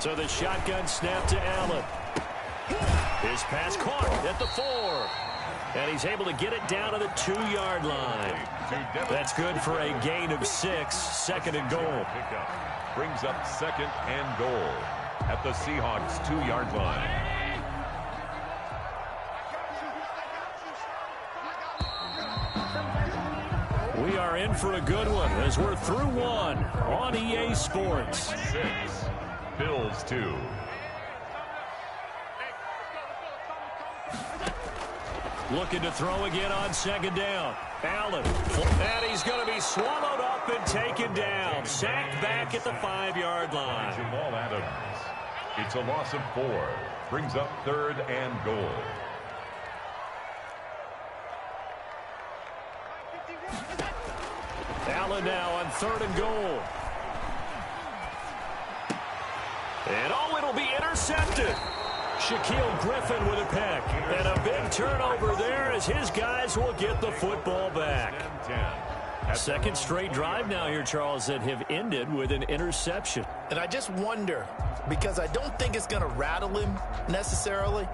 So the shotgun snap to Allen. His pass caught at the 4. And he's able to get it down to the 2-yard line. That's good for a gain of 6. Second and goal. Brings up second and goal at the Seahawks 2-yard line. We are in for a good one as we're through one on EA Sports. 6, Bills 2. Looking to throw again on second down. Allen. And he's going to be swallowed up and taken down. Sacked back at the 5-yard line. Jamal Adams. It's a loss of 4. Brings up third and goal. Allen now on third and goal. And oh, it'll be intercepted. Shaquille Griffin with a pick. And a big turnover there as his guys will get the football back. Second straight drive now here, Charles, that have ended with an interception. And I just wonder, because I don't think it's going to rattle him necessarily,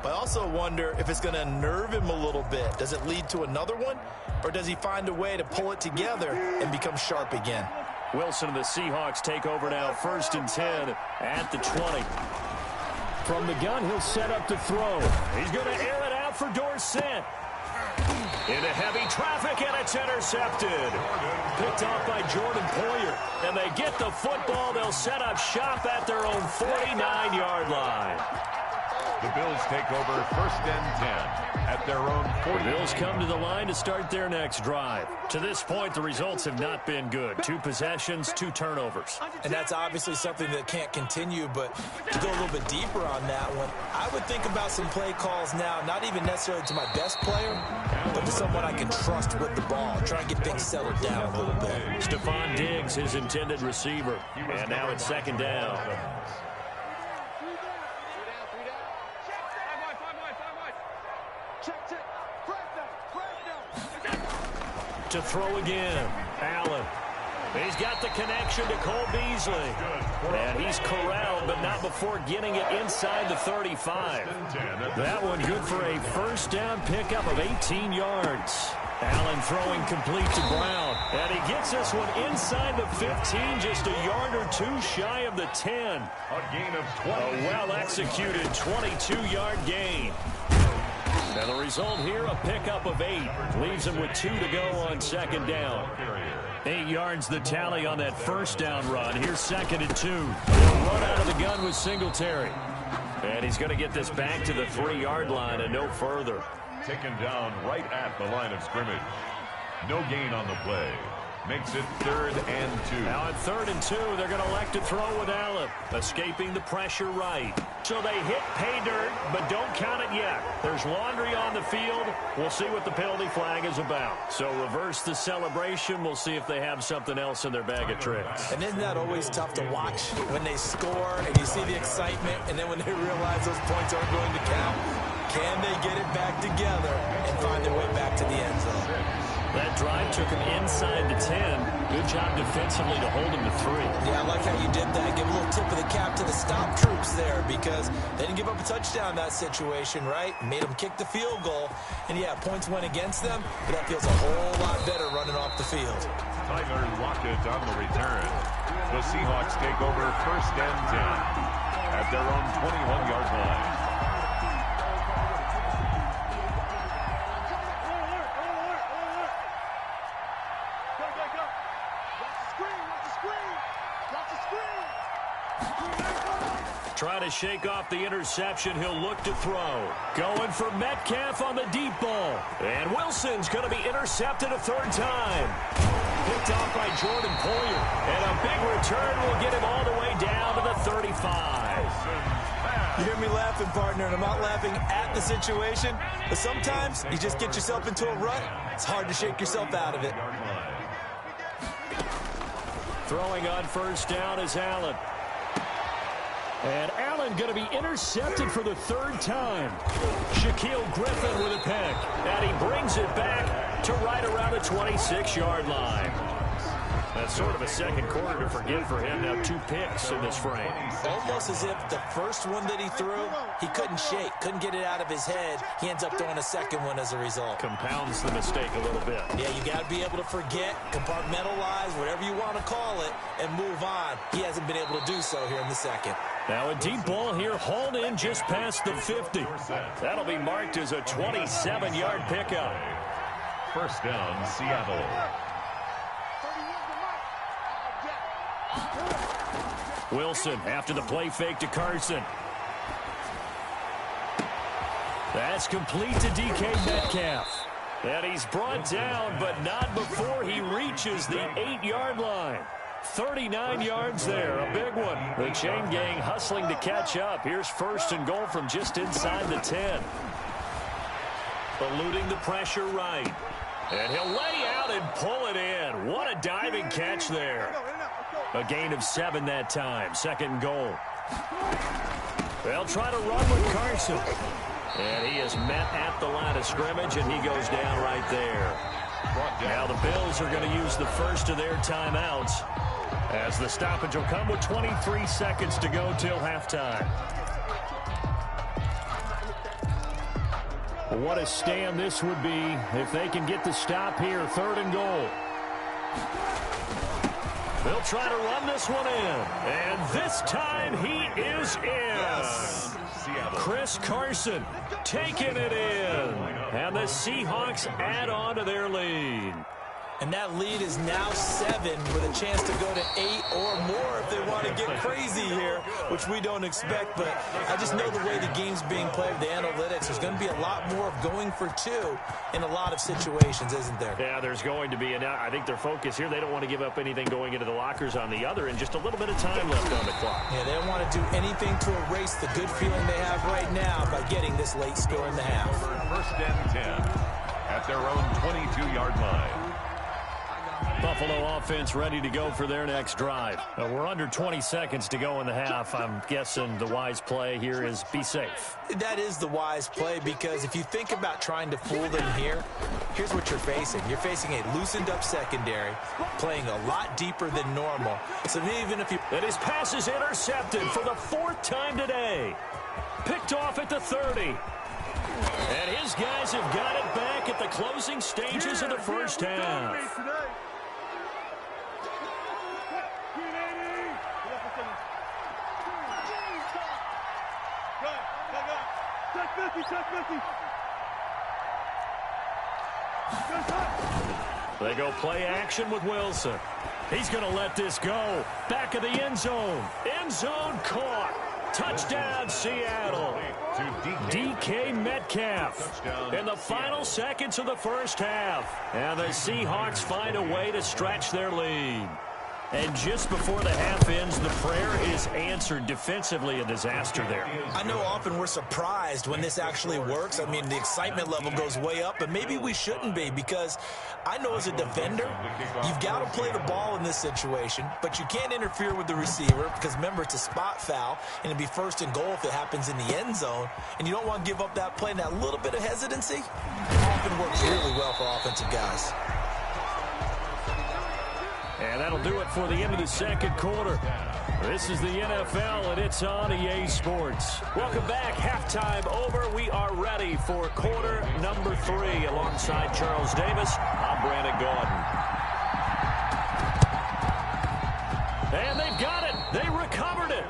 but I also wonder if it's going to nerve him a little bit. Does it lead to another one, or does he find a way to pull it together and become sharp again? Wilson and the Seahawks take over now, 1st and 10 at the 20. From the gun, he'll set up to throw. He's going to air it out for Dorsett. Into heavy traffic, and it's intercepted. Picked off by Jordan Poyer. And they get the football. They'll set up shop at their own 49-yard line. The Bills take over 1st and 10 at their own 40. The Bills come to the line to start their next drive. To this point, the results have not been good. 2 possessions, 2 turnovers. And that's obviously something that can't continue, but to go a little bit deeper on that one, I would think about some play calls now, not even necessarily to my best player, but to someone I can trust with the ball. Try and get things settled down a little bit. Stephon Diggs, his intended receiver. And now it's second down. To throw again, Allen. He's got the connection to Cole Beasley. And he's corralled, but not before getting it inside the 35. That one good for a first down pickup of 18 yards. Allen throwing complete to Brown. And he gets this one inside the 15, just a yard or 2 shy of the 10. A gain of 20. A well-executed 22-yard gain. And the result here, a pickup of 8. Leaves him with 2 to go on second down. 8 yards the tally on that first down run. Here's second and 2. He'll run out of the gun with Singletary. And he's going to get this back to the 3-yard line and no further. Taken down right at the line of scrimmage. No gain on the play. Makes it 3rd and 2. Now on 3rd and 2, they're going to elect to throw with Allen. Escaping the pressure right. So they hit pay dirt, but don't count it yet. There's laundry on the field. We'll see what the penalty flag is about. So reverse the celebration. We'll see if they have something else in their bag of tricks. And isn't that always tough to watch when they score and you see the excitement, and then when they realize those points aren't going to count? Can they get it back together and find their way back to the end zone? That drive took him inside the 10. Good job defensively to hold him to 3. Yeah, I like how you did that. Give a little tip of the cap to the stop troops there, because they didn't give up a touchdown in that situation, right? Made them kick the field goal. And, yeah, points went against them, but that feels a whole lot better running off the field. Tyler Lockett on the return. The Seahawks take over 1st and 10 at their own 21-yard line. Try to shake off the interception. He'll look to throw. Going for Metcalf on the deep ball. And Wilson's going to be intercepted a 3rd time. Picked off by Jordan Poyer. And a big return will get him all the way down to the 35. You hear me laughing, partner, and I'm not laughing at the situation, but sometimes you just get yourself into a rut. It's hard to shake yourself out of it. Throwing on 1st down is Allen. And Allen going to be intercepted for the 3rd time. Shaquille Griffin with a pick. And he brings it back to right around the 26-yard line. That's sort of a second quarter to forget for him. Now 2 picks in this frame. Almost as if the first one that he threw, he couldn't shake, couldn't get it out of his head. He ends up throwing a second one as a result. Compounds the mistake a little bit. Yeah, you got to be able to forget, compartmentalize, whatever you want to call it, and move on. He hasn't been able to do so here in the second. Now a deep ball here, hauled in just past the 50. That'll be marked as a 27-yard pickup. First down, Seattle. Wilson after the play fake to Carson. That's complete to DK Metcalf. And he's brought down, but not before he reaches the 8-yard line. 39 yards there, a big one. The chain gang hustling to catch up. Here's first and goal from just inside the 10. Eluding the pressure right. And he'll lay out and pull it in. What a diving catch there. A gain of 7 that time. Second and goal. They'll try to run with Carson. And he is met at the line of scrimmage, and he goes down right there. Now the Bills are going to use the first of their timeouts, as the stoppage will come with 23 seconds to go till halftime. What a stand this would be if they can get the stop here. Third and goal. They'll try to run this one in. And this time he is in. Yes. Chris Carson taking it in. And the Seahawks add on to their lead. And that lead is now 7 with a chance to go to 8 or more if they want to get crazy here, which we don't expect. But I just know the way the game's being played, the analytics, there's going to be a lot more of going for 2 in a lot of situations, isn't there? Yeah, there's going to be. And I think their focus here, they don't want to give up anything going into the lockers on the other, and just a little bit of time left on the clock. Yeah, they don't want to do anything to erase the good feeling they have right now by getting this late score in the half. First and 10 at their own 22-yard line. Buffalo offense ready to go for their next drive. We're under 20 seconds to go in the half. I'm guessing the wise play here is be safe. That is the wise play, because if you think about trying to fool them here, here's what you're facing. You're facing a loosened up secondary, playing a lot deeper than normal. So even if you... And his pass is intercepted for the 4th time today. Picked off at the 30. And his guys have got it back at the closing stages of the first half. They go play action with Wilson. He's going to let this go. Back of the end zone. End zone caught. Touchdown, Seattle. DK Metcalf in the final seconds of the first half. And the Seahawks find a way to stretch their lead. And just before the half ends, the prayer is answered. Defensively, a disaster there. I know often we're surprised when this actually works. I mean, the excitement level goes way up, but maybe we shouldn't be, because I know as a defender, you've got to play the ball in this situation, but you can't interfere with the receiver because, remember, it's a spot foul, and it'd be first and goal if it happens in the end zone, and you don't want to give up that play. And that little bit of hesitancy often works really well for offensive guys. And that'll do it for the end of the second quarter. This is the NFL, and it's on EA Sports. Welcome back. Halftime over. We are ready for quarter number 3. Alongside Charles Davis, I'm Brandon Gaudin. And they've got it. They recovered it.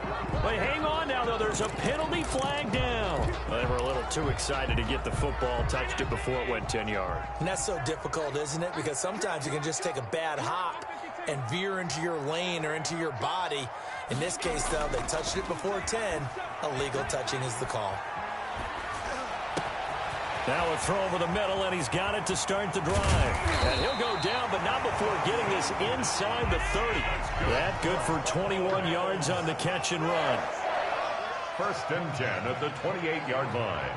They hang on now, though. There's a penalty flag down. They were a little too excited to get the football, touched it before it went 10 yards. And that's so difficult, isn't it? Because sometimes you can just take a bad hop and veer into your lane or into your body. In this case, though, they touched it before 10. Illegal touching is the call. Now a throw over the middle, and he's got it to start the drive. And he'll go down, but not before getting this inside the 30. That good for 21 yards on the catch and run. First and 10 at the 28-yard line.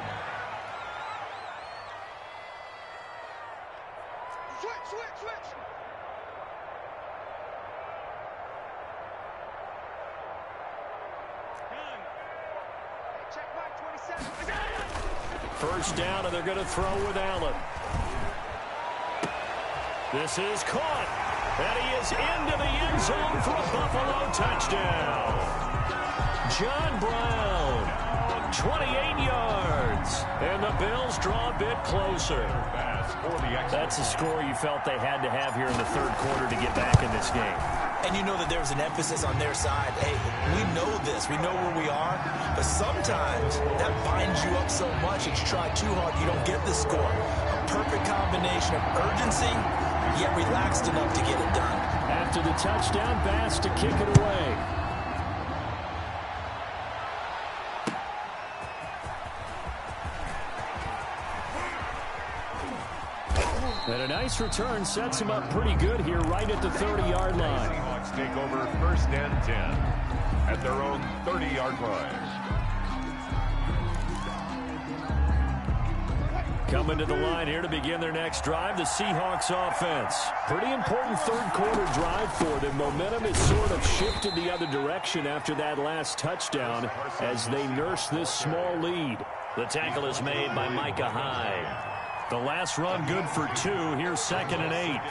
First down, and they're going to throw with Allen. This is caught. And he is into the end zone for a Buffalo touchdown. John Brown, 28 yards. And the Bills draw a bit closer. That's a score you felt they had to have here in the third quarter to get back in this game. And you know that there's an emphasis on their side. Hey, we know this. We know where we are. But sometimes that binds you up so much that you try too hard, you don't get the score. A perfect combination of urgency, yet relaxed enough to get it done. After the touchdown, Bass to kick it away. And a nice return sets him up pretty good here right at the 30-yard line. Seahawks take over first and 10 at their own 30-yard line. Coming to the line here to begin their next drive, the Seahawks offense. Pretty important third quarter drive for them. Momentum is sort of shifted the other direction after that last touchdown as they nurse this small lead. The tackle is made by Micah Hyde. The last run good for 2. Here's 2nd and 8.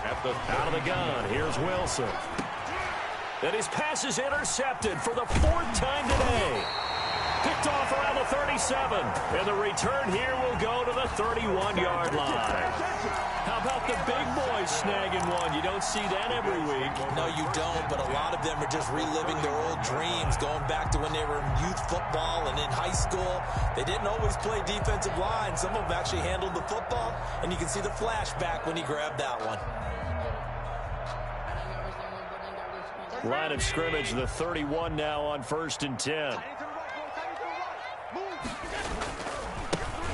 Out of the gun, here's Wilson. And his pass is intercepted for the 4th time today. Picked off around the 37. And the return here will go to the 31-yard line. How about the big boys snagging one? You don't see that every week. No, you don't, but a lot of them are just reliving their old dreams, going back to when they were in youth football and in high school. They didn't always play defensive line. Some of them actually handled the football, and you can see the flashback when he grabbed that one. Line of scrimmage, the 31 now on 1st and 10.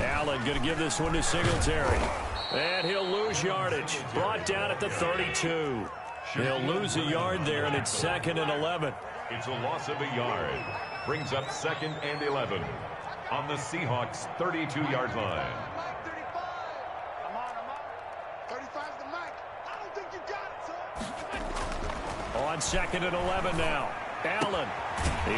Allen going to give this one to Singletary. And he'll lose yardage. Brought down at the 32. He'll lose a yard there, and it's 2nd and 11. It's a loss of a yard. Brings up 2nd and 11 on the Seahawks' 32-yard line. On 2nd and 11 now. Allen.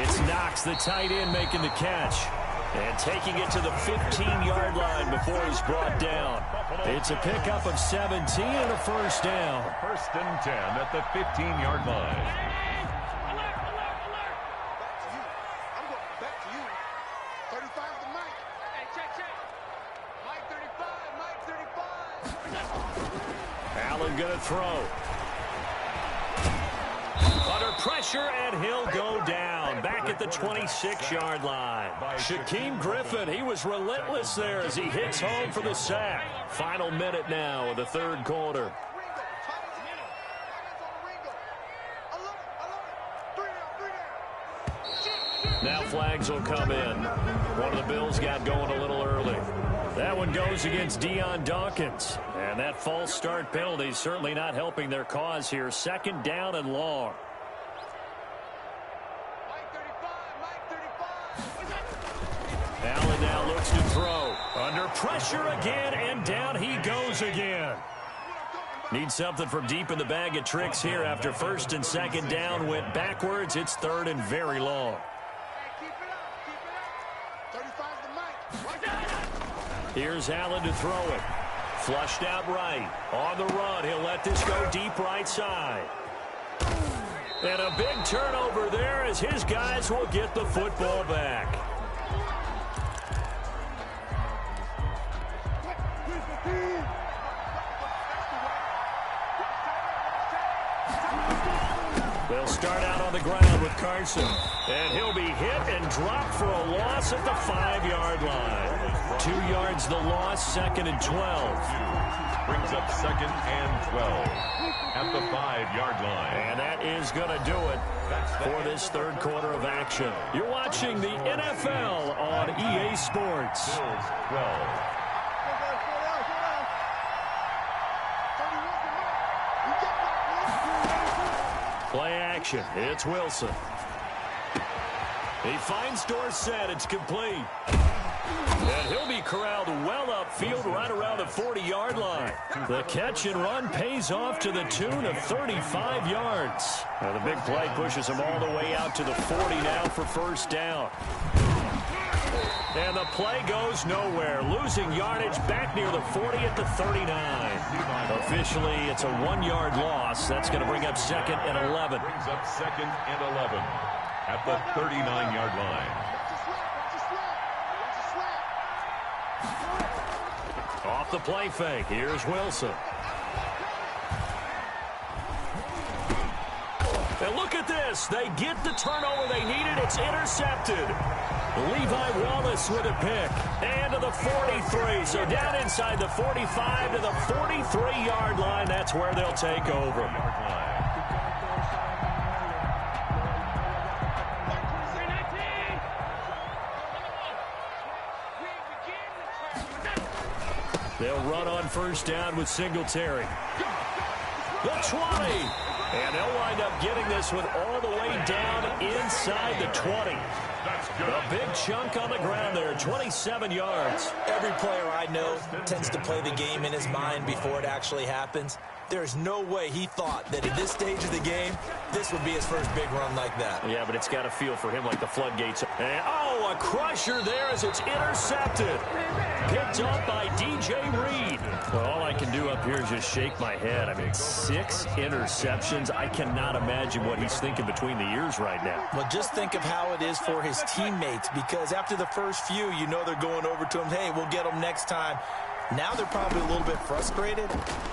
It's Knox, the tight end, making the catch. And taking it to the 15-yard line before he's brought down. It's a pickup of 17 and a first down. 1st and 10 at the 15-yard line. I'm going back to you. 35 to Mike. Hey, check. Mike 35. Allen going to throw. Under pressure, and he'll go down. Back at the 26-yard line. Shaquem Griffin, he was relentless there as he hits home for the sack. Final minute now of the third quarter. Now flags will come in. One of the Bills got going a little early. That one goes against Deion Dawkins. And that false start penalty is certainly not helping their cause here. 2nd down and long. Allen now looks to throw. Under pressure again, and down he goes again. Needs something from deep in the bag of tricks here after 1st and 2nd down went backwards. It's 3rd and very long. Here's Allen to throw it. Flushed out right. On the run, he'll let this go deep right side. And a big turnover there as his guys will get the football back. They'll start out on the ground with Carson. And he'll be hit and dropped for a loss at the 5-yard line. 2 yards the loss, 2nd and 12. Brings up 2nd and 12 at the 5-yard line. And that is going to do it for this third quarter of action. You're watching the NFL on EA Sports. Bills 12. Play action. It's Wilson. He finds Dorsett. It's complete. And he'll be corralled well upfield right around the 40-yard line. The catch and run pays off to the tune of 35 yards. Now the big play pushes him all the way out to the 40 now for first down. And the play goes nowhere. Losing yardage back near the 40 at the 39. Officially, it's a 1-yard loss. That's going to bring up 2nd and 11. Brings up 2nd and 11 at the 39-yard line. Off the play fake. Here's Wilson. And look at this. They get the turnover they needed. It's intercepted. Levi Wallace with a pick. And to the 43. So down inside the 45 to the 43-yard line. That's where they'll take over. They'll run on first down with Singletary. The 20. And they'll wind up getting this one all the way down inside the 20. A big chunk on the ground there, 27 yards. Every player I know tends to play the game in his mind before it actually happens. There's no way he thought that at this stage of the game, this would be his first big run like that. Yeah, but it's got to feel for him like the floodgates. And, oh, a crusher there as it's intercepted. Picked up by DJ Reed. Well, all I can do up here is just shake my head. I mean, 6 interceptions. I cannot imagine what he's thinking between the ears right now. Well, just think of how it is for his teammates, because after the first few, you know they're going over to him, hey, we'll get them next time. Now they're probably a little bit frustrated.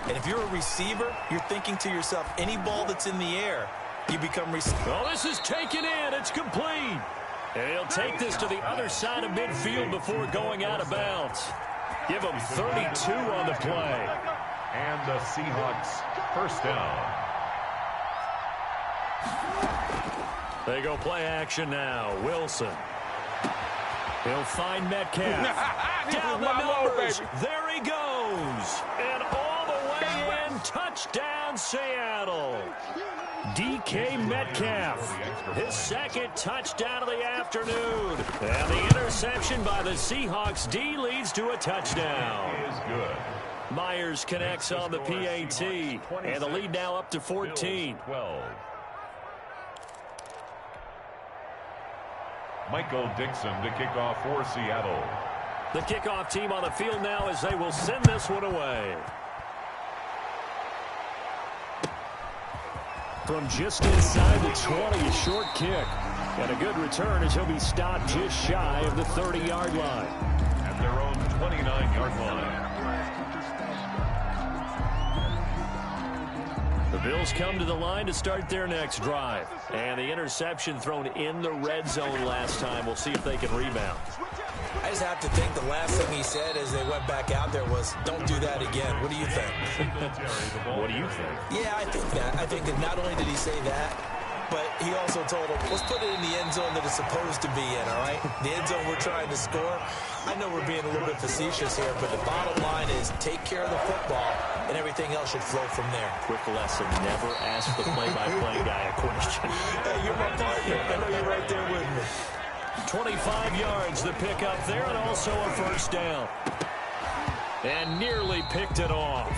And if you're a receiver, you're thinking to yourself, any ball that's in the air, you become receiver. Oh, this is taken in. It's complete. And he'll take this to the other side of midfield before going out of bounds. Give him 32 on the play. And the Seahawks first down. They go play action now. Wilson. He'll find Metcalf. Down the numbers. There he goes. And all the way in. Touchdown, Seattle. DK Metcalf. His 2nd touchdown of the afternoon. And the interception by the Seahawks D leads to a touchdown. Is good. Myers connects on the PAT. And the lead now up to 14. 12. Michael Dixon to kick off for Seattle. The kickoff team on the field now as they will send this one away. From just inside the 20, a short kick. And a good return as he'll be stopped just shy of the 30-yard line. At their own 29-yard line. The Bills come to the line to start their next drive. And the interception thrown in the red zone last time. We'll see if they can rebound. I just have to think the last thing he said as they went back out there was, don't do that again. What do you think? What do you think? Yeah, I think that. I think that not only did he say that, but he also told him, let's put it in the end zone that it's supposed to be in, all right? The end zone we're trying to score. I know we're being a little bit facetious here, but the bottom line is take care of the football, and everything else should flow from there. Quick lesson, never ask the play-by-play guy a question. Hey, you're my partner. I know you're right there with me. 25 yards the pick up there, and also a first down. And nearly picked it off.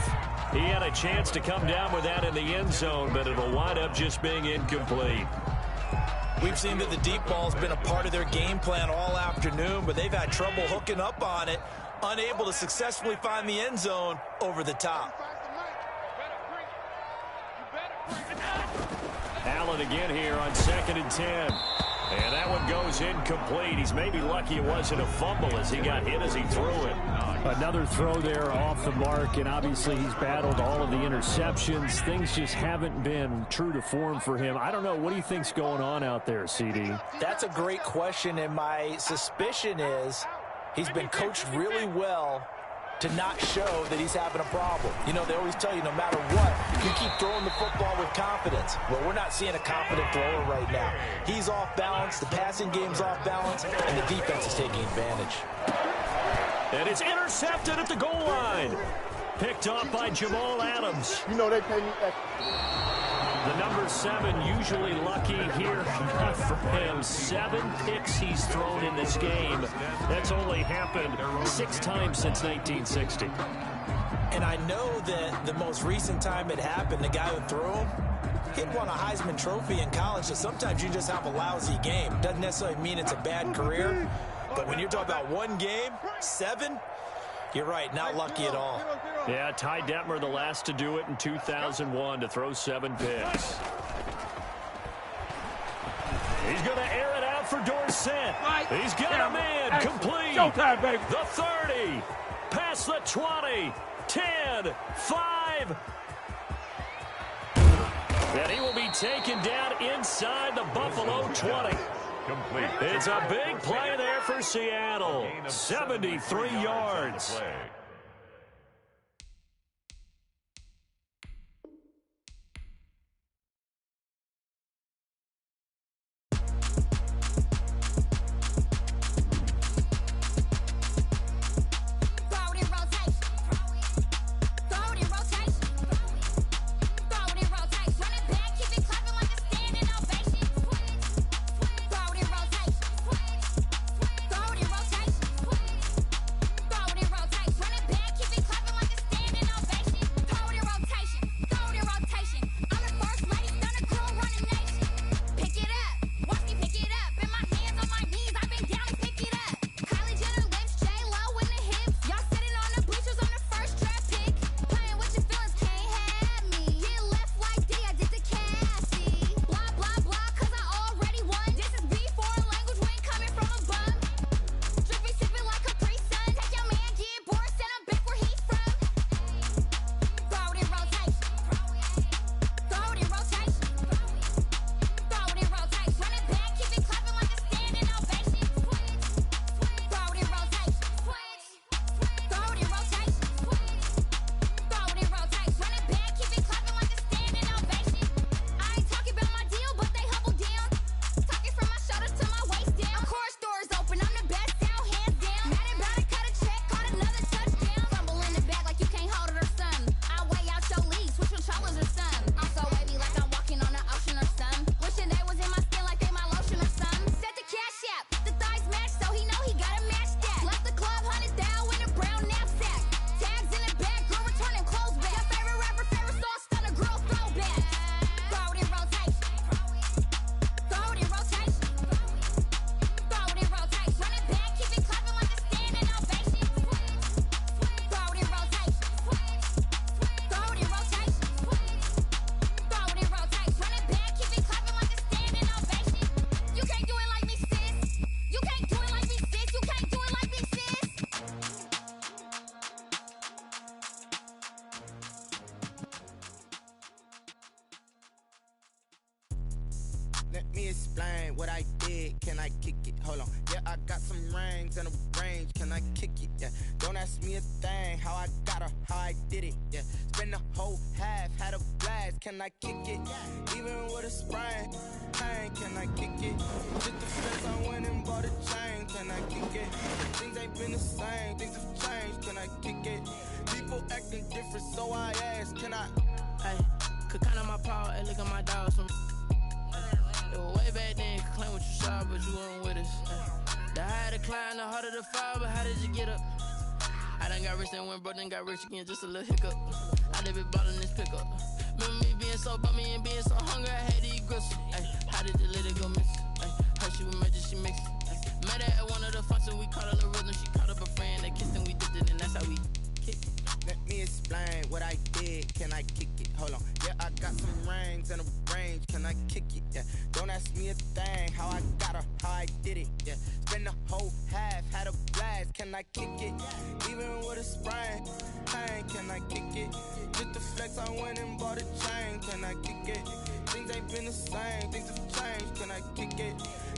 He had a chance to come down with that in the end zone, but it'll wind up just being incomplete. We've seen that the deep ball's been a part of their game plan all afternoon, but they've had trouble hooking up on it, unable to successfully find the end zone over the top. Allen again here on 2nd and 10. And that one goes incomplete. He's maybe lucky it wasn't a fumble as he got hit as he threw it. Another throw there off the mark, and obviously he's battled all of the interceptions. Things just haven't been true to form for him. I don't know. What do you think's going on out there, CD? That's a great question, and my suspicion is he's been coached really well to not show that he's having a problem. You know, they always tell you no matter what, you keep throwing the football with confidence. Well, we're not seeing a confident thrower right now. He's off balance, the passing game's off balance, and the defense is taking advantage. And it's intercepted at the goal line. Picked off by Jamal Adams. You know they pay me extra. The number 7 usually lucky here. Not for him. 7 picks he's thrown in this game. That's only happened 6 times since 1960. And I know that the most recent time it happened, the guy who threw him, he won a Heisman Trophy in college, so sometimes you just have a lousy game. Doesn't necessarily mean it's a bad career. But when you're talking about one game, 7, you're right, not lucky at all. Yeah, Ty Detmer, the last to do it in 2001, to throw 7 picks. He's going to air it out for Dorsett. He's got a man complete. Showtime, baby. The 30, past the 20, 10, 5. And he will be taken down inside the Buffalo 20. Complete. It's a big play there for Seattle. 73 yards. Let me explain what I did. Can I kick it? Hold on. Yeah, I got some rings and a range. Can I kick it? Yeah. Don't ask me a thing. How I got her, how I did it. Yeah. Spend the whole half, had a blast. Can I kick it? Even with a sprain. Pain, can I kick it? Just the flex, I went and bought a chain. Can I kick it? Things ain't been the same. Things have changed. Can I kick it? People acting different, so I ask. Can I? Hey, could count on my power. Hey, look at my dogs. Way back then, you could claim what you saw, but you weren't with us. The higher the climb, the harder the fall, but how did you get up? I done got rich and went broke, then got rich again, just a little hiccup. I done been ballin' this pickup. Remember me being so bummy and being so hungry, I had to eat gristle. Ay, how did you let it go miss? Ay, her she was magic, she mixed it. Met her at one of the functions, we caught a little rhythm, she caught up a friend, they kissed and we dipped it, and that's how we kicked it. Let me explain what I did. Can I kick it? Hold on. Yeah, I got some rings and a range. Can I kick it? Yeah. Don't ask me a thing. How I got her, how I did it. Yeah. Spend the whole half, had a blast. Can I kick it? Even with a sprain. Pain, can I kick it? Just the flex, I went and bought a chain. Can I kick it? Things ain't been the same. Things have changed. Can I kick it?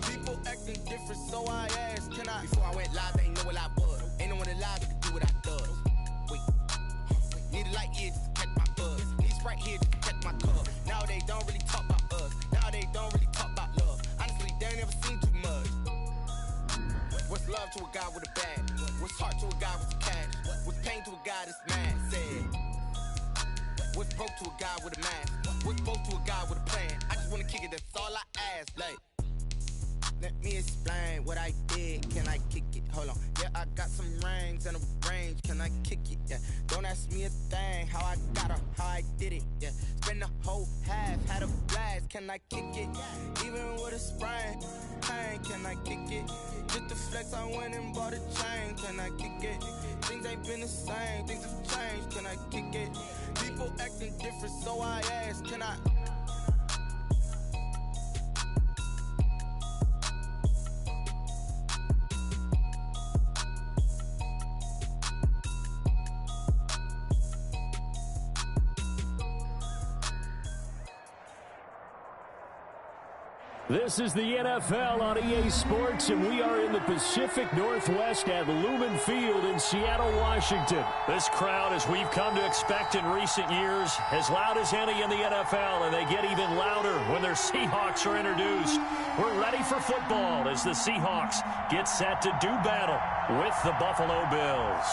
People acting different, so I asked. Can I? Before I went live, they ain't know what I was. Ain't no one alive that could do what I does. Wait. Need a light ear just to catch my buzz. Need Sprite here just to catch my cup. Now they don't really talk about us. Now they don't really talk about love. Honestly, they ain't never seen too much. What's love to a guy with a bag? What's heart to a guy with cash? What's pain to a guy that's mad? Said. What's broke to a guy with a mask? What's broke to a guy with a plan? I just wanna kick it, that's all I ask. Like, let me explain what I did. Can I kick it? Hold on. Yeah, I got some rings and a range. Can I kick it? Yeah. Don't ask me a thing. How I got her, how I did it. Yeah. Spend the whole half, had a blast. Can I kick it? Even with a sprain. pain, can I kick it? Just to flex, I went and bought a chain, can I kick it? Things ain't been the same, things have changed, can I kick it? People acting different, so I ask, can I? This is the NFL on EA Sports, and we are in the Pacific Northwest at Lumen Field in Seattle, Washington. This crowd, as we've come to expect in recent years, as loud as any in the NFL, and they get even louder when their Seahawks are introduced. We're ready for football as the Seahawks get set to do battle with the Buffalo Bills.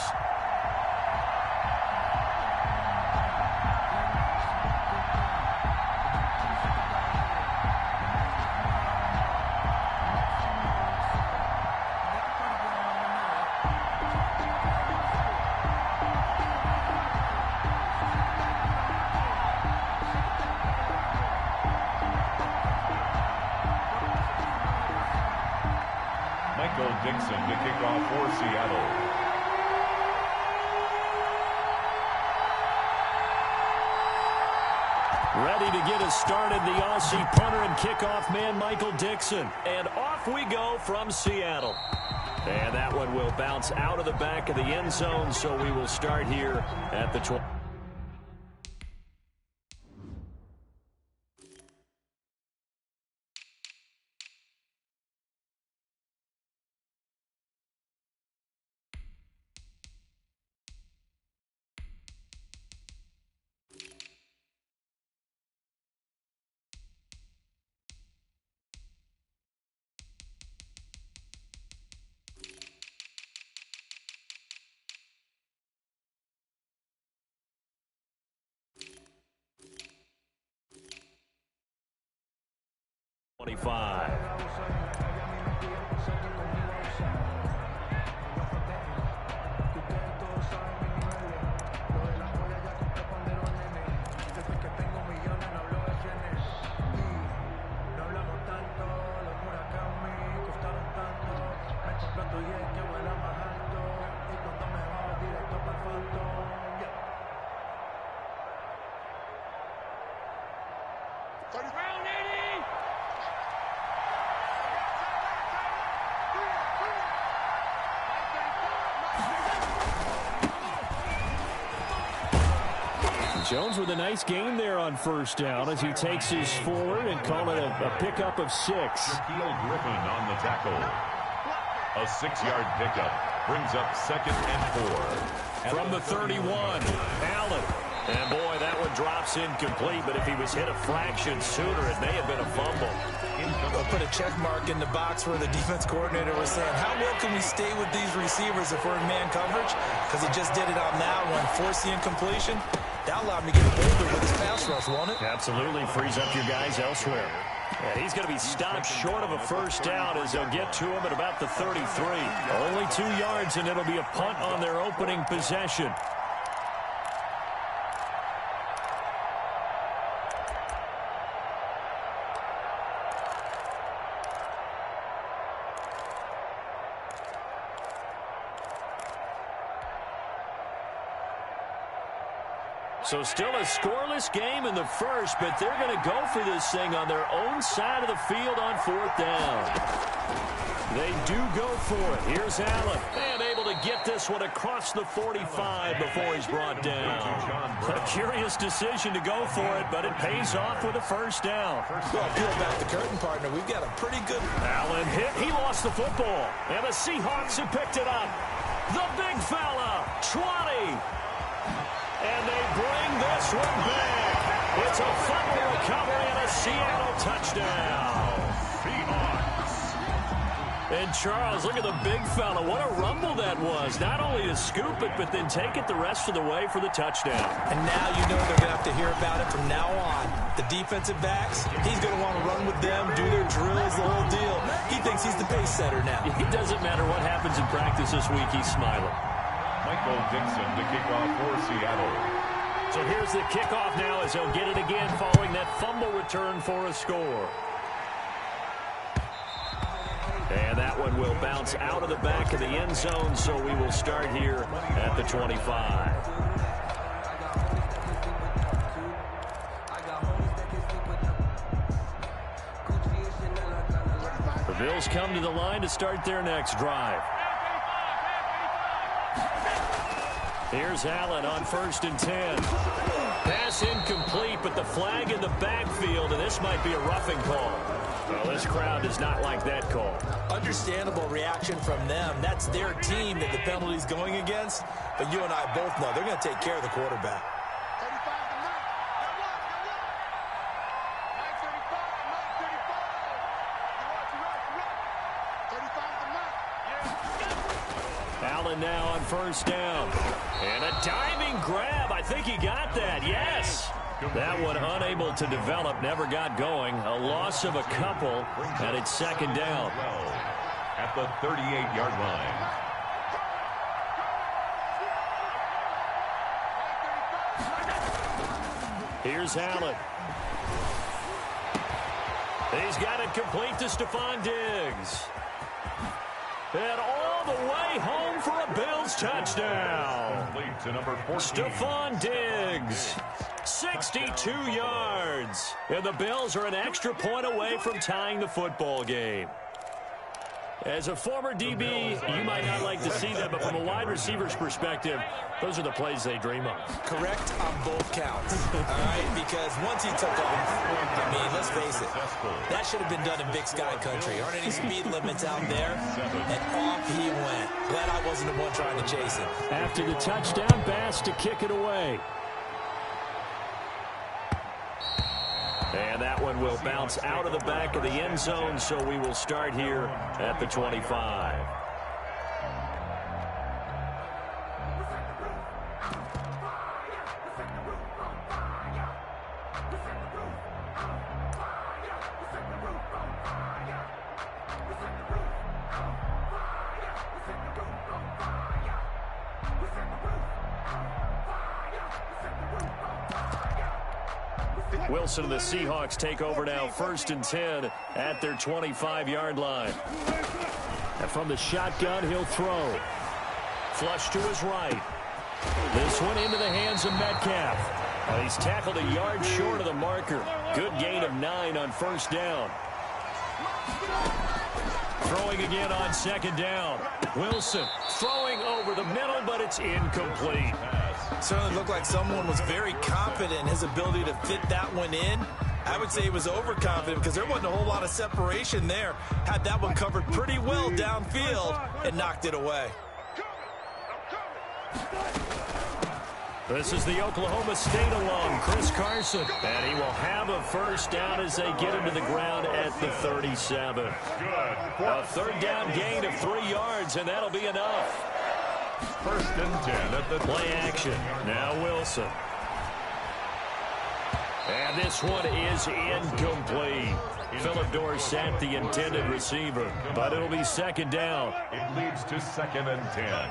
Dixon to kick off for Seattle. Ready to get us started, the Aussie punter and kickoff man, Michael Dixon. And off we go from Seattle. And that one will bounce out of the back of the end zone, so we will start here at the 20. Jones with a nice gain there on first down as he takes his forward and call it a pickup of 6. Shaquille Griffin on the tackle. A 6-yard pickup brings up 2nd and 4. From the 31, Allen. And boy, that one drops incomplete, but if he was hit a fraction sooner, it may have been a fumble. They'll put a check mark in the box where the defense coordinator was saying, how well can we stay with these receivers if we're in man coverage? Because he just did it on that one, forced the incompletion. That allowed him to get bolder with his pass rush, won't it? Absolutely frees up your guys elsewhere. And he's going to be stopped short of a first down as they'll get to him at about the 33. Only 2 yards, and it'll be a punt on their opening possession. So still a scoreless game in the first, but they're going to go for this thing on their own side of the field on 4th down. They do go for it. Here's Allen. And able to get this one across the 45 before he's brought down. A curious decision to go for it, but it pays off with a first down. Well, peel back the curtain, partner. We've got a pretty good... Allen hit. He lost the football. And the Seahawks have picked it up. The big fella, 20. And they bring this one back. It's a fumble recovery and a Seattle touchdown. And Charles, look at the big fella. What a rumble that was. Not only to scoop it, but then take it the rest of the way for the touchdown. And now you know they're going to have to hear about it from now on. The defensive backs, he's going to want to run with them, do their drills, the whole deal. He thinks he's the pace setter now. It doesn't matter what happens in practice this week. He's smiling. Michael Dixon to kick off for Seattle. So here's the kickoff now as they'll get it again following that fumble return for a score. And that one will bounce out of the back of the end zone, so we will start here at the 25. The Bills come to the line to start their next drive. Here's Allen on 1st and 10. Pass incomplete, but the flag in the backfield, and this might be a roughing call. Well, this crowd does not like that call. Understandable reaction from them. That's their team that the penalty's going against. But you and I both know they're going to take care of the quarterback. 35 Allen now on 1st down. And a diving grab. I think he got that. Yes. That one unable to develop, never got going. A loss of a couple, and it's 2nd down. At the 38-yard line. Here's Allen. He's got it complete to Stephon Diggs. And all the way home for a Bills touchdown. Stephon Diggs. 62 yards. And the Bills are an extra point away from tying the football game. As a former DB, you might not like to see that, but from a wide receiver's perspective, those are the plays they dream of. Correct on both counts, all right? Because once he took off, I mean, let's face it, that should have been done in Big Sky country. Aren't any speed limits out there? And off he went. Glad I wasn't the one trying to chase him. After the touchdown, Bass to kick it away. And that one will bounce out of the back of the end zone, so we will start here at the 25. Wilson and the Seahawks take over now, 1st and 10 at their 25-yard line. And from the shotgun, he'll throw. Flush to his right. This one into the hands of Metcalf. He's tackled a yard short of the marker. Good gain of 9 on 1st down. Throwing again on 2nd down. Wilson throwing over the middle, but it's incomplete. Certainly looked like someone was very confident in his ability to fit that one in. I would say he was overconfident because there wasn't a whole lot of separation there. Had that one covered pretty well downfield and knocked it away. This is the Oklahoma State alum, Chris Carson. And he will have a 1st down as they get him to the ground at the 37. A 3rd down gain of 3 yards, and that'll be enough. 1st and 10 at the play action. Now Wilson. And this one is incomplete. Philip Dorsett, the intended receiver, but it'll be 2nd down. It leads to 2nd and 10.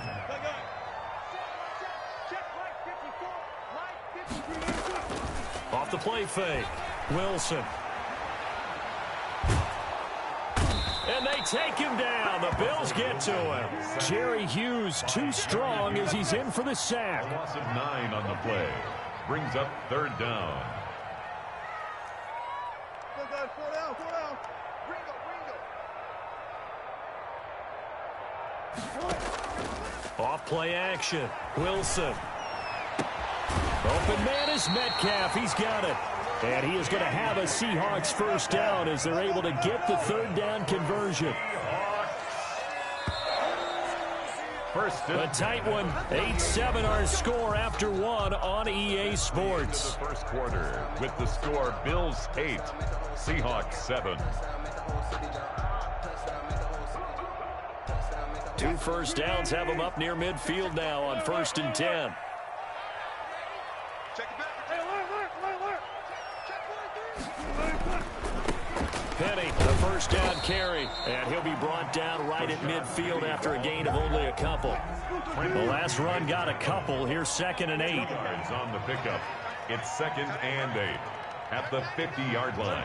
Off the play fake. Wilson. And they take him down. The Bills get to him. Jerry Hughes too strong as he's in for the sack. A loss of 9 on the play. Brings up 3rd down. Off play action. Wilson. Open man is Metcalf. He's got it. And he is going to have a Seahawks 1st down as they're able to get the 3rd down conversion. A tight one. 8-7 our score after 1 on EA Sports. The 1st quarter with the score Bills 8, Seahawks 7. 2 1st downs have them up near midfield now on 1st and 10. Penny, the 1st down carry, and he'll be brought down right at midfield after a gain of only a couple. The last run got a couple. Here's 2nd and 8. Yards on the pickup. It's 2nd and 8 at the 50-yard line.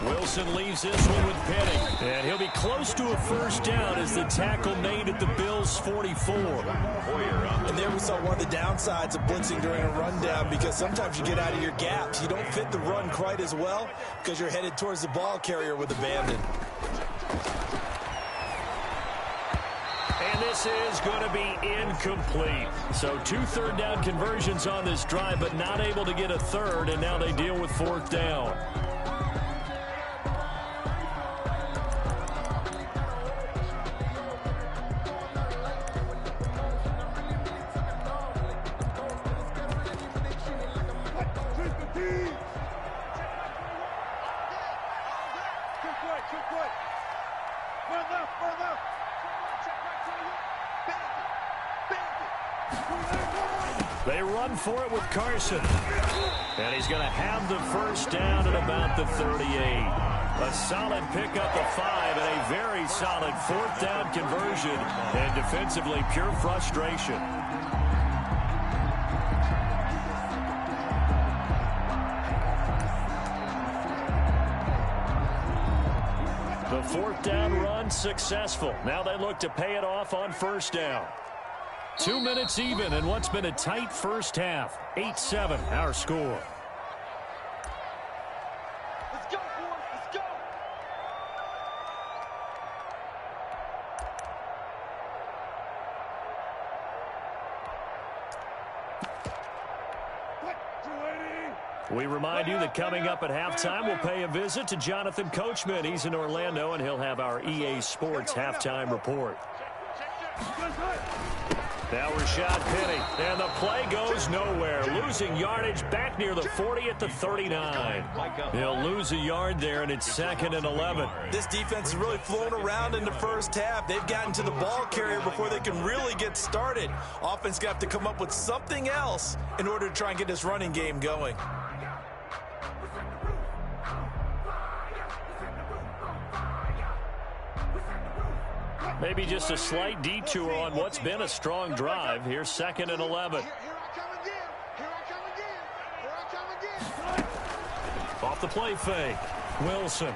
Wilson leaves this one with Penny. And he'll be close to a first down as the tackle made at the Bills' 44. And there we saw one of the downsides of blitzing during a rundown, because sometimes you get out of your gaps. You don't fit the run quite as well because you're headed towards the ball carrier with abandon. And this is going to be incomplete. So 2 third-down conversions on this drive, but not able to get a third, and now they deal with 4th down. They run for it with Carson. And he's going to have the first down at about the 38. A solid pickup of 5 and a very solid 4th down conversion. And defensively, pure frustration. The 4th down run successful. Now they look to pay it off on first down. 2 minutes even in what's been a tight first half. 8-7 our score. Let's go, boys. Let's go. We remind you that coming up at halftime, we'll pay a visit to Jonathan Coachman. He's in Orlando, and he'll have our EA Sports halftime report. Now Rashad Penny, and the play goes nowhere. Losing yardage back near the 40 at the 39. He'll lose a yard there, and it's 2nd and 11. This defense is really flown around in the first half. They've gotten to the ball carrier before they can really get started. Offense going to have to come up with something else in order to try and get this running game going. Maybe just a slight detour on what's been a strong drive. Here's 2nd and 11. Here I come again. Here I come again. Here I come again. Off the play fake. Wilson.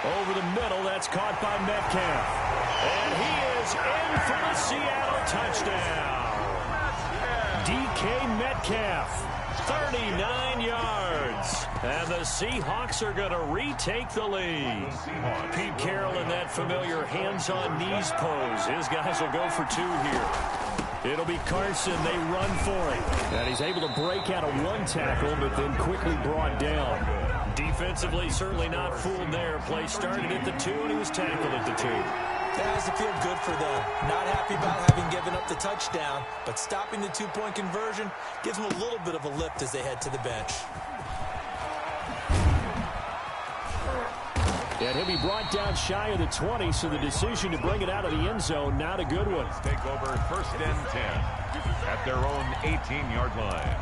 Over the middle. That's caught by Metcalf. And he is in for the Seattle touchdown. DK Metcalf. 39 yards. And the Seahawks are going to retake the lead. Pete Carroll in that familiar hands-on knees pose. His guys will go for 2 here. It'll be Carson. They run for it. And he's able to break out of 1 tackle, but then quickly brought down. Defensively, certainly not fooled there. Play started at the 2, and he was tackled at the 2. That has to feel good for them. Not happy about having given up the touchdown, but stopping the 2-point conversion gives them a little bit of a lift as they head to the bench. And he'll be brought down shy of the 20, so the decision to bring it out of the end zone, not a good one. Take over 1st and 10 at their own 18-yard line.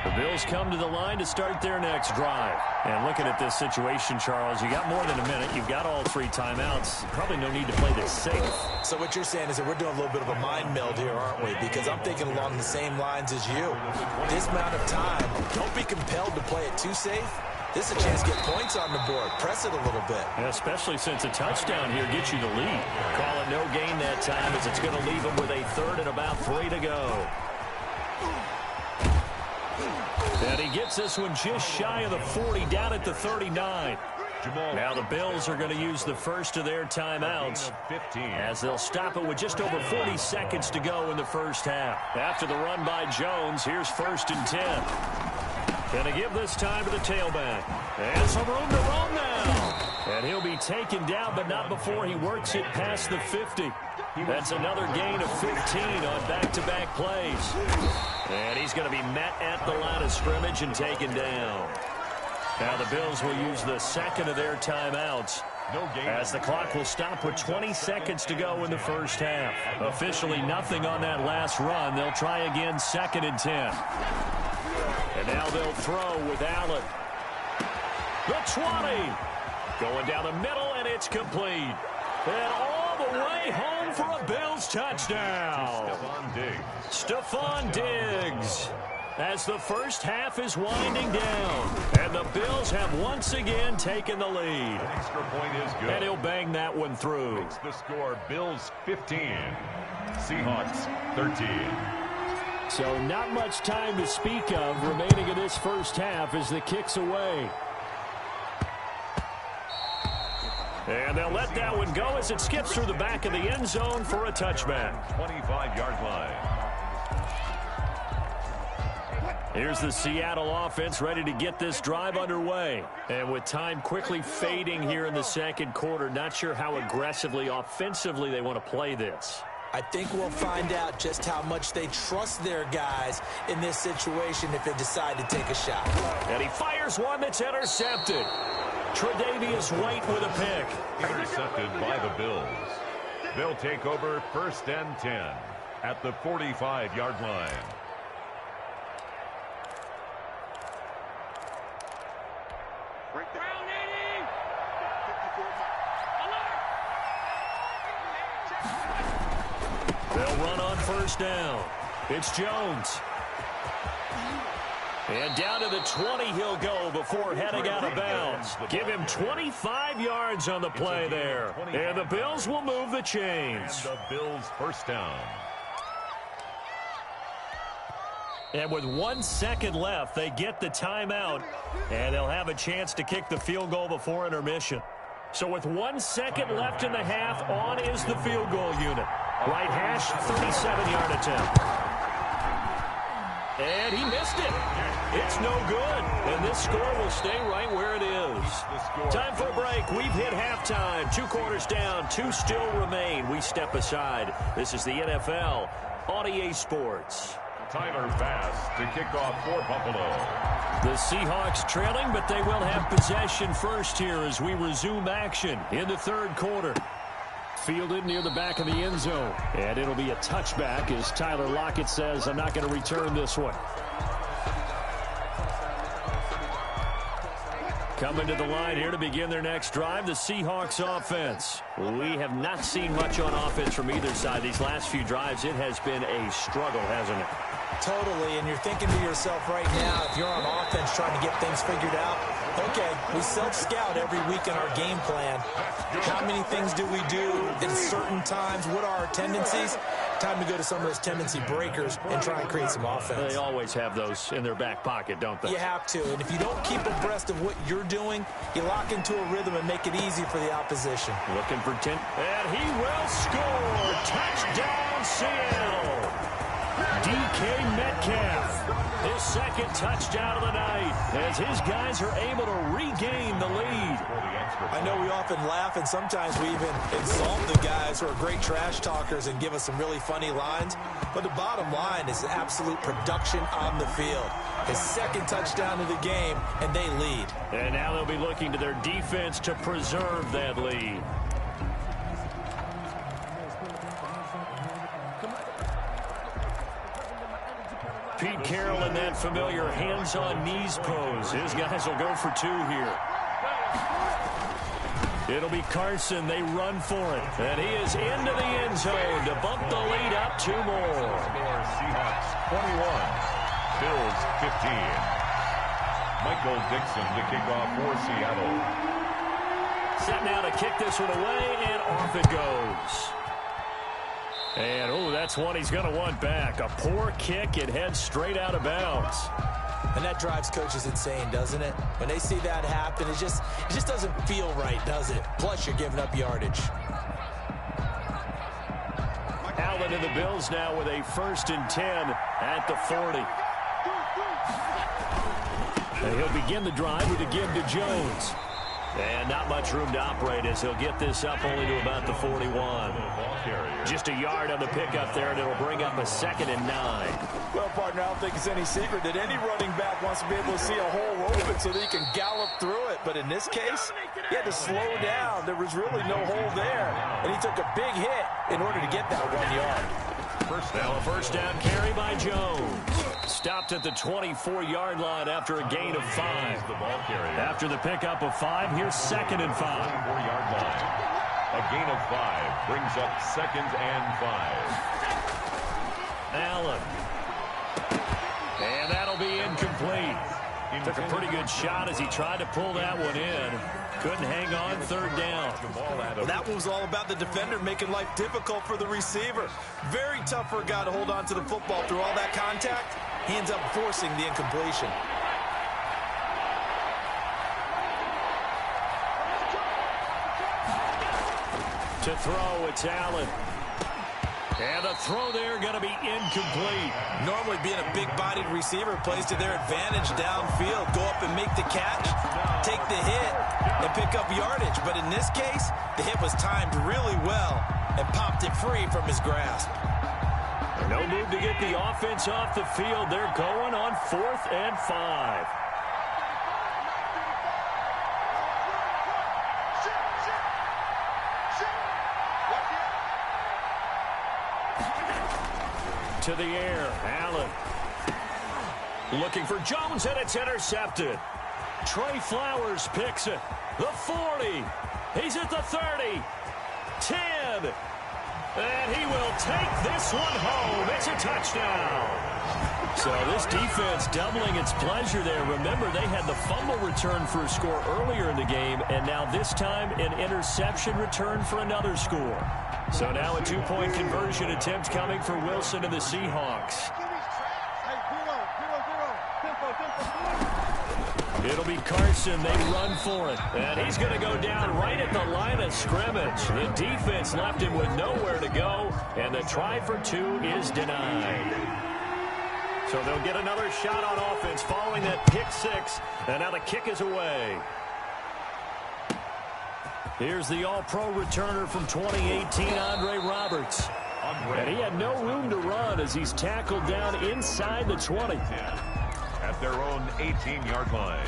The Bills come to the line to start their next drive. And looking at this situation, Charles, you got more than a minute. You've got all 3 timeouts. Probably no need to play this safe. So what you're saying is that we're doing a little bit of a mind meld here, aren't we? Because I'm thinking along the same lines as you. This amount of time, don't be compelled to play it too safe. This is a chance to get points on the board. Press it a little bit. Yeah, especially since a touchdown here gets you the lead. Call it no gain that time, as it's going to leave them with a 3rd and about 3 to go. And he gets this one just shy of the 40, down at the 39. Now the Bills are going to use the first of their timeouts as they'll stop it with just over 40 seconds to go in the first half. After the run by Jones, here's 1st and 10. Going to give this time to the tailback. And some room to roam now. And he'll be taken down, but not before he works it past the 50. That's another gain of 15 on back-to-back plays. And he's going to be met at the line of scrimmage and taken down. Now the Bills will use the 2nd of their timeouts as the clock will stop with 20 seconds to go in the first half. Officially nothing on that last run. They'll try again, 2nd and 10. And now they'll throw with Allen. The 20. Going down the middle, and it's complete. And all the way home for a Bills touchdown. Stephon Diggs. as the first half is winding down. And the Bills have once again taken the lead. An extra point is good. And he'll bang that one through. Makes the score Bills 15, Seahawks 13. So not much time to speak of remaining in this first half as the kick's away. And they'll let that one go as it skips through the back of the end zone for a touchback. 25-yard line. Here's the Seattle offense ready to get this drive underway. And with time quickly fading here in the second quarter, not sure how aggressively, offensively they want to play this. I think we'll find out just how much they trust their guys in this situation if they decide to take a shot. And he fires one that's intercepted. Tre'Davious White with a pick. Intercepted by the Bills. They'll take over 1st and 10 at the 45-yard line. They'll run on 1st down. It's Jones. And down to the 20 he'll go before heading out of bounds. Give him 25 yards on the play there. And the Bills will move the chains. And the Bills 1st down. And with 1 second left, they get the timeout. And they'll have a chance to kick the field goal before intermission. So with 1 second left in the half, on is the field goal unit. Right hash, 37-yard attempt. And he missed it. It's no good. And this score will stay right where it is. Time for a break. We've hit halftime. 2 quarters down. 2 still remain. We step aside. This is the NFL on EA Sports. Tyler Bass to kick off for Buffalo. The Seahawks trailing, but they will have possession first here as we resume action in the 3rd quarter. Fielded near the back of the end zone. And it'll be a touchback as Tyler Lockett says, I'm not going to return this one. Coming to the line here to begin their next drive, the Seahawks offense. We have not seen much on offense from either side. These last few drives, it has been a struggle, hasn't it? Totally, and you're thinking to yourself right now, if you're on offense trying to get things figured out, okay, we self-scout every week in our game plan. How many things do we do in certain times? What are our tendencies? Time to go to some of those tendency breakers and try and create some offense. They always have those in their back pocket, don't they? You have to, and if you don't keep abreast of what you're doing, you lock into a rhythm and make it easy for the opposition. Looking for 10. And he will score. Touchdown, Seattle. DK Metcalf, his 2nd touchdown of the night, as his guys are able to regain the lead. I know we often laugh, and sometimes we even insult the guys who are great trash talkers and give us some really funny lines, but the bottom line is absolute production on the field. His 2nd touchdown of the game, and they lead. And now they'll be looking to their defense to preserve that lead. Pete Carroll in that familiar hands-on knees pose. His guys will go for 2 here. It'll be Carson. They run for it. And he is into the end zone to bump the lead up 2 more. Seahawks 21, Bills 15. Michael Dixon to kick off for Seattle. Set now to kick this one away, and off it goes. And, oh, that's one he's going to want back. A poor kick. It heads straight out of bounds. And that drives coaches insane, doesn't it? When they see that happen, it just doesn't feel right, does it? Plus, you're giving up yardage. Allen and the Bills now with a 1st and 10 at the 40. And he'll begin the drive with a give to Jones. And not much room to operate as he'll get this up only to about the 41. Just a yard on the pickup there, and it'll bring up a 2nd and 9. Well, partner, I don't think it's any secret that any running back wants to be able to see a hole open so that he can gallop through it. But in this case, he had to slow down. There was really no hole there, and he took a big hit in order to get that 1 yard. Now a 1st down carry by Jones. Stopped at the 24-yard line after a gain of 5. After the pickup of 5, here's 2nd and 5. 24-yard line. A gain of 5 brings up 2nd and 5. Allen. And that'll Took a pretty good shot as he tried to pull that one in. Couldn't hang on, third down. Well, that one was all about the defender making life difficult for the receiver. Very tough for a guy to hold on to the football through all that contact. He ends up forcing the incompletion. To throw, it's Allen. And the throw there going to be incomplete. Normally being a big-bodied receiver plays to their advantage downfield. Go up and make the catch, take the hit, and pick up yardage. But in this case, the hit was timed really well and popped it free from his grasp. No move to get the offense off the field. They're going on 4th and 5. To the air, Allen. Looking for Jones, and it's intercepted. Trey Flowers picks it. The 40. He's at the 30. 10. And he will take this one home. It's a touchdown. So this defense doubling its pleasure there. Remember, they had the fumble return for a score earlier in the game, and now this time an interception return for another score. So now a 2-point conversion attempt coming for Wilson and the Seahawks. It'll be Carson. They run for it. And he's going to go down right at the line of scrimmage. The defense left him with nowhere to go, and the try for 2 is denied. So they'll get another shot on offense following that pick 6, and now the kick is away. Here's the all-pro returner from 2018, Andre Roberts. And he had no room to run as he's tackled down inside the 20. At their own 18-yard line.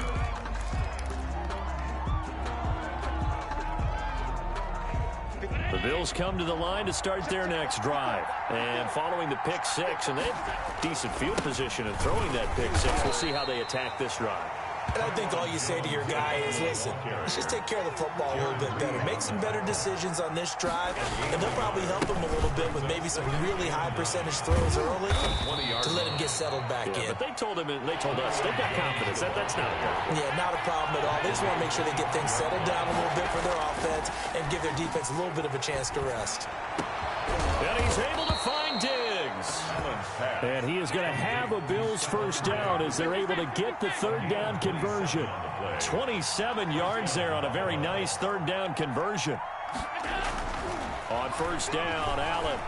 The Bills come to the line to start their next drive. And following the pick 6, and they have decent field position in throwing that pick 6. We'll see how they attack this drive. And I think all you say to your guy is, listen, let's just take care of the football a little bit better. Make some better decisions on this drive, and they'll probably help him a little bit with maybe some really high percentage throws early to let him get settled back in. But they told him, and they told us, they've got confidence. That's not a problem. Yeah, not a problem at all. They just want to make sure they get things settled down a little bit for their offense and give their defense a little bit of a chance to rest. And he's able to find Diggs. And he is going to have a Bills first down as they're able to get the third down conversion. 27 yards there on a very nice third down conversion. On first down, Allen.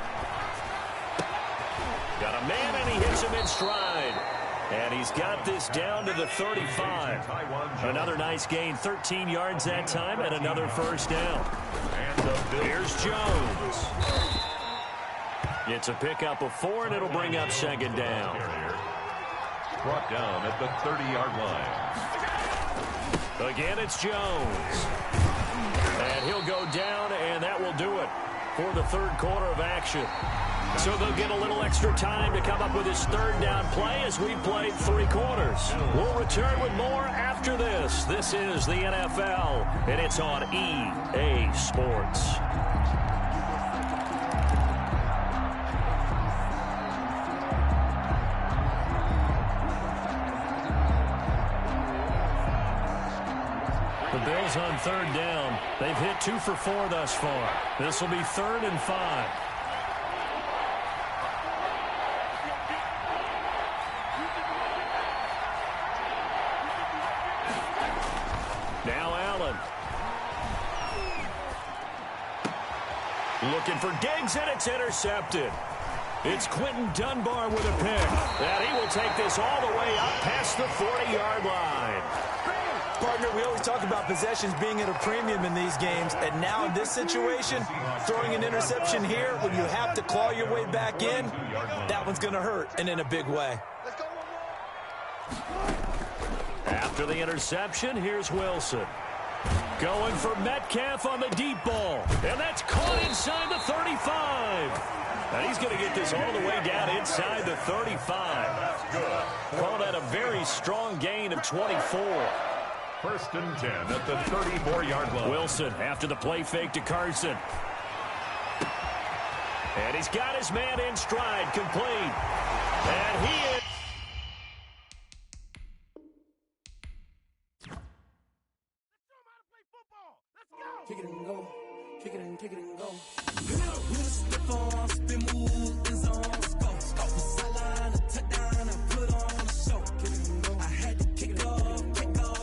Got a man, and he hits him in stride. And he's got this down to the 35. Another nice gain, 13 yards that time, and another first down. Here's Jones. It's a pickup of 4, and it'll bring up second down. Brought down at the 30-yard line. Again, it's Jones. And he'll go down, and that will do it for the third quarter of action. So they'll get a little extra time to come up with his third down play as we've played 3 quarters. We'll return with more after this. This is the NFL, and it's on EA Sports. The Bills on third down. They've hit 2 for 4 thus far. This will be 3rd and 5. Now Allen. Looking for Diggs, and it's intercepted. It's Quentin Dunbar with a pick. And he will take this all the way up past the 40-yard line. Partner, we always talk about possessions being at a premium in these games, and now in this situation, throwing an interception here when you have to claw your way back in, that one's going to hurt, and in a big way. After the interception, here's Wilson. Going for Metcalf on the deep ball, and that's caught inside the 35. And he's going to get this all the way down inside the 35. Called that a very strong gain of 24. 1st and 10 at the 34-yard line. Wilson after the play fake to Carson. And he's got his man in stride, complete. And he is... kick it and go, kick it and go. With a step on, spin move, in zone, scope. The sideline, a touchdown, I put on a show. Kick it and go. I had to kick off and go.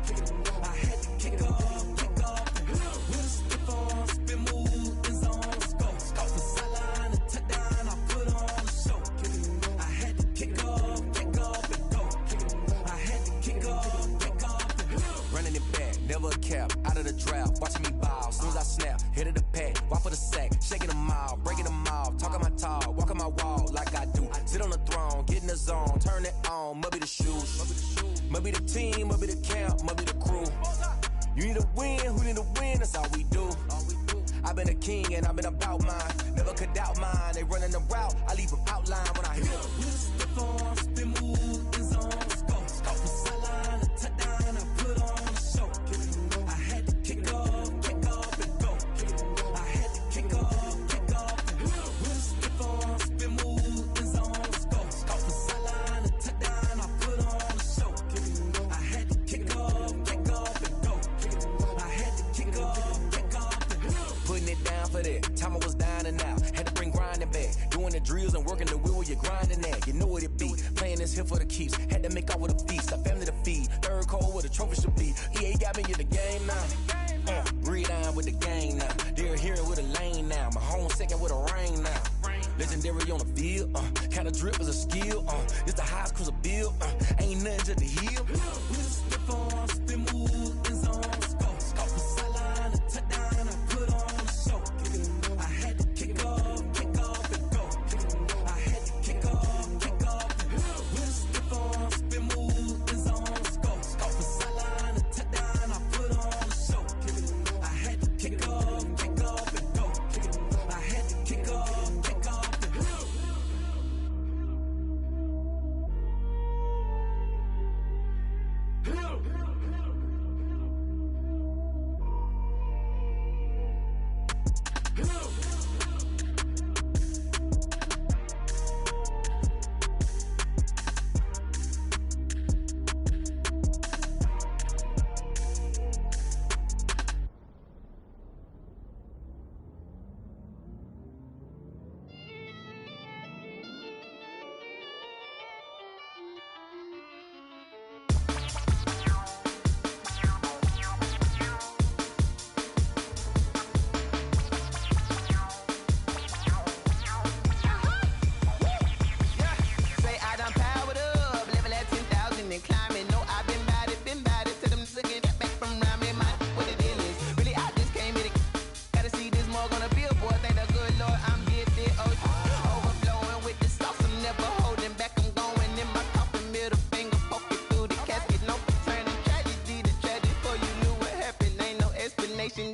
Kick it and go. I had to kick off and go. With a step on, spin move, in zone, scope. The sideline, a touchdown, I put on a show. Kick it and go. I had to kick off and go. Kick it and go. I had to kick off and go. Running it back, never a cap, out of the drought, watching me ball. Soon as I snap, hit of the pack, walk for the sack, shaking them all, breaking them off, talking my talk, walking my wall like I do. Sit on the throne, get in the zone, turn it on, must be the shoes, must be the team, must be the camp, must be the crew. You need a win, who need a win, that's all we do. I've been a king and I've been about mine, never could doubt mine. They running the route, I leave them outline when I hit them. Step on, spin move, in zone, scope. The sideline, a touchdown, I put on a show. I had to kick off and go. I had to kick off and go. With a step on, spin move, in zone, scope. The sideline, a touchdown, I put on a show. I had to kick off and go. I had to kick off and go. Putting it down for that, time I was down and out, had to bring grinding back, doing the drills and working the wheel where you're grinding at, you know what it be, playing this here for the keeps, had to make off with a feast, a family to feed, third cold where the trophy should be, EA got me in the game now, gridiron with the gang now, they're here with a lane now, my home second with a rain now, legendary on the field, kind of drip is a skill, it's the highest cruiser bill, ain't nothing to the hill. With a step on, spin move, in zone, scope. The sideline, a touchdown, I put on a show. I had to kick off and go. I had to kick off and go. With a step on, spin move, in zone, scope. The sideline, a touchdown, I put on a show. I had to kick off and go. I had to kick off and go.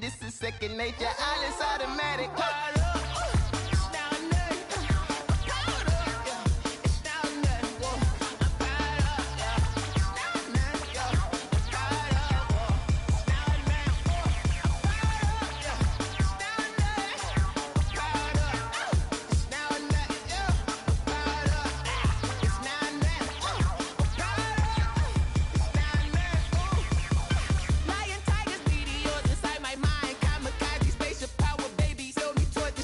This is second nature, all is automatic. Lion, tigers, meteors inside my mind. Kamikaze, spaceship power, baby. Sell me toward the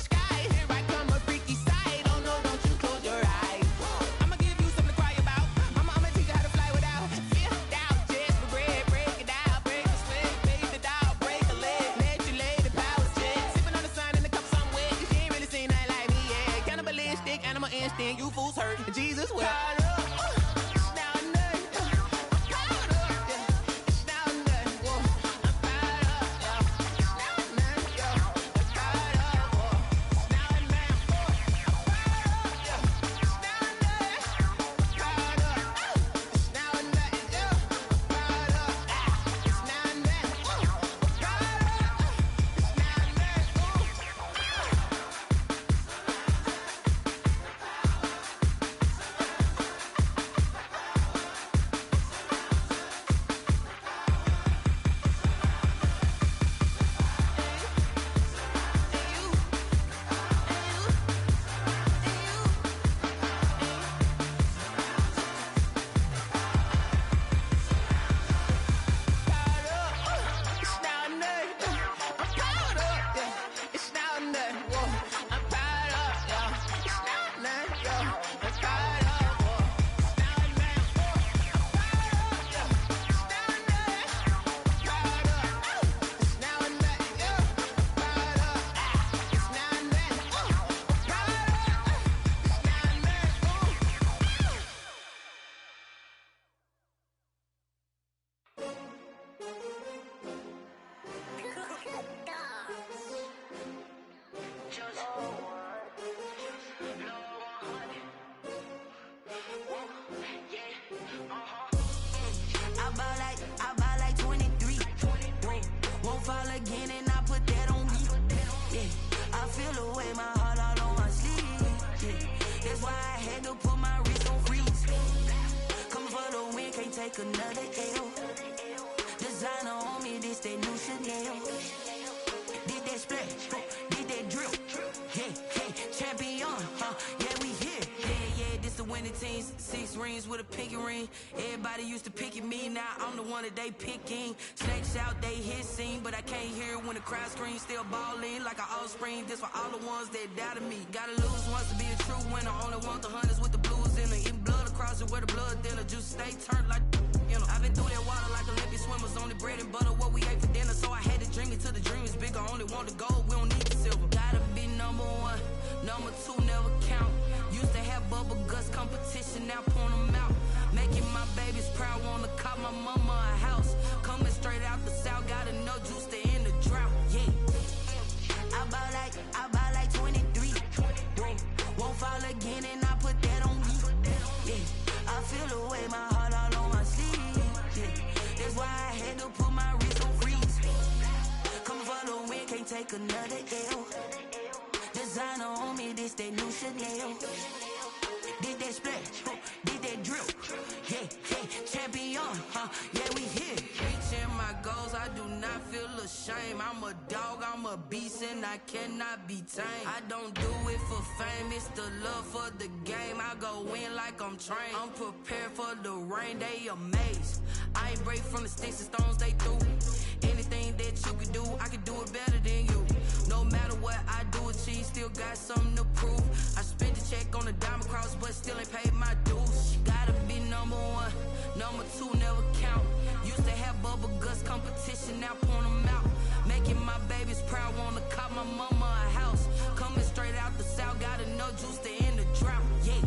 take another L. Designer on me, this that new Chanel. Did that splash, did that drill. Yeah, champion, yeah, we here. Yeah, this the winning teams. 6 rings with a pinky ring. Everybody used to pick at me, now I'm the one that they picking. Snakes out, they hit scene, but I can't hear when the crowd screams. Still ballin' like an offspring. This for all the ones that doubted me. Gotta lose once to be a true winner. Only want the hunters with the blues in it. Eating blood across it where the blood thinner. Just stay turned like, you know. I've been through that water like Olympic swimmers. Only bread and butter, what we ate for dinner. So I had to dream it till the dream is bigger. Only want the gold, we don't need the silver. Gotta be number 1, number 2 never count. Used to have bubble guts competition, now point them out. Making my babies proud, wanna call my mama a house. Coming straight out the south, got enough juice to end the drought. Yeah, I buy like 23. Won't fall again, and I put that on me. Yeah, I feel the way, my heart all on my sleeve. Yeah, that's why I had to put my wrist on freeze. Coming for the win, can't take another L. Designer on me, this that new Chanel. Did that splash, did that drill. Yeah, champion, yeah, we here. Reaching my goals, I do not feel ashamed. I'm a dog, I'm a beast, and I cannot be tamed. I don't do it for fame, it's the love for the game. I go in like I'm trained. I'm prepared for the rain, they amazed. I ain't break from the sticks and stones they threw. Anything that you can do, I can do it better than you. No matter what I do, achieve, still got something to prove. I spent the check on the diamond cross, but still ain't paid my dues. Gotta be number 1, number 2 never count. Used to have bubble guts competition, now point them out. Making my babies proud, wanna call my mama a house. Coming straight out the south, got enough juice to end the drought. Yeah,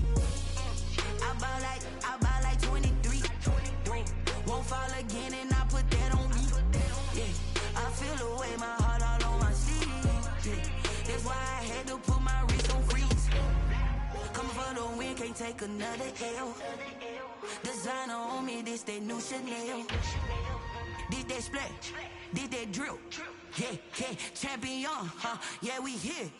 I buy like 23. Won't fall again, and I put that on me. Yeah, I feel the way, my heart all on my sleeve. Yeah, that's why I had to put my wrist on freeze. Coming for the win, can't take another L. Designer on me, this that new Chanel. Did that splash, did that drill. Yeah, champion, yeah, we here.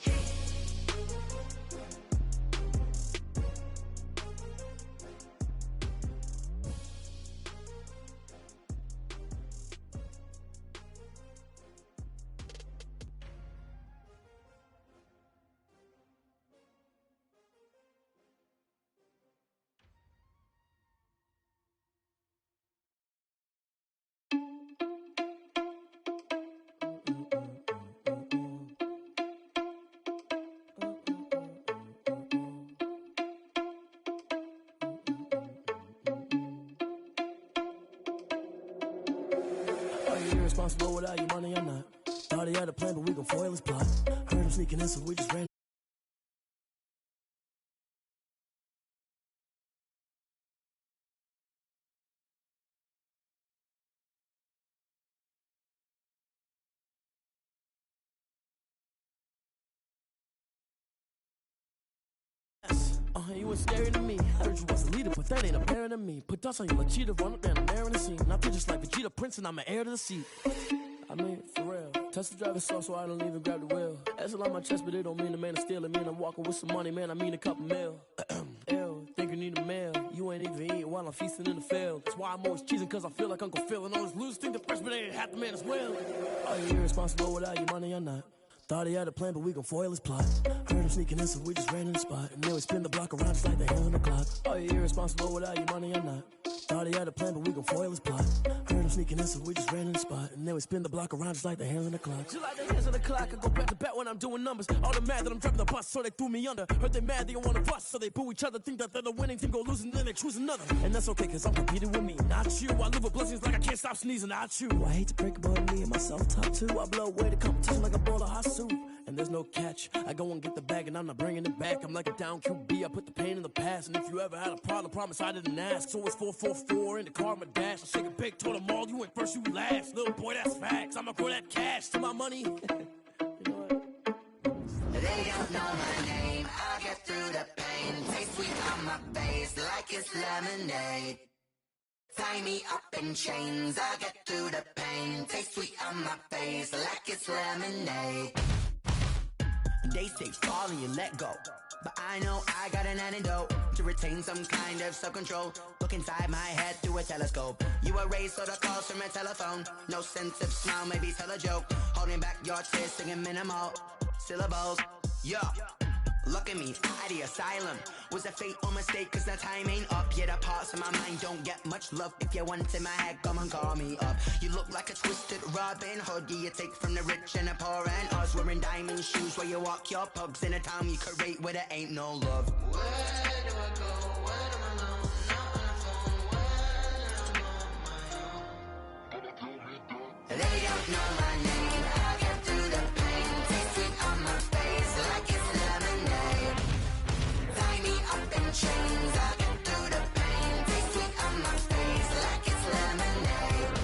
Irresponsible without your money, I'm not. Thought he had a plan, but we gon' foil his plot. Heard him sneaking in, so we just ran. You was scary to me. Heard you was a leader, but that ain't apparent to me. Put dust on you like cheetah, run up down the mirror in the scene. I feel just like Vegeta Prince, and I'm an heir to the seat. I mean, for real. Touch the driver's soft, so I don't even grab the wheel. That's a lot on my chest, but it don't mean the man is stealing. Mean I'm walking with some money, man. I mean a couple mil. Ew, think you need a meal. You ain't even eating while I'm feasting in the field. That's why I'm always cheesing, cause I feel like Uncle Phil. And all those losers think the freshman ain't half the man as well. Are you irresponsible without your money or not? Thought he had a plan, but we gon' foil his plot. Heard him sneaking in, so we just ran in the spot. And then we spin the block around just like the hand on the clock. Are you irresponsible without your money or not? Thought he had a plan, but we gon' foil his plot. Heard him sneaking in, so we just ran in the spot. And then we spin the block around just like the hands on the clock. Just like the hands on the clock, I go back to back when I'm doing numbers. All the mad that I'm driving the bus, so they threw me under. Heard they mad, they don't wanna bust, so they boo each other. Think that they're the winning team, go losing, then they choose another. And that's okay, cause I'm competing with me, not you. I live with blessings like I can't stop sneezing, not you. I hate to break about me and my self-talk too. I blow away the competition like a bowl of hot soup. And there's no catch. I go and get the bag and I'm not bringing it back. I'm like a down QB, I put the pain in the past. And if you ever had a problem, promise I didn't ask. So it's 444 in the car, my dash. I shake a big, told them all, you went first, you last. Little boy, that's facts. I'ma grow that cash to my money. You know what? They don't know my name, I get through the pain. Taste sweet on my face like it's lemonade. Tie me up in chains, I get through the pain. Taste sweet on my face like it's lemonade. They say fall and you let go, but I know I got an antidote to retain some kind of self-control. Look inside my head through a telescope. You erase all the calls from a telephone. No sense of smile, maybe tell a joke. Holding back your tears, singing minimal syllables. Yeah. Look at me, out the asylum. Was a fate or mistake, cause the time ain't up. Yeah, the parts of my mind don't get much love. If you want in my head, come and call me up. You look like a twisted Robin Hood. Yeah, you take from the rich and the poor and us. Wearing diamond shoes where you walk your pugs in a town you create where there ain't no love. Where do I go? When am I alone? Not on the phone. When I'm on my own. They don't know my name. I get through the pain. Taste sweet on my face like it's lemonade. Tie me up in chains. I get through the pain. Taste sweet on my face like it's lemonade.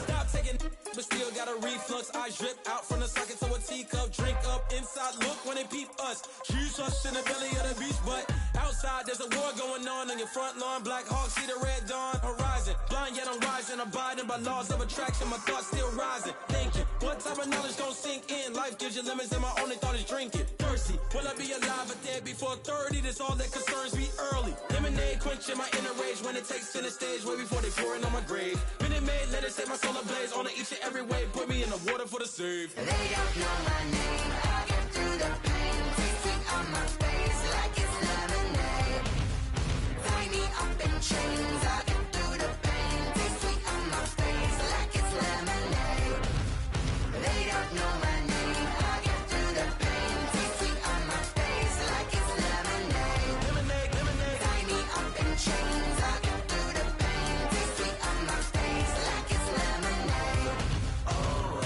Stop taking, but still got a reflux. I drip out from the socket to a teacup. Drink up inside, look when they peep us. Choose us in the belly of the beast, but outside there's a war going on your front lawn. Black Hawk, see the red dawn horizon. Blind yet I'm rising, abiding by laws of attraction. My thoughts still rising, thinking what type of knowledge don't sink in. Life gives you limits and my only thought is drinking. Thirsty, will I be alive or dead before 30? That's all that concerns me early. Lemonade quenching my inner rage when it takes center stage way before they pour it on my grave. Minute Maid, let it set my soul ablaze on each and every way. Put me in the water for the save. They don't know my name. I get through the pain. Taste sweet on my face like it's lemonade. Tie me up in chains. I get through the pain. Taste sweet on my face like it's lemonade. They don't know my name. I get through the pain. Taste sweet on my face like it's lemonade. Lemonade, lemonade. Tie me up in chains. I get through the pain. Taste sweet on my face like it's lemonade. Oh.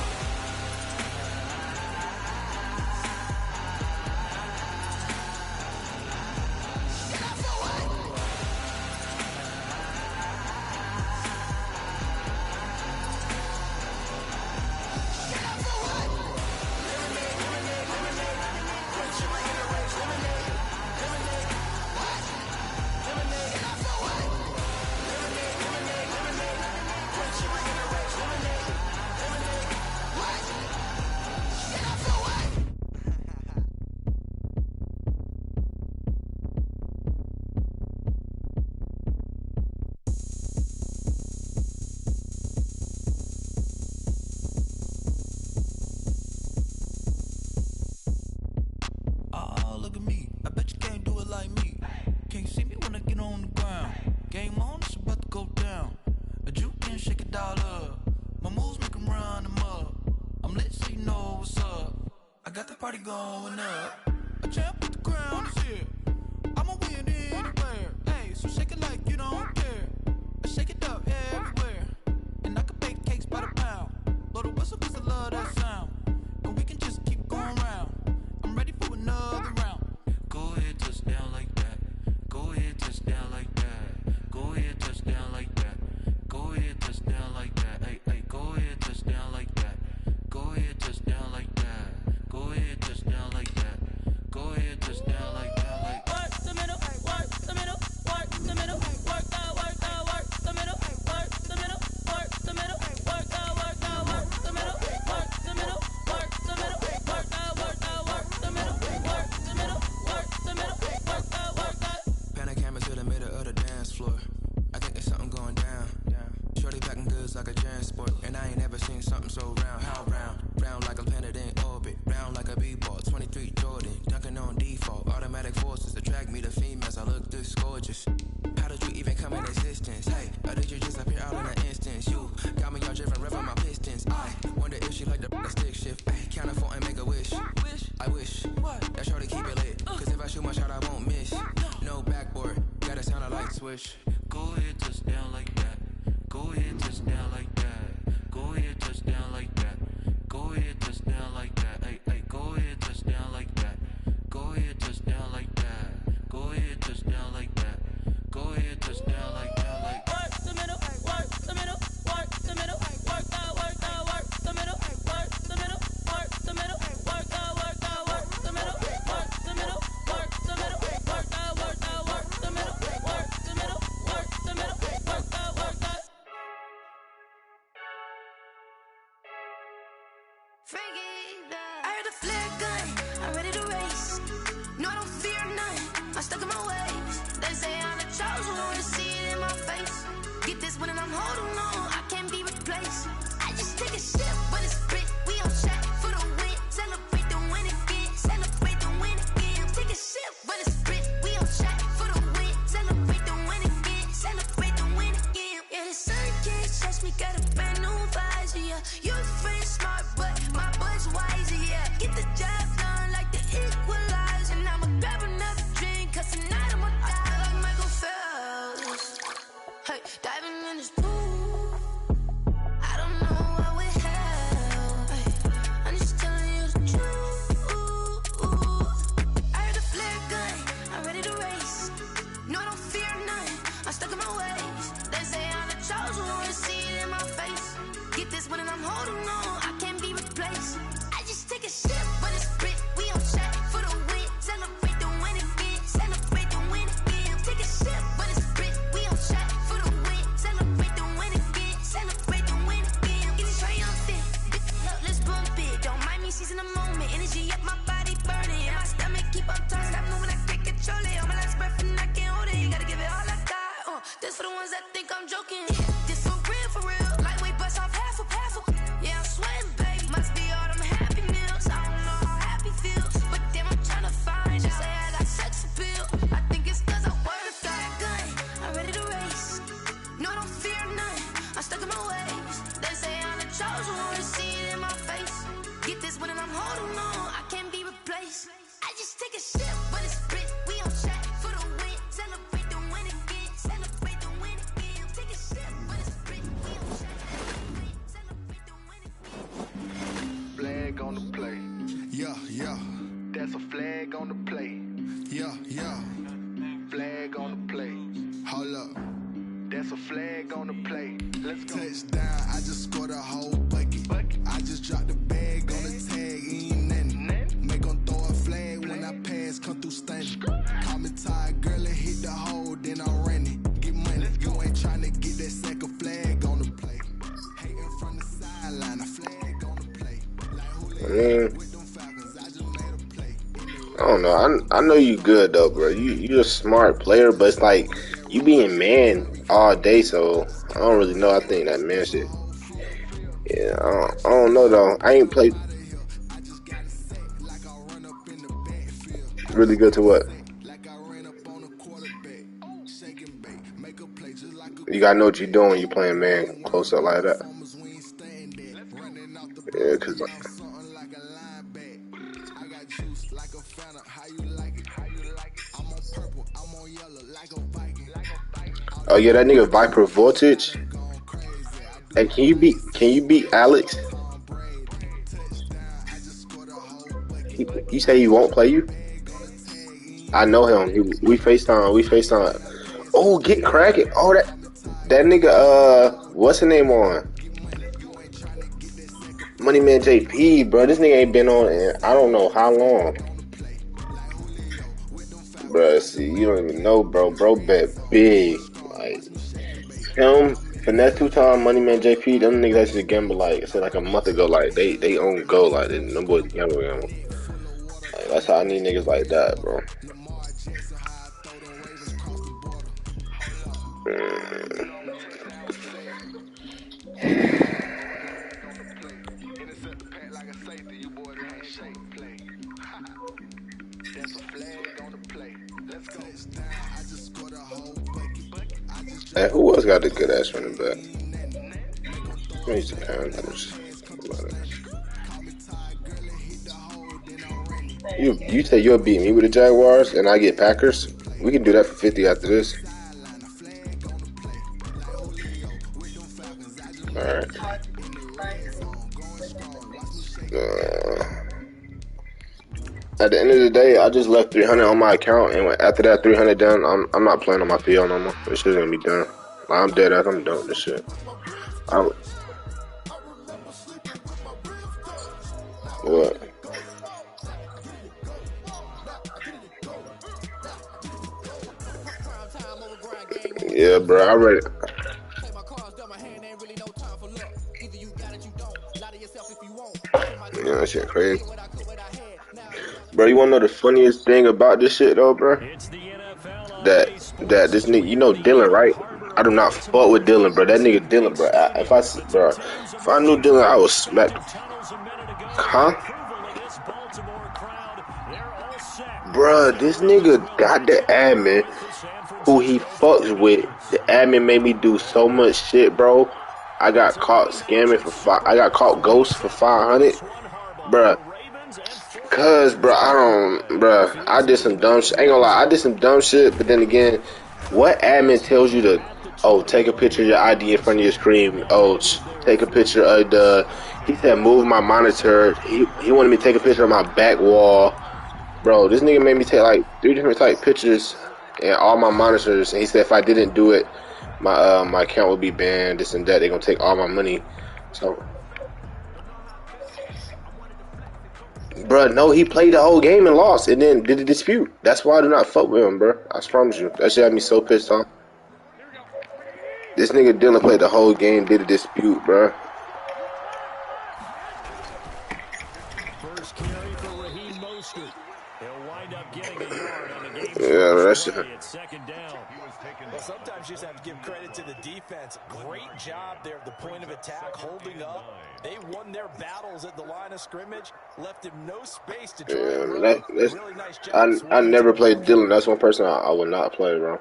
Oh, look at me. I bet you can't do it like me. Can't see me when I get on the ground. Game on, it's about to go down. A juke and shake it all up. My moves make them run them up. I'm lit so you know what's up. I got the party going up. A champ with the crown is here. I'ma win anywhere. Hey, so shake it like you don't care. I shake it up everywhere. And I can bake cakes by the pound. Blow the whistle cause I love that sound. And we can just keep going round. I'm ready for another round. Go ahead, touch down like that. Go ahead, touch down like that. Go ahead, touch down like that. Go ahead, touch down like that. Hey, hey, go ahead, touch down like that. Go ahead, touch down like that. Go ahead, touch down like that. Go ahead, touch down like that. Like work the middle, work the middle, work the middle, work that, work that, work the middle, work the middle, work the middle, work that, work that, work the middle, work the middle, work the middle, work that, work that, work the middle, work the middle, work the middle, work that, work that. pan a camera to the middle of the dance floor. I think there's something going down. Shorty packing goods like a transport, and I ain't never seen something so round. How round? Round like a planet in orbit, round like a b-ball. 23 Jordan, dunking on default. Automatic forces attract me to females. I look this gorgeous. How did you even come in existence? Hey, or did you just appear out in an instance? You got me all driven, revving my pistons. I wonder if she like the stick shift. Ay, count a four and make a wish. I wish that shorty keep it lit. Cause if I shoot my shot, I won't miss. No backboard, gotta sound a light switch. Go ahead, touch down like that. Go ahead, touch down like that. Go ahead, touch down like that. Go ahead, touch down like that. Hey, hey, go ahead, touch down like that. Go ahead, touch down like that. Go ahead, touch down like that. Go ahead, touch down like that. Like work the middle, work the middle, work the middle, work that, work that, work the middle, work the middle, work the middle, work that, work that, work the middle, work the middle, work the middle, work that, work that, work the middle, work the middle, work the middle, work that, work that. Freaky, I heard a flare gun. I'm ready I'm stuck in my ways. They say I'm the chosen one to see it in my face. Get this one and I'm holding on. I can't be replaced. I just take a sip when it's spit. We on track for the win. Celebrate the win again. Celebrate the win again. Take a sip when it's spit. We on track for the win. Celebrate the win again. Celebrate the win again. Yeah, the sun can't touch me. Got a brand new visor. Yeah, you're friend smart, but my boy's wiser. Yeah, get the job done like the equalizer. And I'ma grab another drink, cause tonight I'ma die like Michael Phelps. Hey, diving in this pool. I don't know what we have. Hey, I'm just telling you the truth. I heard the flare gun. I'm ready to race. No, I don't fear none. I'm stuck in my ways. They say I'm the chosen one to see it in my face. Get this one and I'm holding on. I can't be replaced. I just take a sip when it's spit. We on track for the win. Celebrate the win again. Celebrate the win again. Take a sip when it's spit. We on track for the win. Celebrate the win again. Celebrate the win again. Get it triumphant. Look, let's bump it. Don't mind me seizing the moment. Energy up my body burning. And my stomach keep on turning. Stop moving, I can't control it. On my last breath and I can't hold it. You gotta give it all I got. This for the ones that think I'm joking. This for real, for real. Lightweight bust off half a. Yeah, I'm sweating, baby. Must be all them happy meals. I don't know how happy feels, but damn, I'm trying to find out. Say I got sex appeal. I think it's cause I work got a gun. I'm ready to race. No, I don't fear none. I'm stuck in my ways. They say I'm the chosen one to see it in my face. Get this one and I'm holding on. I can't be replaced. I just take a sip when it's spit. We on track for the win. Celebrate the win again. Celebrate the win again. Take a sip when it's spit. We on track for the win. Celebrate the win again. Flag on the play. Yeah, yeah. That's a flag on the play. Yeah, yeah. Flag on the play. Hold up. That's a flag on the play. Let's go. Touchdown. I just scored a whole bucket. I just dropped the bag on the tag. Ain't nothing. Make them throw a flag when I pass. Come through stunning. Call me tired, girl, and hit the hole. Then I'm running. Get money. You ain't trying to get that second flag on the play. Hating from the sideline. A flag on the play. I don't know. I know you good though, bro. You're a smart player, but it's like you being man all day, so I don't really know. I think that man shit. Yeah, I don't know though. I ain't played really good to what? You gotta know what you're doing when you're playing man close up like that. Yeah, cause. Oh yeah, that nigga Viper Voltage. Hey, can you beat Alex? You say he won't play you? I know him. We FaceTime. Oh, get cracking. Oh, that nigga. What's his name on? Money Man JP, bro. This nigga ain't been on in I don't know how long. Bro, see, you don't even know, bro. Bro bet big. Like, him, Finesse 2-time, Money Man JP, them niggas actually gamble, like, I said, like a month ago, like, they own go, like, them boys gamble. Like, that's how I need niggas like that, bro. Hey, who else got the good ass running back? I used to Panthers. You say you'll beat me with the Jaguars and I get Packers? We can do that for 50 after this. Alright. At the end of the day, I just left 300 on my account, and after that 300 done, I'm not playing on my PL no more. This shit's gonna be done. Like, I'm dead ass. I'm done with this shit. What? Yeah, bro. I ready. Yeah, that shit crazy. Bro, you wanna know the funniest thing about this shit though, bro? It's the that this nigga, you know Dylan, right? I do not fuck with Dylan, bro. That nigga Dylan, bro. If I knew Dylan, I would smack. Huh? Bruh, this nigga got the admin who he fucks with. The admin made me do so much shit, bro. I got caught scamming for I got caught ghost for 500, bruh. Cause, bro, I did some dumb shit. Ain't gonna lie, I did some dumb shit. But then again, what admin tells you to, take a picture of your ID in front of your screen? Take a picture of he said move my monitor. He wanted me to take a picture of my back wall. Bro, this nigga made me take like 3 different type pictures and all my monitors. And he said if I didn't do it, my account would be banned. This and that. They're gonna take all my money. So. Bruh, no, he played the whole game and lost, and then did a dispute. That's why I do not fuck with him, bruh. I promise you. That shit had me so pissed off. This nigga Dylan played the whole game, did a dispute, bruh. First carry for Raheem Mostert. He'll wind up getting a yard on the game. Yeah, that's it. Second down. Well, sometimes you just have to give credit to the defense. Great job there at the point of attack, holding up. They won their battles at the line of scrimmage, left him no space to try. Really nice job. I never played Dylan. That's one person I would not play, bro.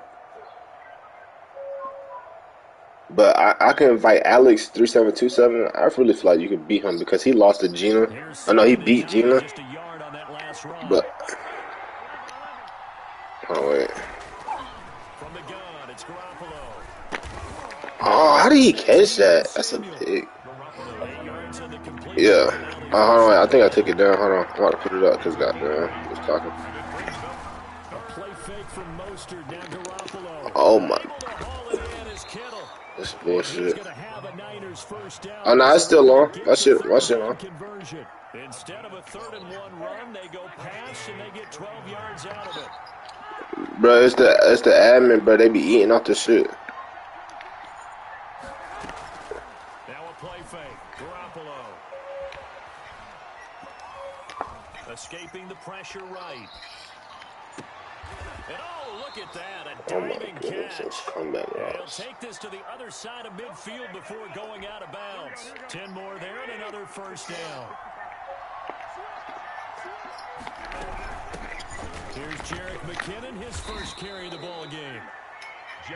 But I can invite Alex3727. I really feel like you could beat him because he lost to Gina. I know he beat Gina. But oh wait. Oh, how did he catch that? That's a big. Yeah. Hold on, I think I took it down. Hold on. I'm about to put it up because goddamn, he's talking. Oh my. That's bullshit. Oh no, it's still on. My shit on. Instead of a 3rd and 1 run, they go pass and they get 12 yards out of it. Bro, it's the admin, bro. They be eating off the shit. Now a play fake. Garoppolo. Escaping the pressure right. And oh, look at that. A diving catch. They'll take this to the other side of midfield before going out of bounds. 10 more there and another first down. Here's Jerick McKinnon, his first carry of the ball game.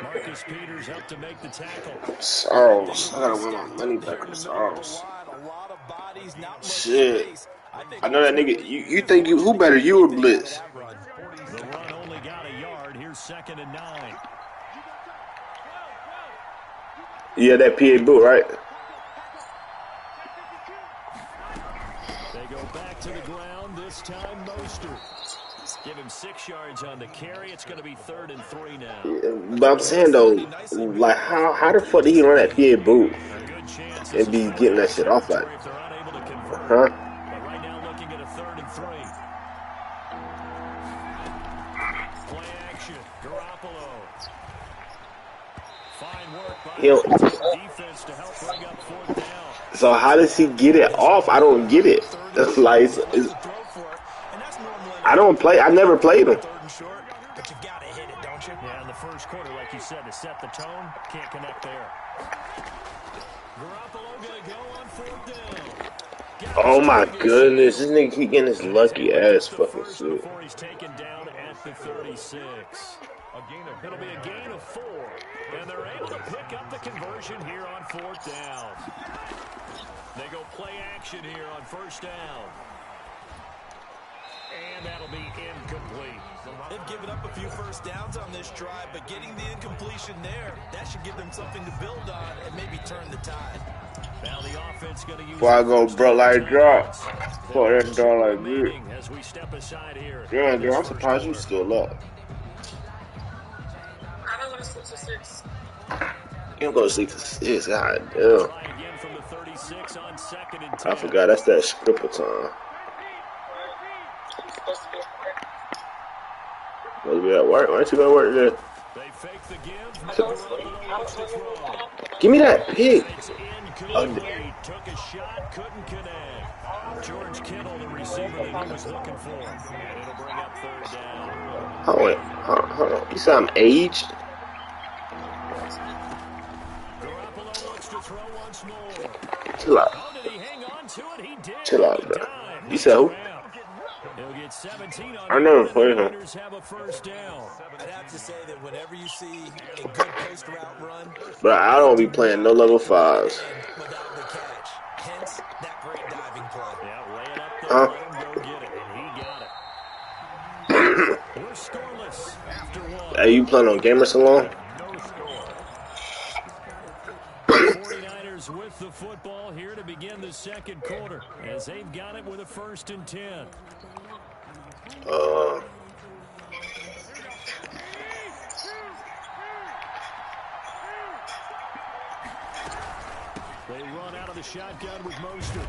Marcus Peters up to make the tackle. Sorrows. I gotta win my money back on Sorrows. Shit. I know that nigga. You think who better, you or Blitz? The run only got a yard. Here's 2nd and 9. Yeah, that PA boot, right? They go back to the ground. This time, Mostert. Give him 6 yards on the carry. It's going to be 3rd and 3 now. Yeah, but I'm saying though, like how the fuck did he run that PA boot and be getting that shit off like? Huh? But right now, looking at a 3rd and 3. Play action. Garoppolo. Fine work by the defense to help bring up 4th down. So how does he get it off? I don't get it. That's like I don't play. I never played him. But you gotta hit it, don't you? Yeah, in the first quarter, like you said, to set the tone, can't connect there. Garoppolo gonna go on 4th down. Oh my goodness, this nigga keep getting his lucky ass fucking shit. Before he's taken down at the 36. It'll be a gain of 4, and they're able to pick up the conversion here on 4th down. They go play action here on 1st down. And that'll be incomplete. They've given up a few first downs on this drive, but getting the incompletion there, that should give them something to build on and maybe turn the tide. Now the offense going to use. Before I go, bro, like drop. Before that draw like good. As we step aside here. Yeah, girl, I'm surprised you still up. I don't want to sleep to 6. You don't go to sleep to 6. God damn. I forgot that's that scripper time. Supposed to be at work. Why ain't you gonna work today? Give me that pick. incomplete. Took a shot, couldn't connect. George Kittle, the receiver that he was looking for. And it'll bring up third down. Hold on. You said I'm aged? Garoppolo looks to throw once more. Chill out. Oh, did he hang on to it? He did. Chill out, bro. You said who? He'll get 17 on I never played him. have a first down. I'd have to say that whenever you see a good post route run, But I don't be playing no level 5s. without the catch. Hence that great diving play. Yeah, lay it up there, let him go get it, and he got it. We're scoreless after one. Hey, you playing on Gamer Salon? No score. 49ers with the football here to begin the second quarter as they've got it with a 1st and 10. They run out of the shotgun with Mostert.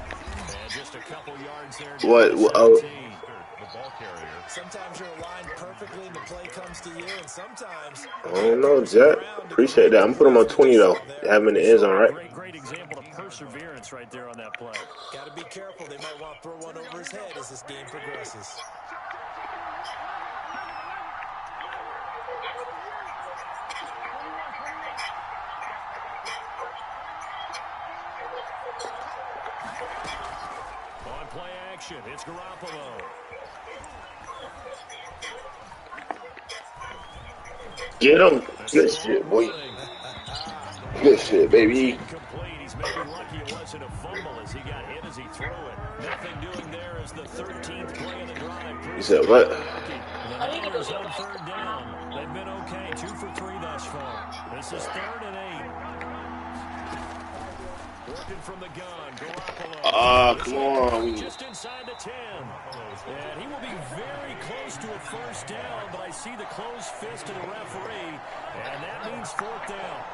And just a couple yards there. What? Oh. The ball carrier. Sometimes you're aligned perfectly and the play comes to you, and sometimes... I don't know, Jet. Appreciate that. I'm putting him on 20, though. Have him in the end zone, right? Great example of perseverance right there on that play. Got to be careful. They might want to throw one over his head as this game progresses. On play action, it's Garoppolo. Get him. Good shit, boy. Good shit, baby. He's maybe lucky it wasn't a fumble as he got hit as he threw it. Nothing doing there as the 13th play of the drive. You said what? The Niners on third down. They've been okay, 2 for 3 thus far. This is 3rd and 8. Working from the gun, Garoppolo. Come on. Just inside the 10. And he will be very close to a first down, but I see the closed fist of the referee, and that means 4th down.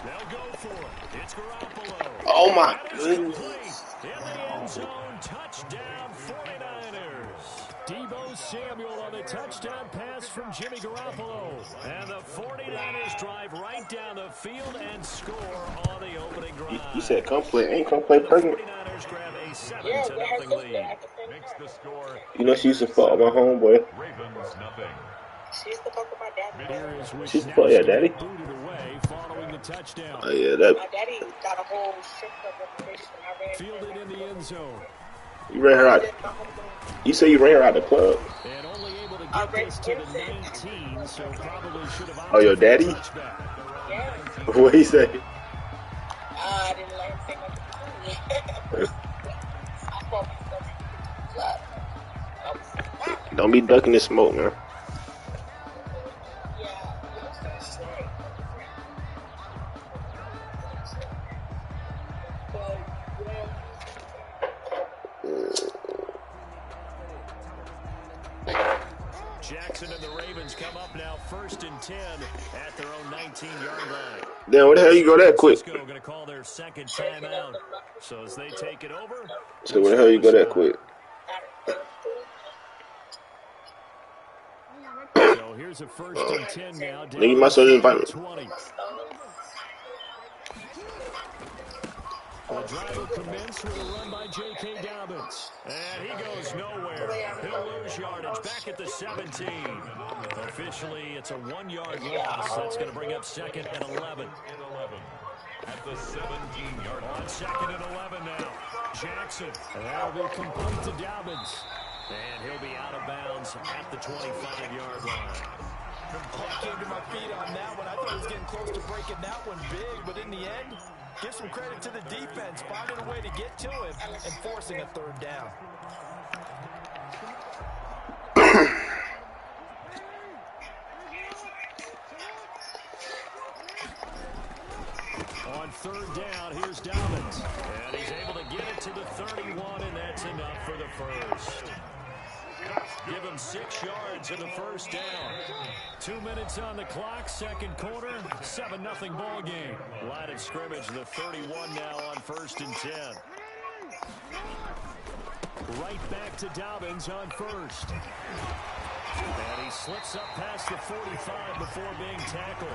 They'll go for it. It's Garoppolo. Oh, my goodness. In the end zone, touchdown 49ers. Deebo Samuel on the touchdown pass from Jimmy Garoppolo. And the 49ers drive right down the field and score on the opening drive. You said come play. Ain't come play pregnant. 49ers grab a 7-0 lead. Makes the score. You know she used to fuck my homeboy. Ravens nothing. She used to fuck with my daddy. She used to fuck your daddy? Booted away following the touchdown. Oh, yeah, that. My daddy got a whole strip of reputation. I ran Fielded in the end zone. You ran her out. You say you ran her out the club. And only able to get this to the 19, so probably should have. Oh, your daddy? Yeah. What he say? I didn't let him take my I fought myself. Don't be ducking the smoke, man. Jackson and the Ravens come up now 1st and 10 at their own 19-yard line. Damn, where the hell you go that quick? Going to call their second timeout. So as they take it over. So where the hell you go that quick? So here's a 1st and 10 now. Nigga, you might as well invite me. 20. The drive will commence with a run by J.K. Dobbins. And he goes nowhere. He'll lose yardage back at the 17. Officially, it's a 1-yard loss. That's going to bring up 2nd and 11. At the 17-yard line. On 2nd and 11 now. Jackson. And that'll be complete to Dobbins. And he'll be out of bounds at the 25-yard line. I came to my feet on that one. I thought he was getting close to breaking that one big, but in the end, give some credit to the defense, finding a way to get to him and forcing a 3rd down. On 3rd down, here's Dobbins. And he's able to get it to the 31, and that's enough for the first. Give him 6 yards in the first down. 2 minutes on the clock, second quarter, 7-0 ball game. Line of scrimmage, the 31 now on 1st and 10. Right back to Dobbins on 1st. And he slips up past the 45 before being tackled.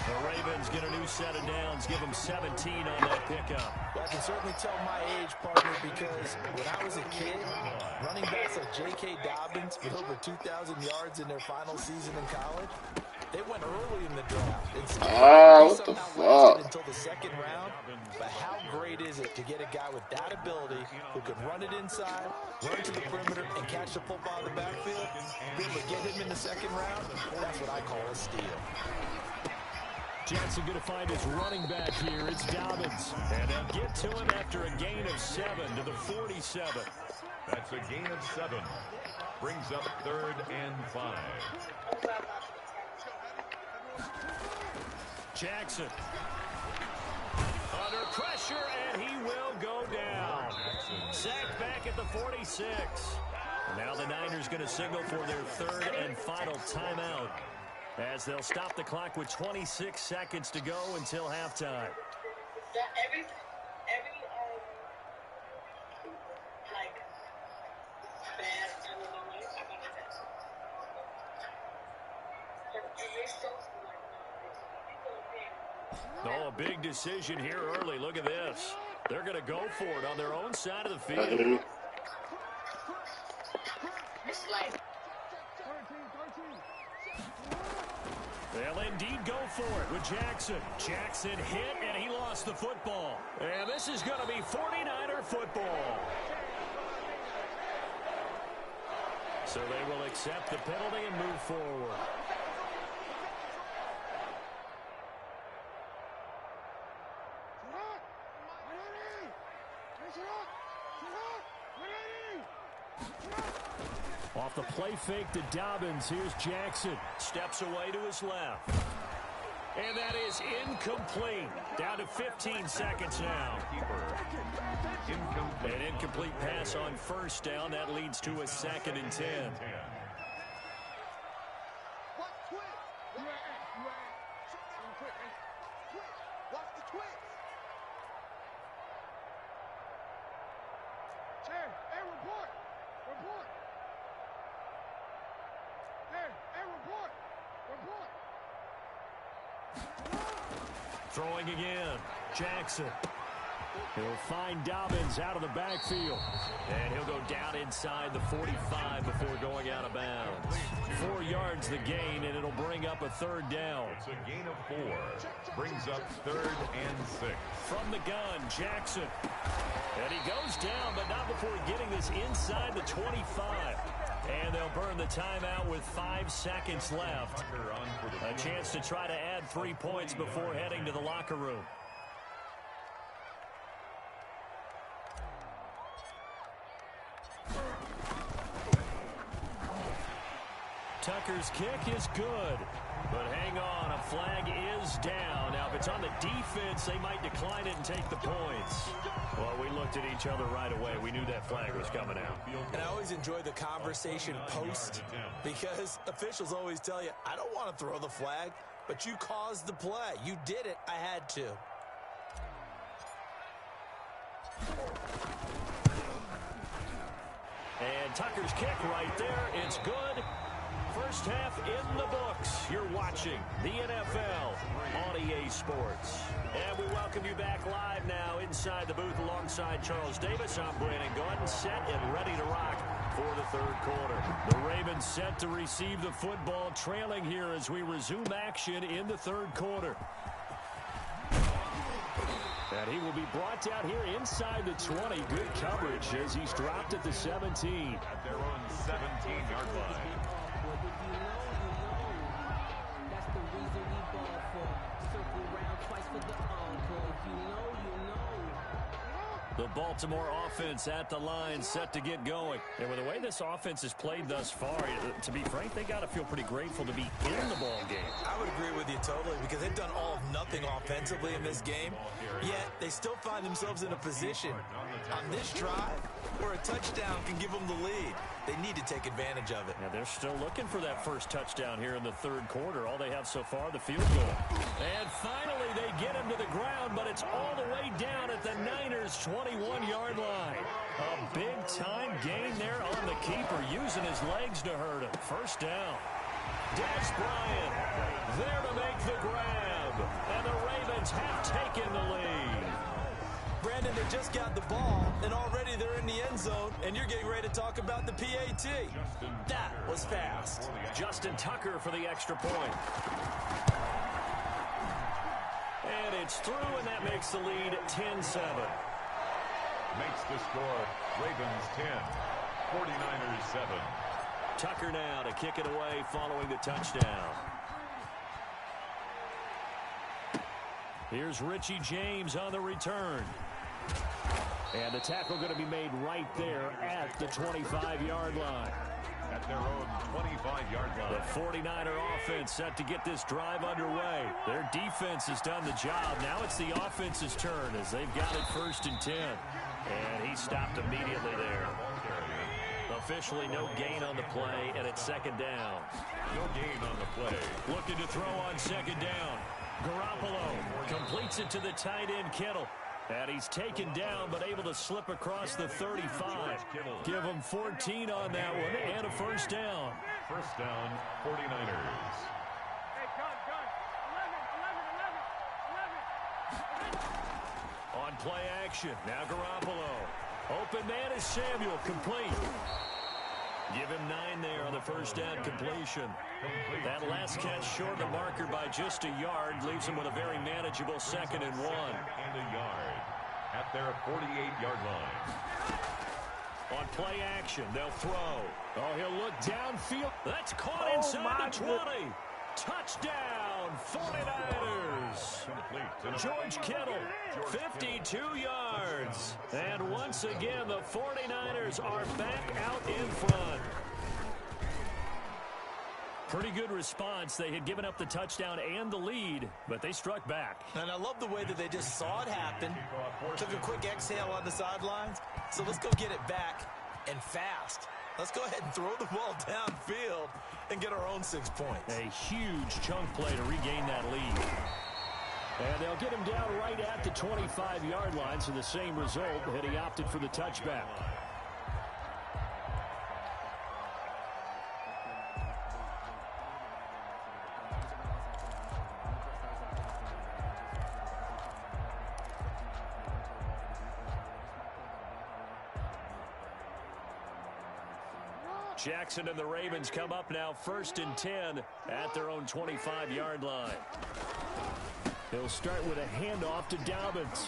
The Ravens get a new set of downs, give them 17 on that pickup. Well, I can certainly tell my age, partner, because when I was a kid, running backs like J.K. Dobbins with over 2,000 yards in their final season in college, they went early in the draft. Instead, what the lasted fuck? until the second round. But how great is it to get a guy with that ability who can run it inside, run to the perimeter, and catch the football in the backfield? Be able to get him in the second round? That's what I call a steal. Jackson going to find his running back here. It's Dobbins. And they'll get to him after a gain of 7 to the 47. That's a gain of 7. Brings up 3rd and 5. Jackson under pressure, and he will go down. Sacked back at the 46. Now the Niners going to signal for their 3rd and final timeout, as they'll stop the clock with 26 seconds to go until halftime. Oh, a big decision here early. Look at this. They're going to go for it on their own side of the field. They'll indeed go for it with Jackson. Jackson hit, and he lost the football. And this is going to be 49er football. So they will accept the penalty and move forward. Off the play fake to Dobbins. Here's Jackson. Steps away to his left. And that is incomplete. Down to 15 seconds now. An incomplete pass on first down. That leads to a 2nd and 10. Throwing again. Jackson. He'll find Dobbins out of the backfield. And he'll go down inside the 45 before going out of bounds. 4 yards the gain, and it'll bring up a 3rd down. It's a gain of 4. Brings up 3rd and 6. From the gun, Jackson. And he goes down, but not before getting this inside the 25. And they'll burn the timeout with 5 seconds left. A chance to try to add 3 points before heading to the locker room. Tucker's kick is good. But hang on, a flag is down. Now, if it's on the defense, they might decline it and take the points. Well, we looked at each other right away. We knew that flag was coming out. And I always enjoy the conversation post, because officials always tell you, I don't want to throw the flag, but you caused the play. You did it. I had to. And Tucker's kick right there. It's good. First half in the books. You're watching the NFL on EA Sports. And we welcome you back live now inside the booth alongside Charles Davis. I'm Brandon Gordon, set and ready to rock for the 3rd quarter. The Ravens set to receive the football, trailing here as we resume action in the 3rd quarter. And he will be brought down here inside the 20. Good coverage as he's dropped at the 17. At their own 17-yard line. The Baltimore offense at the line, set to get going. And with the way this offense has played thus far, to be frank, they got to feel pretty grateful to be in the ball game. I would agree with you totally, because they've done all of nothing offensively in this game, yet they still find themselves in a position on this drive where a touchdown can give them the lead. They need to take advantage of it. Now they're still looking for that first touchdown here in the 3rd quarter. All they have so far, the field goal. And finally, they get him to the ground, but it's all the way down at the Niners' 21-yard line. A big-time gain there on the keeper, using his legs to hurt him. First down. Des Bryant there to make the grab. And they just got the ball, and already they're in the end zone, and you're getting ready to talk about the PAT. That was fast. Justin Tucker for the extra point. And it's through, and that makes the lead 10-7. Makes the score Ravens 10, 49ers 7. Tucker now to kick it away following the touchdown. Here's Richie James on the return. And the tackle going to be made right there at the 25-yard line. At their own 25-yard line. The 49er offense set to get this drive underway. Their defense has done the job. Now it's the offense's turn as they've got it 1st and 10. And he stopped immediately there. Officially no gain on the play, and it's 2nd down. No gain on the play. Looking to throw on 2nd down. Garoppolo completes it to the tight end, Kittle. And he's taken down, but able to slip across the 35. Give him 14 on that one, and a 1st down. 1st down, 49ers. On play action, now Garoppolo. Open man is Samuel, complete. Give him 9 there on the 1st down completion. That last catch short of the marker by just a yard leaves him with a very manageable 2nd and 1. And a yard at their 48-yard line. On play action, they'll throw. Oh, he'll look downfield. That's caught inside the 20. Touchdown, 49ers. George Kittle, 52 yards. And once again, the 49ers are back out in front. Pretty good response. They had given up the touchdown and the lead, but they struck back. And I love the way that they just saw it happen, took a quick exhale on the sidelines. So let's go get it back and fast. Let's go ahead and throw the ball downfield and get our own 6 points. A huge chunk play to regain that lead. And they'll get him down right at the 25-yard line, so the same result, but he opted for the touchback. Jackson and the Ravens come up now 1st and 10 at their own 25-yard line. They'll start with a handoff to Dobbins.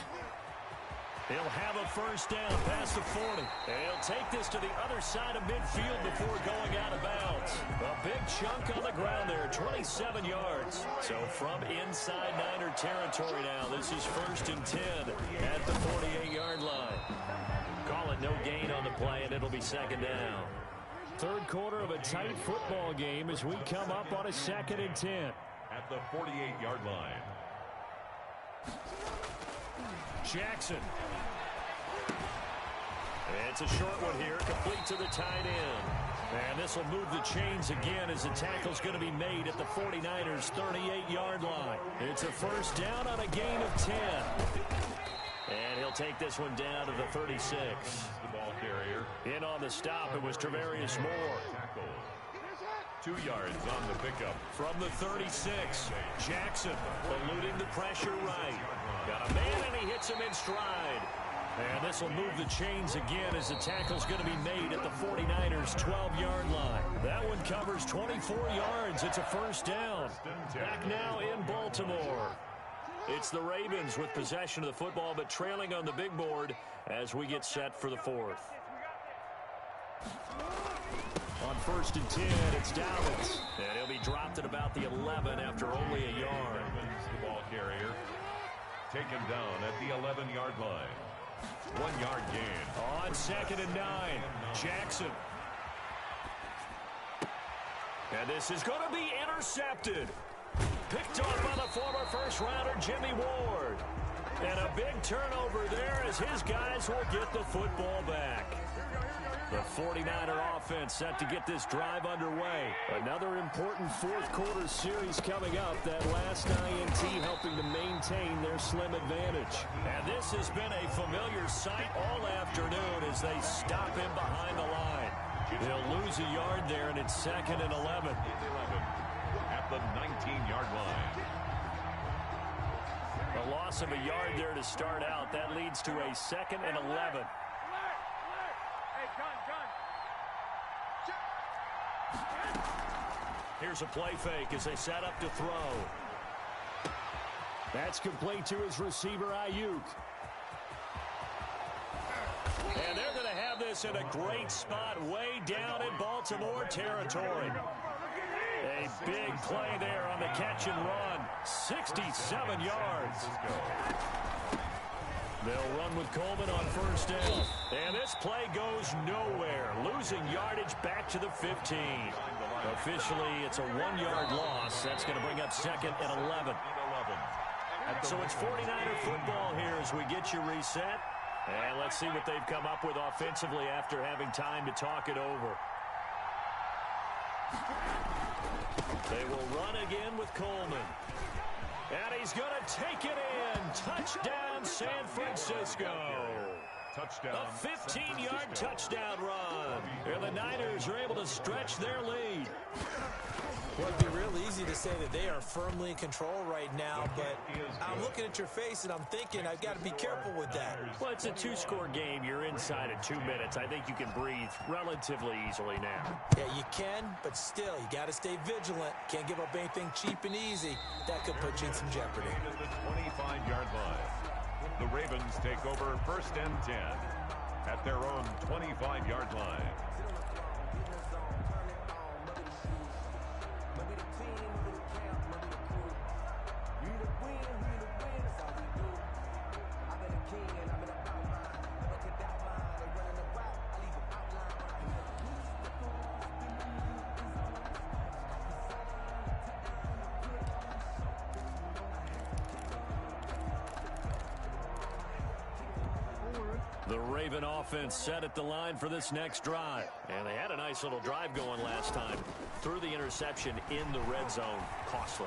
He'll have a 1st down past the 40. And he'll take this to the other side of midfield before going out of bounds. A big chunk on the ground there, 27 yards. So from inside Niner territory now, this is 1st and 10 at the 48-yard line. Call it no gain on the play, and it'll be 2nd down. 3rd quarter of a tight football game as we come up on a 2nd and 10. At the 48-yard line. Jackson. It's a short one here, complete to the tight end. And this will move the chains again as the tackle's going to be made at the 49ers' 38-yard line. It's a 1st down on a gain of 10. And he'll take this one down to the 36. The ball carrier. In on the stop, it was Travarius Moore. 2 yards on the pickup. From the 36, Jackson eluding the pressure right. Got a man, and he hits him in stride. And this will move the chains again as the tackle's going to be made at the 49ers' 12-yard line. That one covers 24 yards. It's a 1st down. Back now in Baltimore. It's the Ravens with possession of the football, but trailing on the big board as we get set for the 4th. On 1st and 10, it's Dobbins. And he'll be dropped at about the 11 after only a yard. The ball carrier taken down at the 11-yard line. 1 yard gain. On 2nd and 9, Jackson. And this is going to be intercepted. Picked off by the former first-rounder Jimmy Ward. And a big turnover there as his guys will get the football back. The 49er offense set to get this drive underway. Another important 4th quarter series coming up. That last INT helping to maintain their slim advantage. And this has been a familiar sight all afternoon as they stop him behind the line. They'll lose a yard there, and it's 2nd and 11. At the 19-yard line. A loss of a yard there to start out. That leads to a 2nd and 11. Here's a play fake as they set up to throw. That's complete to his receiver, Ayuk. And they're going to have this in a great spot way down in Baltimore territory. A big play there on the catch and run. 67 yards. They'll run with Coleman on 1st down. And this play goes nowhere. Losing yardage back to the 15. Officially, it's a 1-yard loss. That's going to bring up 2nd and 11. So it's 49er football here as we get you reset. And let's see what they've come up with offensively after having time to talk it over. They will run again with Coleman. And he's going to take it in. Touchdown, San Francisco. Touchdown. A 15-yard touchdown run. And the Niners are able to stretch their lead. Well, it'd be real easy to say that they are firmly in control right now, but I'm looking at your face and I'm thinking I've got to be careful with that. Well, it's a 2-score game. You're inside of 2 minutes. I think you can breathe relatively easily now. Yeah, you can, but still, you got to stay vigilant. Can't give up anything cheap and easy. That could put you in some jeopardy. The 25-yard line. The Ravens take over 1st and 10 at their own 25-yard line. The Raven offense set at the line for this next drive. And they had a nice little drive going last time. Threw the interception in the red zone. Costly.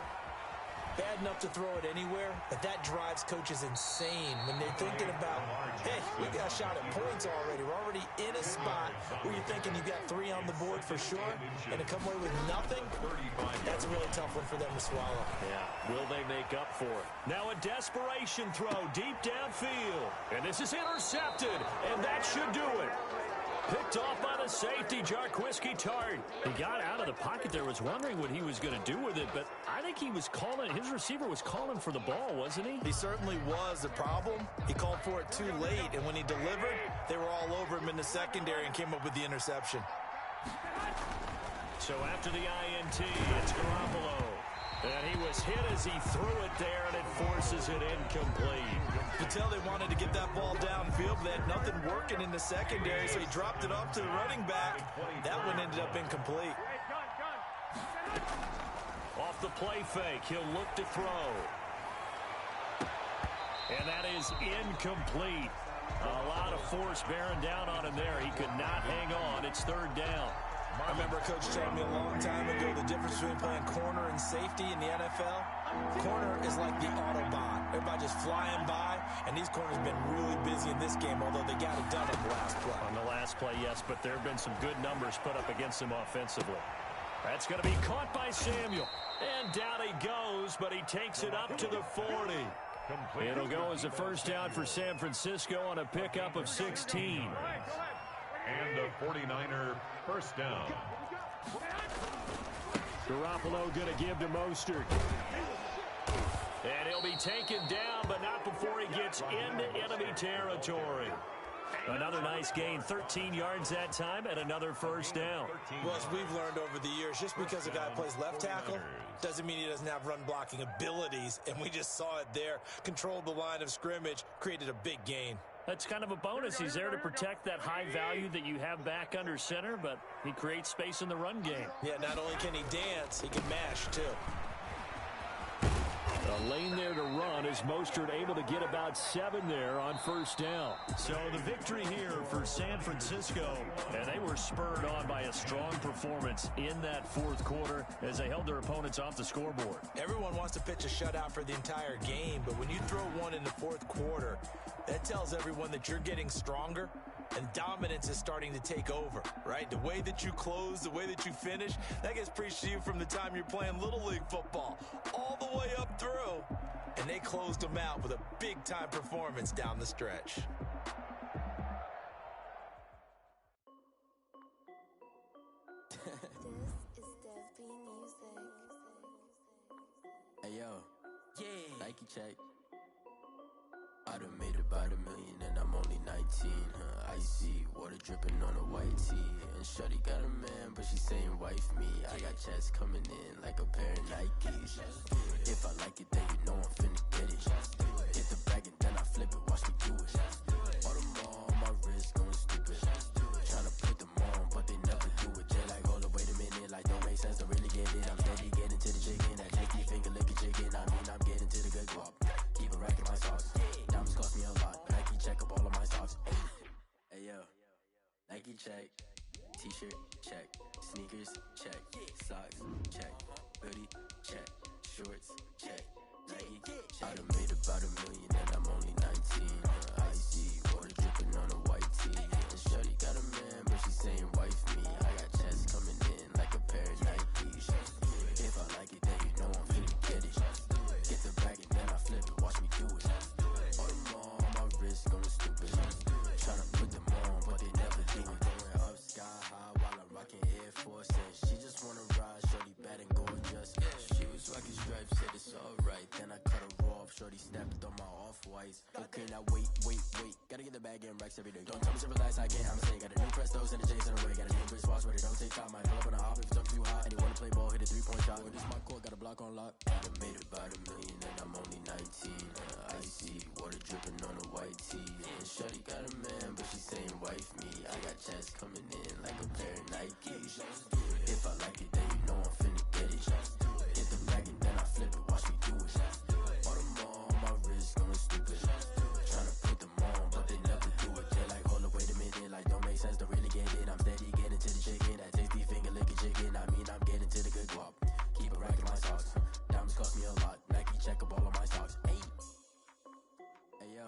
Bad enough to throw it anywhere, but that drives coaches insane when they're thinking about, hey, we got a shot at points already. We're already in a spot where you're thinking you got 3 on the board for sure, and to come away with nothing, that's a really tough one for them to swallow. Yeah, will they make up for it? Now a desperation throw deep downfield, and this is intercepted, and that should do it. Picked off by the safety, Jarquiski Tart. He got out of the pocket there, was wondering what he was going to do with it, but I think he was calling, his receiver was calling for the ball, wasn't he? He certainly was. The problem, he called for it too late, and when he delivered, they were all over him in the secondary and came up with the interception. So after the INT, it's Garoppolo. And he was hit as he threw it there, and it forces it incomplete. You could tell they wanted to get that ball downfield, but they had nothing working in the secondary, so he dropped it off to the running back. That one ended up incomplete. Off the play fake, he'll look to throw. And that is incomplete. A lot of force bearing down on him there. He could not hang on. It's 3rd down. I remember a coach telling me a long time ago the difference between playing corner and safety in the NFL. Corner is like the Autobahn. Everybody just flying by, and these corners have been really busy in this game, although they got it done on the last play. On the last play, yes, but there have been some good numbers put up against him offensively. That's going to be caught by Samuel. And down he goes, but he takes it up to the 40. It'll go as a 1st down for San Francisco on a pickup of 16. And a 49er 1st down. Garoppolo going to give to Mostert. And he'll be taken down, but not before he gets into enemy territory. Another nice gain, 13 yards that time, and another 1st down. Well, as we've learned over the years, just because a guy plays left tackle doesn't mean he doesn't have run-blocking abilities, and we just saw it there. Controlled the line of scrimmage, created a big gain. That's kind of a bonus. He's there to protect that high value that you have back under center, but he creates space in the run game. Yeah, not only can he dance, he can mash, too. A lane there to run as Mostert able to get about 7 there on 1st down. So the victory here for San Francisco, and they were spurred on by a strong performance in that 4th quarter as they held their opponents off the scoreboard. Everyone wants to pitch a shutout for the entire game, but when you throw one in the 4th quarter, that tells everyone that you're getting stronger and dominance is starting to take over, right? The way that you close, the way that you finish, that gets preached to you from the time you're playing Little League football all the way up through. through, and they closed them out with a big-time performance down the stretch. Hey yo, yeah, Nike check. I done made about $1 million and I'm only 19, icy, water dripping on a white tee. And shorty got a man, but she saying wife me. I got checks coming in like a pair of Nikes. If I like it, then you know I'm finna get it. Hit the bag and then I flip it, watch me do it. All them on my wrist going stupid. Tryna put them on, but they never do it. They like, hold up, wait a minute, like don't make sense, don't really get it. I'm steady getting to the chicken, that jakey finger licking chicken. I mean, I'm getting to the good guap. Keep a rack in my socks. Diamonds cost me a lot. Nike check up all of my socks. Hey yo, Nike check. T-shirt check. Sneakers check. Socks check. Hoodie check. Shorts check. Nike check. I done made about $1 million and I'm only 19. Icy, water dripping on a white tee. And shorty got a man, but she saying wife me. I got checks coming in like a pair of Nikes. If I like it, then you know I'm finna get it. Get the bag and then I flip it, watch me do it. All them on my wrist going stupid. Tryna put them on, but they never do it. Going up sky high while I'm rocking Air Force. And she just wanna ride, shorty bad and gorgeous. She was rocking stripes, said it's alright. Then I cut her off, shorty stepped on my off-whites. Okay, now wait. Gotta get the bag and racks every day. Don't tell me to relax, I can't, I'm saying. Got a new Prestos and a J's in the way. Got a new wristwatch, but it don't take time. I pull up on a hop if it's too hot. And you wanna play ball, hit a 3-point shot. When this my court, got a block on lock. I done made about $1 million and I'm only 19. Icy, water dripping on a white tee. And shorty got a man, but she saying wife me. I got checks coming in like a pair of Nikes. If I like it, then you know I'm finna get it. Hit the bag and then I flip it, watch me do it. All them on my wrist going stupid. Tryna put them on, but they never do it. They're like, hold up, wait a minute, like don't make sense, don't really get it. I'm steady getting to the chicken, that tasty finger licking chicken. I mean, I'm getting to the good guap. Keep a rack in my socks. Diamonds cost me a lot. Nike check up all of my socks. Hey yo,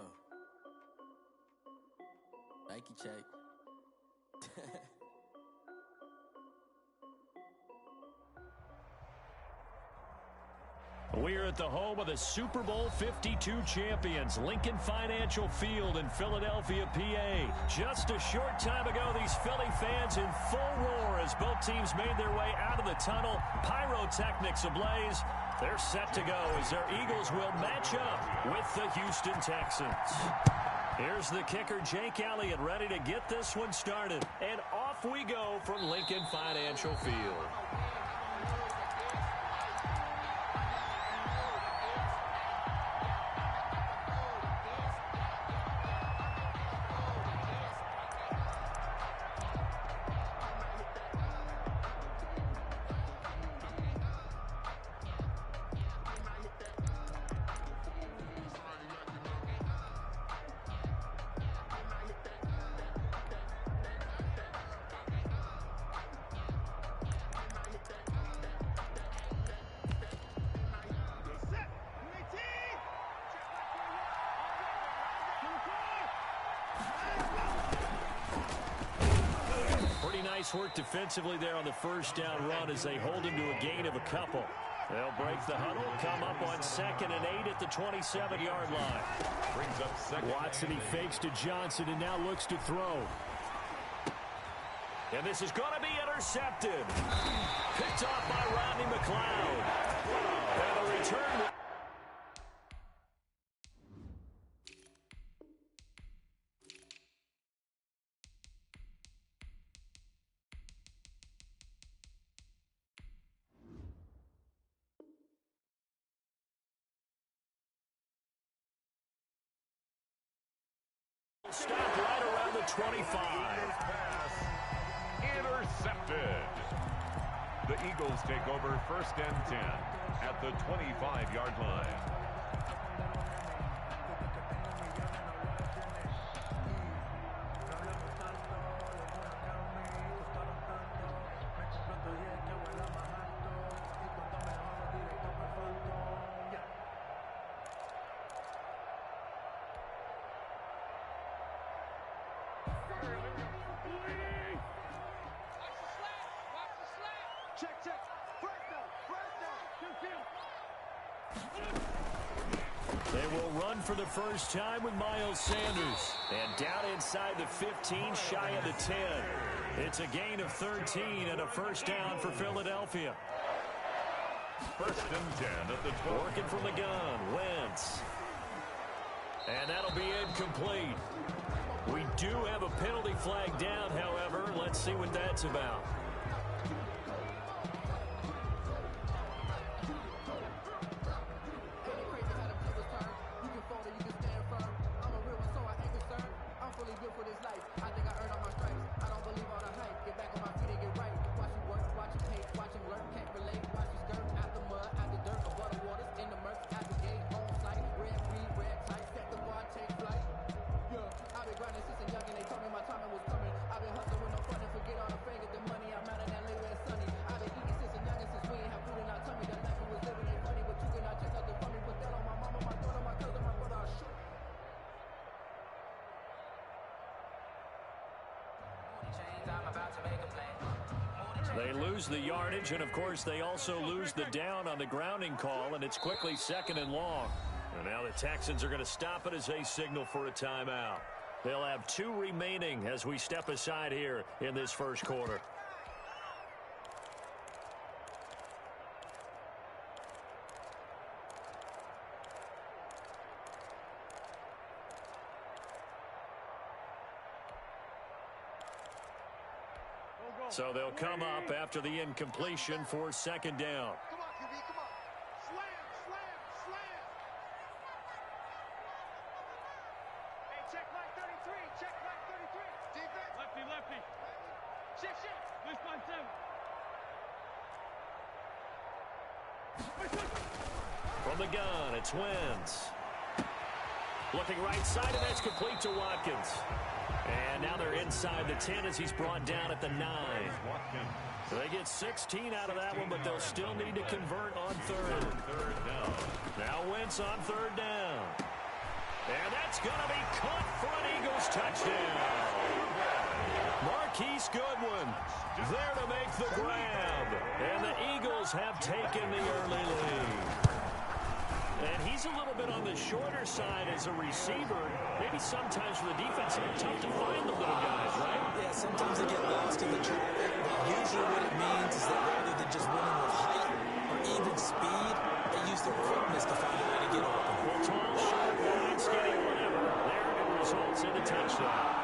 Nike check. We're at the home of the Super Bowl 52 champions, Lincoln Financial Field in Philadelphia, PA. Just a short time ago, these Philly fans in full roar as both teams made their way out of the tunnel. Pyrotechnics ablaze. They're set to go as their Eagles will match up with the Houston Texans. Here's the kicker, Jake Elliott, ready to get this one started. And off we go from Lincoln Financial Field. Nice work defensively there on the first down run as they hold him to a gain of a couple. They'll break the huddle, come up on 2nd and 8 at the 27-yard line. Brings up second. Watson, he fakes to Johnson and now looks to throw. And this is going to be intercepted. Picked off by Rodney McLeod. And the return. Stopped right around the 25. Pass intercepted. The Eagles take over 1st and 10 at the 25-yard line. They will run for the first time with Miles Sanders. And down inside the 15, shy of the 10. It's a gain of 13 and a first down for Philadelphia. First and 10 at the 12. Working from the gun, Wentz. And that'll be incomplete. We do have a penalty flag down, however. Let's see what that's about. They lose the yardage, and of course they also lose the down on the grounding call, and it's quickly second and long. And now the Texans are going to stop it as they signal for a timeout. They'll have 2 remaining as we step aside here in this first quarter. So they'll come up after the incompletion for second down. Come on, QB, come on. Slam, slam, slam. Hey, check right 33. Check right 33. Defense. Lefty, lefty. Shift, shift. Which one, seven? From the gun, it's Wentz. Looking right side, and that's complete to Watkins. And now they're inside the 10 as he's brought down at the 9. They get 16 out of that one, but they'll still need to convert on third. Now Wentz on third down. And that's going to be caught for an Eagles touchdown. Marquise Goodwin there to make the grab. And the Eagles have taken the early lead. And he's a little bit on the shorter side as a receiver. Maybe sometimes for the defense, it's tough to find the little guys, right? Yeah, sometimes they get lost in the traffic. But usually what it means is that rather than just winning with height or even speed, they use their quickness to find a way to get open. Well, tall, short, wide, skinny, whatever. There it results in a touchdown.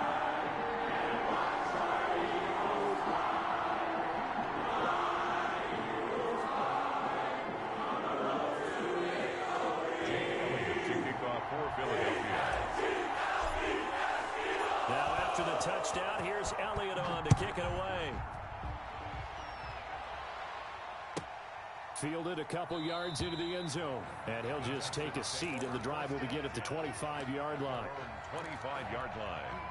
Now after the touchdown, here's Elliott on to kick it away. Fielded a couple yards into the end zone. And he'll just take a seat, and the drive will begin at the 25-yard line. 25-yard line.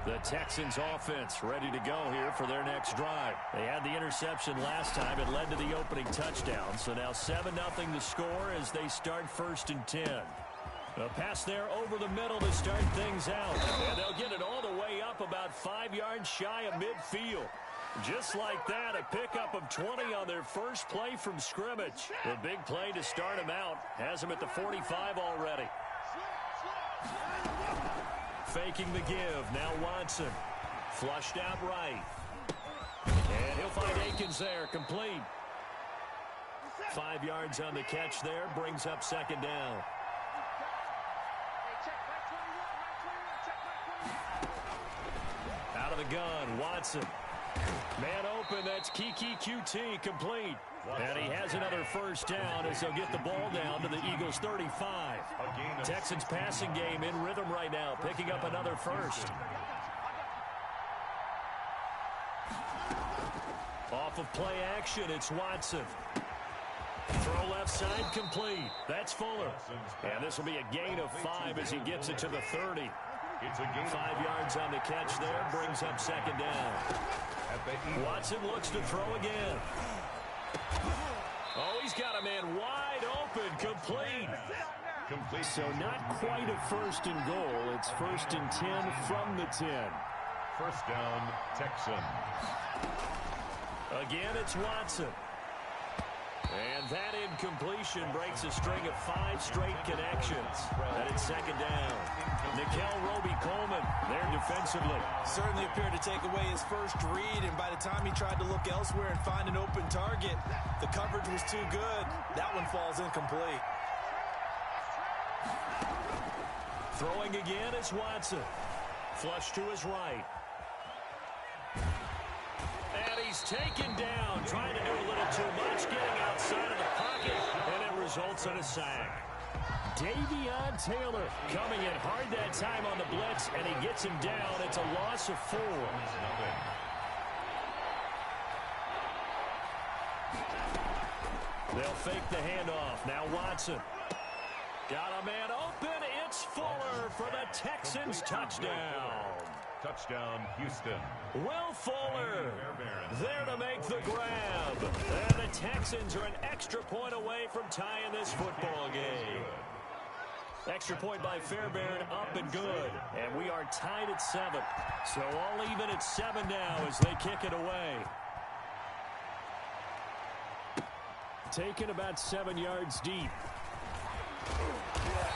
The Texans offense ready to go here for their next drive. They had the interception last time. It led to the opening touchdown. So now 7-0 the score as they start first and 10. A pass there over the middle to start things out. And they'll get it all the way up about 5 yards shy of midfield. Just like that, a pickup of 20 on their first play from scrimmage. The big play to start them out has them at the 45 already. Faking the give. Now Watson. Flushed out right. And he'll find Akins there. Complete. 5 yards on the catch there. Brings up second down. Out of the gun. Watson. Man open. That's Kiki QT. Complete. And he has another first down as they'll get the ball down to the Eagles' 35. Texans passing game in rhythm right now, picking up another first. Off of play action, it's Watson. Throw left side complete. That's Fuller. And this will be a gain of 5 as he gets it to the 30. 5 yards on the catch there, brings up second down. Watson looks to throw again. Oh, he's got a man wide open. Incomplete. So not quite a first and goal. It's 1st and 10 from the 10. First down, Texans. Again, it's Watson. And that incompletion breaks a string of 5 straight connections. And it's 2nd down. Nikel Roby-Coleman there defensively. Certainly appeared to take away his first read, and by the time he tried to look elsewhere and find an open target, the coverage was too good. That one falls incomplete. Throwing again is Watson. Flush to his right. And he's taken down, trying to do a little too much, getting outside of the pocket, and it results in a sack. Davion Taylor coming in hard that time on the blitz, and he gets him down. It's a loss of 4. They'll fake the handoff. Now Watson. Got a man open. It's Fuller for the Texans touchdown. Touchdown, Houston. Will Fuller there to make the grab. And the Texans are an extra point away from tying this football game. Extra point by Fairbairn, up and good. And we are tied at 7. So all even at 7 now as they kick it away. Taken about 7 yards deep.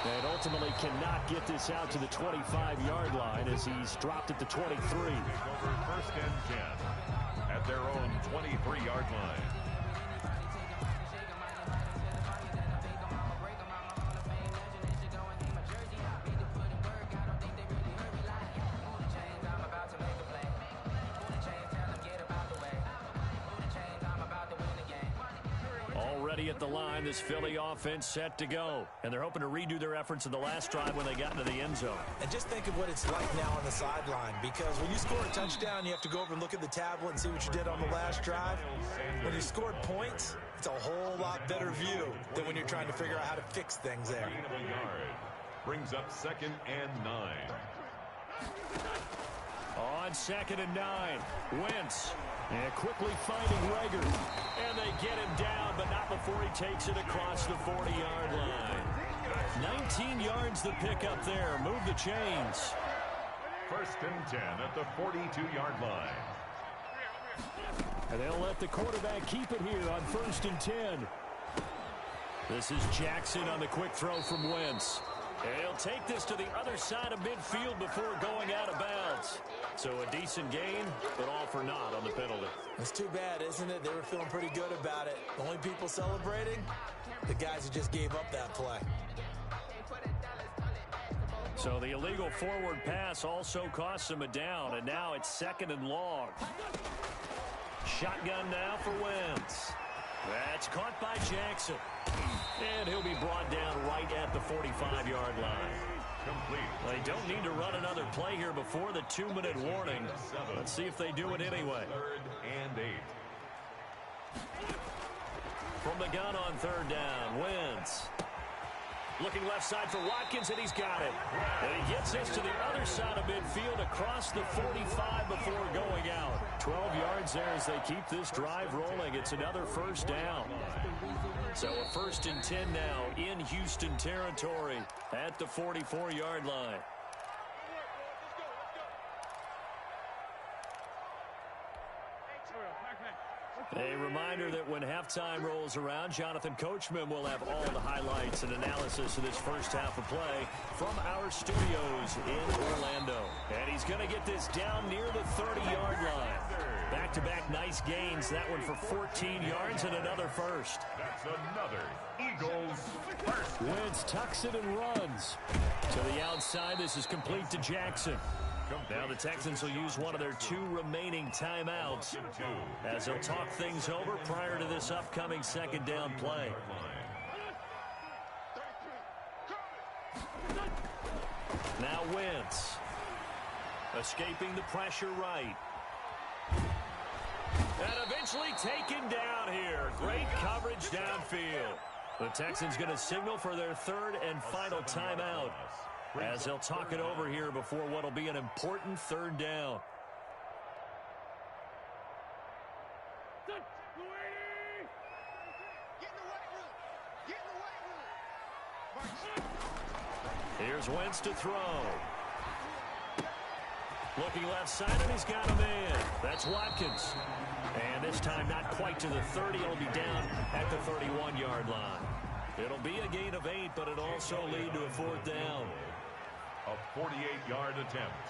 And ultimately cannot get this out to the 25-yard line as he's dropped at the 23. Over 1st and 10 at their own 23-yard line. Already at the line, this Philly offense set to go. And they're hoping to redo their efforts in the last drive when they got into the end zone. And just think of what it's like now on the sideline, because when you score a touchdown, you have to go over and look at the tablet and see what you did on the last drive. When you scored points, it's a whole lot better view than when you're trying to figure out how to fix things there. Brings up 2nd and 9. On 2nd and 9, Wentz. And quickly finding Rager. And they get him down, but not before he takes it across the 40-yard line. 19 yards the pickup there. Move the chains. 1st and 10 at the 42-yard line. And they'll let the quarterback keep it here on 1st and 10. This is Jackson on the quick throw from Wentz. And he'll take this to the other side of midfield before going out of bounds. So a decent gain, but all for naught on the penalty. It's too bad, isn't it? They were feeling pretty good about it. The only people celebrating, the guys who just gave up that play. So the illegal forward pass also costs him a down, and now it's 2nd and long. Shotgun now for Wentz. That's caught by Jackson. And he'll be brought down right at the 45-yard line. Complete. They don't need to run another play here before the 2-minute warning. Let's see if they do it anyway. 3rd and 8. From the gun on 3rd down, Wentz. Looking left side for Watkins, and he's got it. And he gets this to the other side of midfield across the 45 before going out. 12 yards there as they keep this drive rolling. It's another 1st down. So a 1st and 10 now in Houston territory at the 44-yard line. A reminder that when halftime rolls around, Jonathan Coachman will have all the highlights and analysis of this first half of play from our studios in Orlando. And he's going to get this down near the 30-yard line. Back-to-back nice gains. That one for 14 yards and another first. That's another Eagles first. Wentz tucks it and runs. To the outside, this is complete to Jackson. Now the Texans will use one of their 2 remaining timeouts as they'll talk things over prior to this upcoming 2nd down play. Now Wentz escaping the pressure right. And eventually taken down here. Great coverage downfield. The Texans going to signal for their 3rd and final timeout as they'll talk it over here before what will be an important 3rd down. Here's Wentz to throw. Looking left side, and he's got a man. That's Watkins. And this time not quite to the 30. It'll be down at the 31-yard line. It'll be a gain of 8, but it'll also lead to a 4th down. A 48-yard attempt.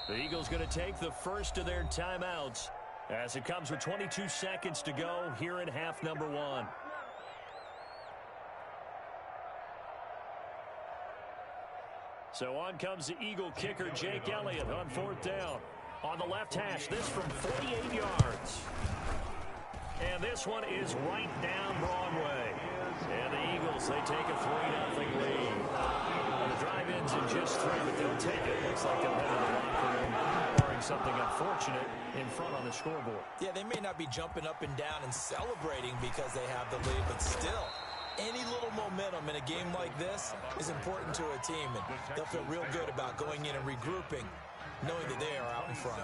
The Eagles going to take the first of their timeouts as it comes with 22 seconds to go here in half number 1. So on comes the Eagle kicker, Jake Elliott, on 4th down. On the left hash, this from 48 yards. And this one is right down Broadway. And the Eagles, they take a 3-0 lead. The drive ends in just 3, but they'll take it. Looks like they'll head to the locker room, barring something unfortunate in front on the scoreboard. Yeah, they may not be jumping up and down and celebrating because they have the lead, but still, any little momentum in a game like this is important to a team, and they'll feel real good about going in and regrouping, knowing that they are out in front.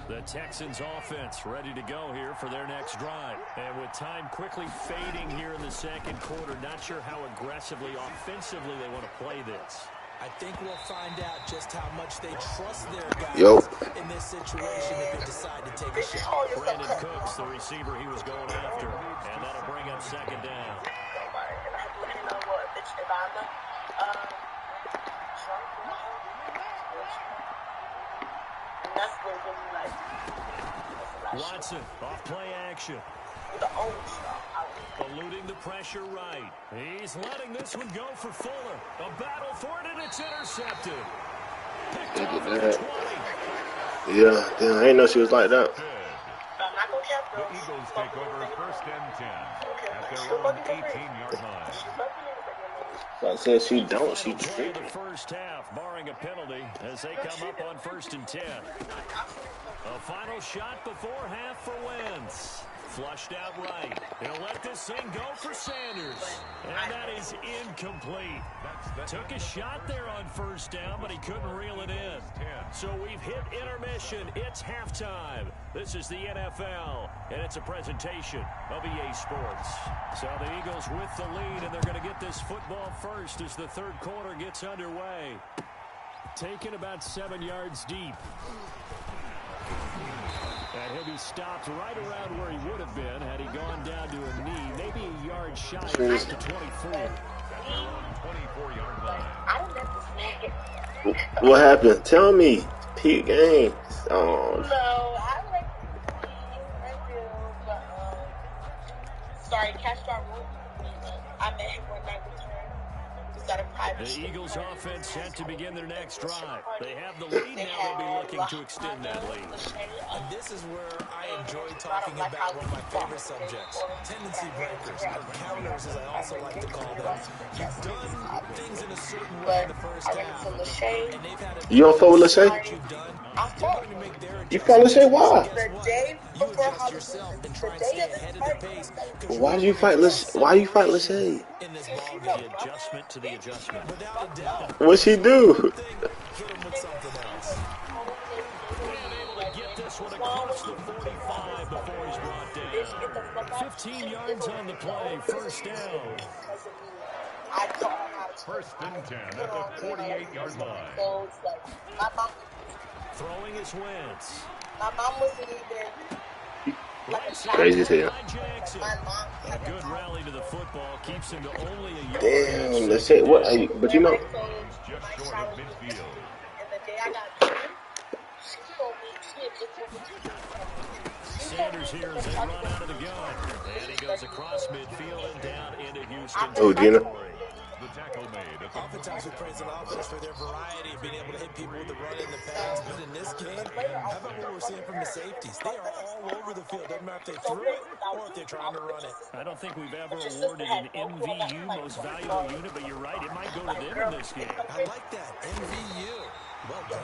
The Texans offense ready to go here for their next drive. And with time quickly fading here in the second quarter, not sure how aggressively, offensively they want to play this. I think we'll find out just how much they trust their guys in this situation if they decide to take a shot. Brandon Cooks, the receiver he was going after, and that'll bring up 2nd down. Watson off play action. Eluding the pressure right. He's letting this one go for Fuller. A battle for it, and it's intercepted. Picked off at the 20. Yeah, damn, I didn't know she was like that. The Eagles take over 1st and 10 at their own 18-yard line. I said she don't. She play the first half, barring a penalty, as they come up on 1st and 10. A final shot before half for Wentz. Flushed out right. He'll let this thing go for Sanders. And that is incomplete. Took a shot there on 1st down, but he couldn't reel it in. So we've hit intermission. It's halftime. This is the NFL, and it's a presentation of EA Sports. So the Eagles with the lead, and they're going to get this football first as the 3rd quarter gets underway. Taken about 7 yards deep. And he'll be stopped right around where he would have been had he gone down to a knee, maybe a yard shy of the 24. 24-yard line. What happened? Tell me. Peak game. Oh. No, I like sorry, catch our room. I met him one night with her. The Eagles offense set to begin their next drive. They have the lead now. They'll be looking to extend that lead. And this is where I enjoy talking about one of my favorite subjects, tendency breakers, or counters as I also like to call them. You've done things in a certain way in the first half, and they've had a you don't fuck with Lachey? You fuck with Lachey? Why? You adjust yourself and try and stay ahead of the pace. Why do you fight Lachey? Why you fight Lachey? In this ball game. The adjustment to the adjustment. Without a doubt. What'd she do? Hit him with something else. And able to get this one across the 45 before he's brought down. 15 yards on the play, first down. 1st and 10 at the 48-yard line. Throwing his Wentz. My mom wasn't even. Crazy as hell. A good rally to the football keeps him to only a yard. Damn, let's say what? But you know, Just short of midfield. And the day I got married, she told me Sanders here as they run out of the gun. And he goes across midfield and down into Houston. Oh, Gina. the tackle made at the Oftentimes we praise an offense for their variety of being able to hit people with the run and the pass, but in this game, how about what we're seeing from the safeties? They are all over the field. Doesn't matter if they threw it or if they're trying to run it. I don't think we've ever awarded an MVU, most valuable unit, but you're right, it might go to them in this game. I like that, MVU. Well done.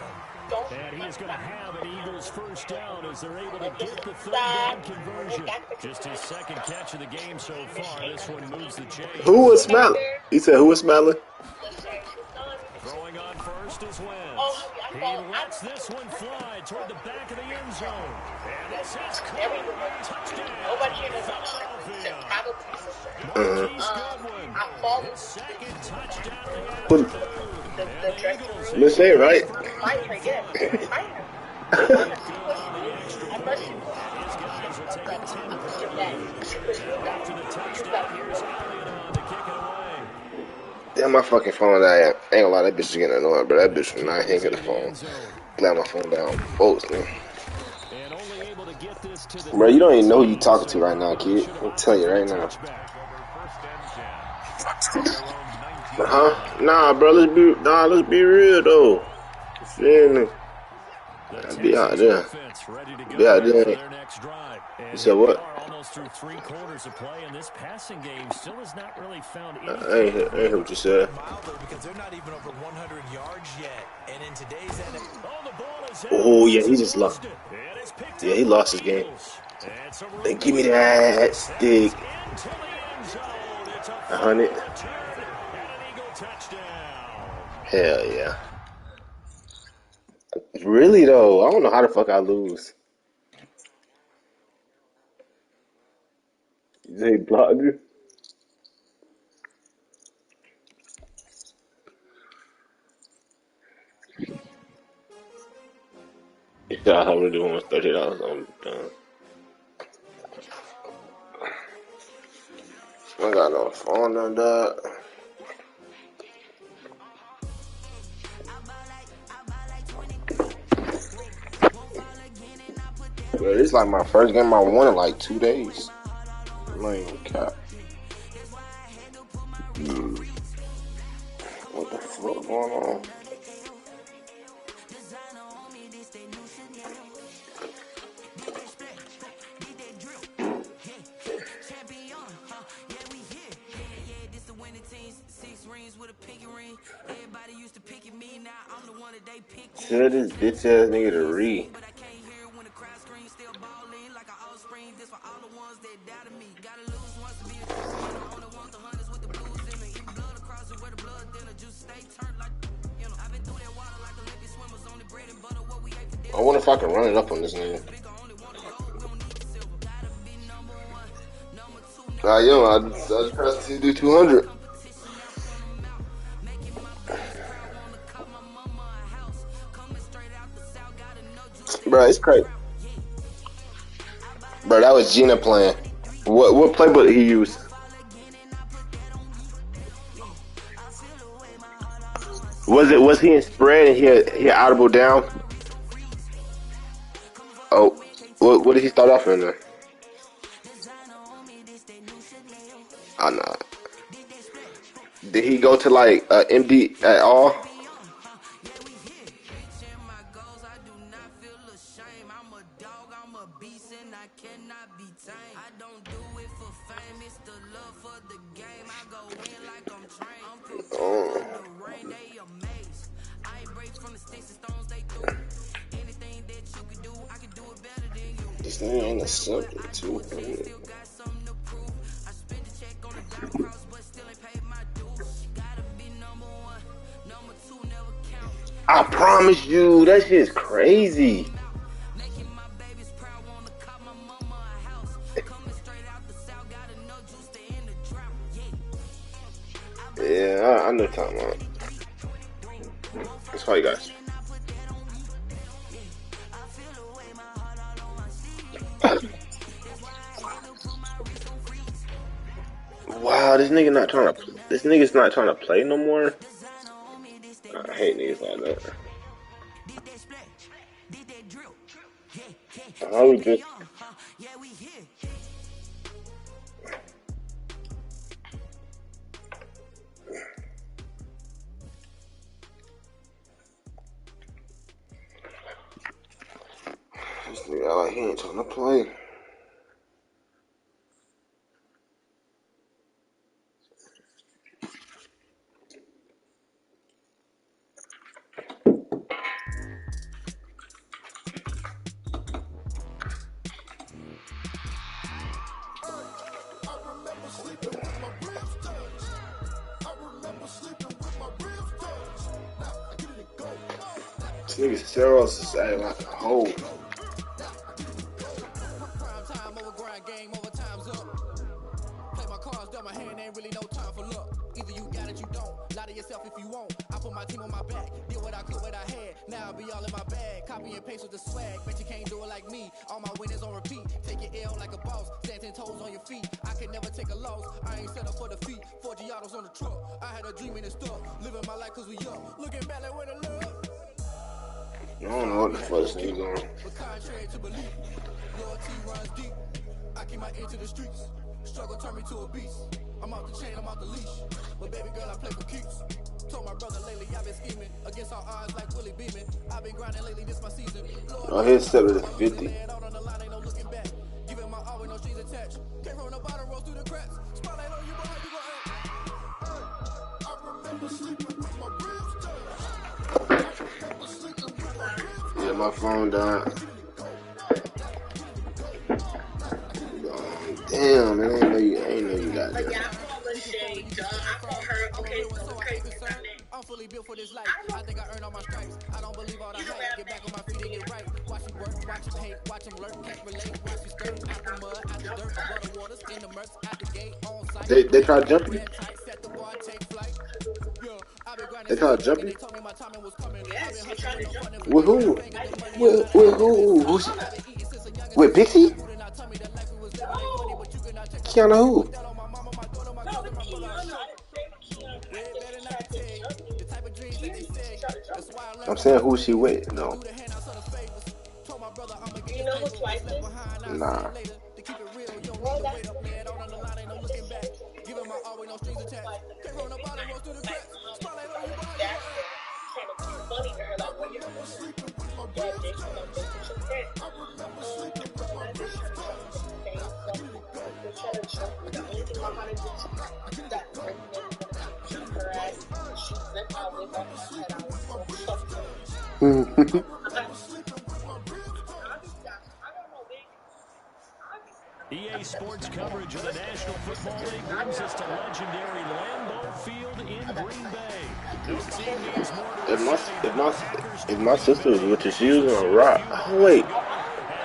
And he is going to have an Eagles first down as they're able to get the third down conversion. Just his second catch of the game so far. This one moves the chains. Who was smiling? He said, who was smiling? Throwing on first is Wentz. He lets this one fly toward the back of the end zone. And this is caught. Touchdown. Philadelphia. Marquise Goodwin. His second touchdown of the afternoon. Let's say it right. Damn, my fucking phone died. Ain't gonna lie, that bitch is getting annoying, bro. That bitch was not hanging the phone. Glad my phone down. Bolts, man. Bro, you don't even know who you talking to right now, kid. I'm telling you right now. Nah, bro. Let's be real though. You feel me? Be out there. Be out there. You said what? Almost through 3/4 of play, and this passing game still has not really found I ain't hear what you said. Because they're not even over 100 yards yet, and in today's Oh yeah, he just lost. Yeah, he lost his game. They give me that stick. 100. Hell yeah. Really though, I don't know how the fuck I lose. They blocked you. Yeah, I would do almost $30 on done. I got no phone on that. Bro, this is like my first game I won in like 2 days. I'm not even cap. What the fuck going on? Tell this bitch ass nigga to read. I wonder if I can run it up on this nigga. Yo, I just pressed to do 200. Bro, it's crazy. Bro, that was Gina playing. What playbook he used? Was he in spread and he had audible down? Oh, what did he start off in there? Oh no. Did he go to like MD at all? This nigga ain't a subject too. I promise you, that shit's crazy. Yeah, I know what you're talking about. That's why you guys. Wow, this nigga's not trying to play no more. I hate niggas like that. I would just. Yeah, like he ain't trying to play. This nigga Ceros is acting like a hoe. Prime time over grind game, over time's up. Play my cards, dealt my hand, ain't really no time for luck. Either you got it, you don't. Lie to yourself if you won't. I put my team on my back, did what I could, what I had. Now I'll be all in my bag. Copy and paste with the swag. Bet you can't do it like me. All my winners on repeat. Take your L like a boss. Stand 10 toes on your feet. I can never take a loss. I ain't set up for defeat. 4 Giottos on the truck. I had a dream and it's stuck. Living my life cause we up. Looking back like where the love. I don't know what the fuck this nigga doing. But contrary to belief, loyalty runs deep. I keep my ear to the streets. Struggle turned me to a beast. I'm off the chain, I'm off the leash. But baby girl, I play for keeps. Told my brother lately, I've been scheming against all odds like Willie Beeman. I've been grinding lately, this my season. Oh, he's set to 50. Giving my all with no strings attached. Came from the bottom, rose through the cracks. Spotlight on you, but how you gon' act? I remember sleeping with my ribs. Yeah, my phone died. Damn, man, I ain't know you got that. Yeah, I call her Shay, duh. I call her, okay, so crazy comment. I'm fully built for this life. I think I earned all my stripes. I don't believe all the hype. Get back on my feet and get right. Watch you work, watch you hate, watch them lurk, can't relate. Watch you skirt out the mud, out the dirt, above the waters, in the murks, out the gate, on site. They try to jump you. Set the bar, take flight. They try to jump you. Yes, they try to jump you. With who? With who? Who's? With Pixie? Kiana who? No, with Keanu. I didn't say with Keanu. I think she tried to jump me. Keanu tried to jump me. I'm saying who she with, no. Do you know who Twice is? Nah. Well, that's kind of funny to her, like, when you're that bitch, I'm like, bitch, it's okay. They try to jump me. The only thing I want to do is that break me and jump her ass. She ripped my wig off my head. I was so shocked. EA Sports coverage of the National Football League brings us to legendary Lambeau Field in Green Bay. No team needs more to If my sister was with you, she was on a rock. Oh, wait.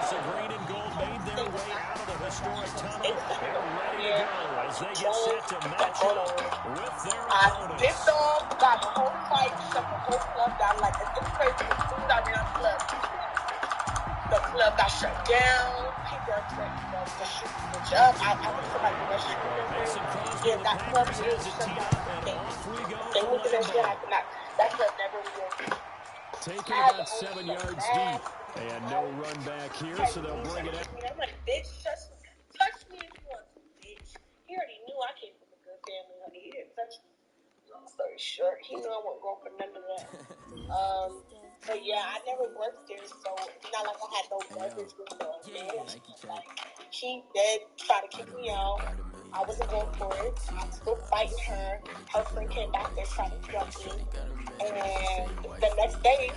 as the green and gold made their way out of the historic tunnel. They're ready to go as they get set to match up with their opponents. This dog got the whole fight, shut the whole club down. Like, it's crazy. As soon as I ran out the club got shut down. People are trying to shoot the bitch up. I think somebody was shooting them. Yeah, that club really shut down. They went to that shit. That club never reopened. Taking about 7 yards deep. And no run back here, so they'll bring it up. I'm like, bitch, touch me if you want to, bitch. He already knew I came from a good family, honey. He didn't touch me. Long story short, he knew I wasn't going for none of that. But yeah, I never worked there, so it's not like I had no leverage with the management. Like, he did try to kick me out. I wasn't going for it. I was still fighting her. Her friend came back there trying to drug me. And the next day,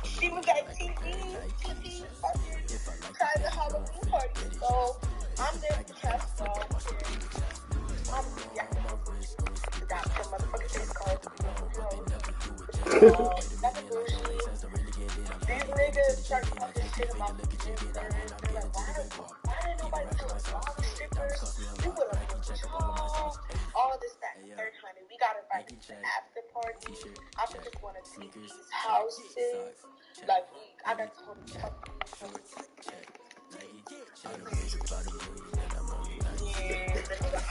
she was at TV trying to have a pool party. So I'm there to cash ball. I'm got some motherfucking face cards. That's bullshit. These niggas start talking shit about the strippers. They're like, why didn't nobody tell us all the strippers? We would have been all this, that, and third, honey. We got invited to an after party. I just want to see these houses. Like, I got to hold the fuck. Yeah,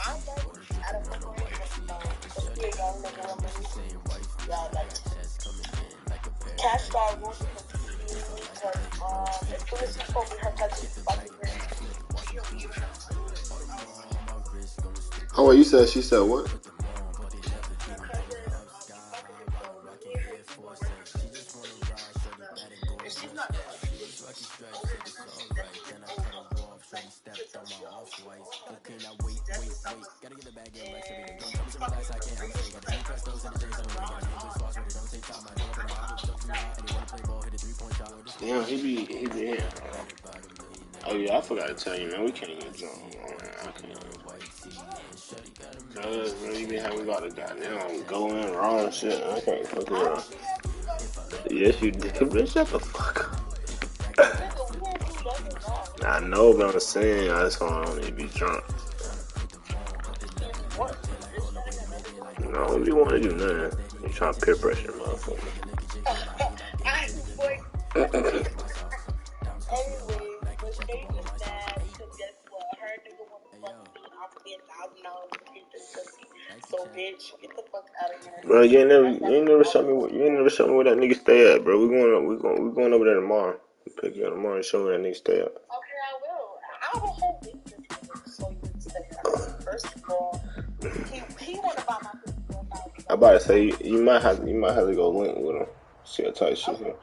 I'm like, I don't know. Y'all like Cash Star rules because as soon as he spoke with her cousin, Oh, wait, she said what? Lucky strike said it's alright. Then I cut her off, shorty stepped on my off-whites. Okay, now wait. Gotta get the bag in Rex every day. Don't tell me to relax, I can't stay. Got the same Prestos and the Jason when we got a good sauce ready. Don't take time, I pull up in the hot, stuff to me hot. And they wanna play ball, hit a 3-point shot. Damn, he be here. Oh yeah, I forgot to tell you, man. We can't get drunk, man. I can't. Cause man, you be having about a goddamn going wrong and shit. I can't fuck around. Yes, you did, bitch. Shut the fuck up. I know, but I'm saying I just don't need to be drunk. No, we want to do nothing. You trying to peer pressure, motherfucker. So bitch, get the fuck out of here. Bro, you ain't never show me where that nigga stay at, bro. We going over there tomorrow. Pick you up tomorrow and show me where that nigga stay at. Okay, I will. I have a whole business to show you where he stay at. First of all, he wanna buy my $54,000. I'm about to say you might have to go link with him. See a tight shit here.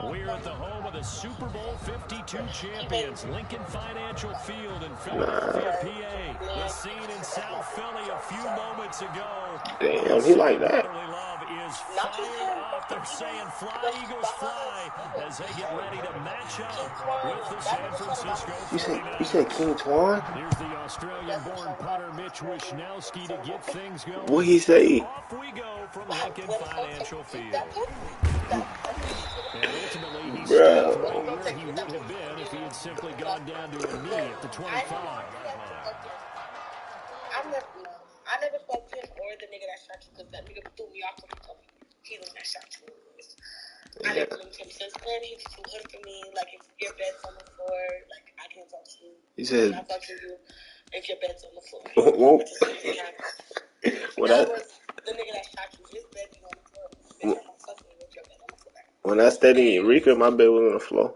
We're at the home of the Super Bowl 52 champions, Lincoln Financial Field in Philadelphia, PA. The scene in South Philly a few moments ago. Damn, he like that. Love is fired up. They're saying fly, Eagles fly, as they get ready to match up with the San Francisco 49ers. You said King Twan? Here's the Australian-born punter Mitch Wishnowsky to get things going. What he say? Off we go from Lincoln Financial Field. And ultimately, he's still where he would have been if he had simply gone down to a knee at the 25. I never fucked him or the nigga that shot you because that nigga threw me off when he told me he was that shot you. I never linked him since then. He's too good for me. Like, if your bed's on the floor, like, I can't talk to you. He said, I fuck with you if your bed's on the floor. Whoa. That was the nigga that shot you. His bed be on the floor. Bitch, I'm fucking with your bed on the floor. When I stayed in Eureka, my bed was on the floor.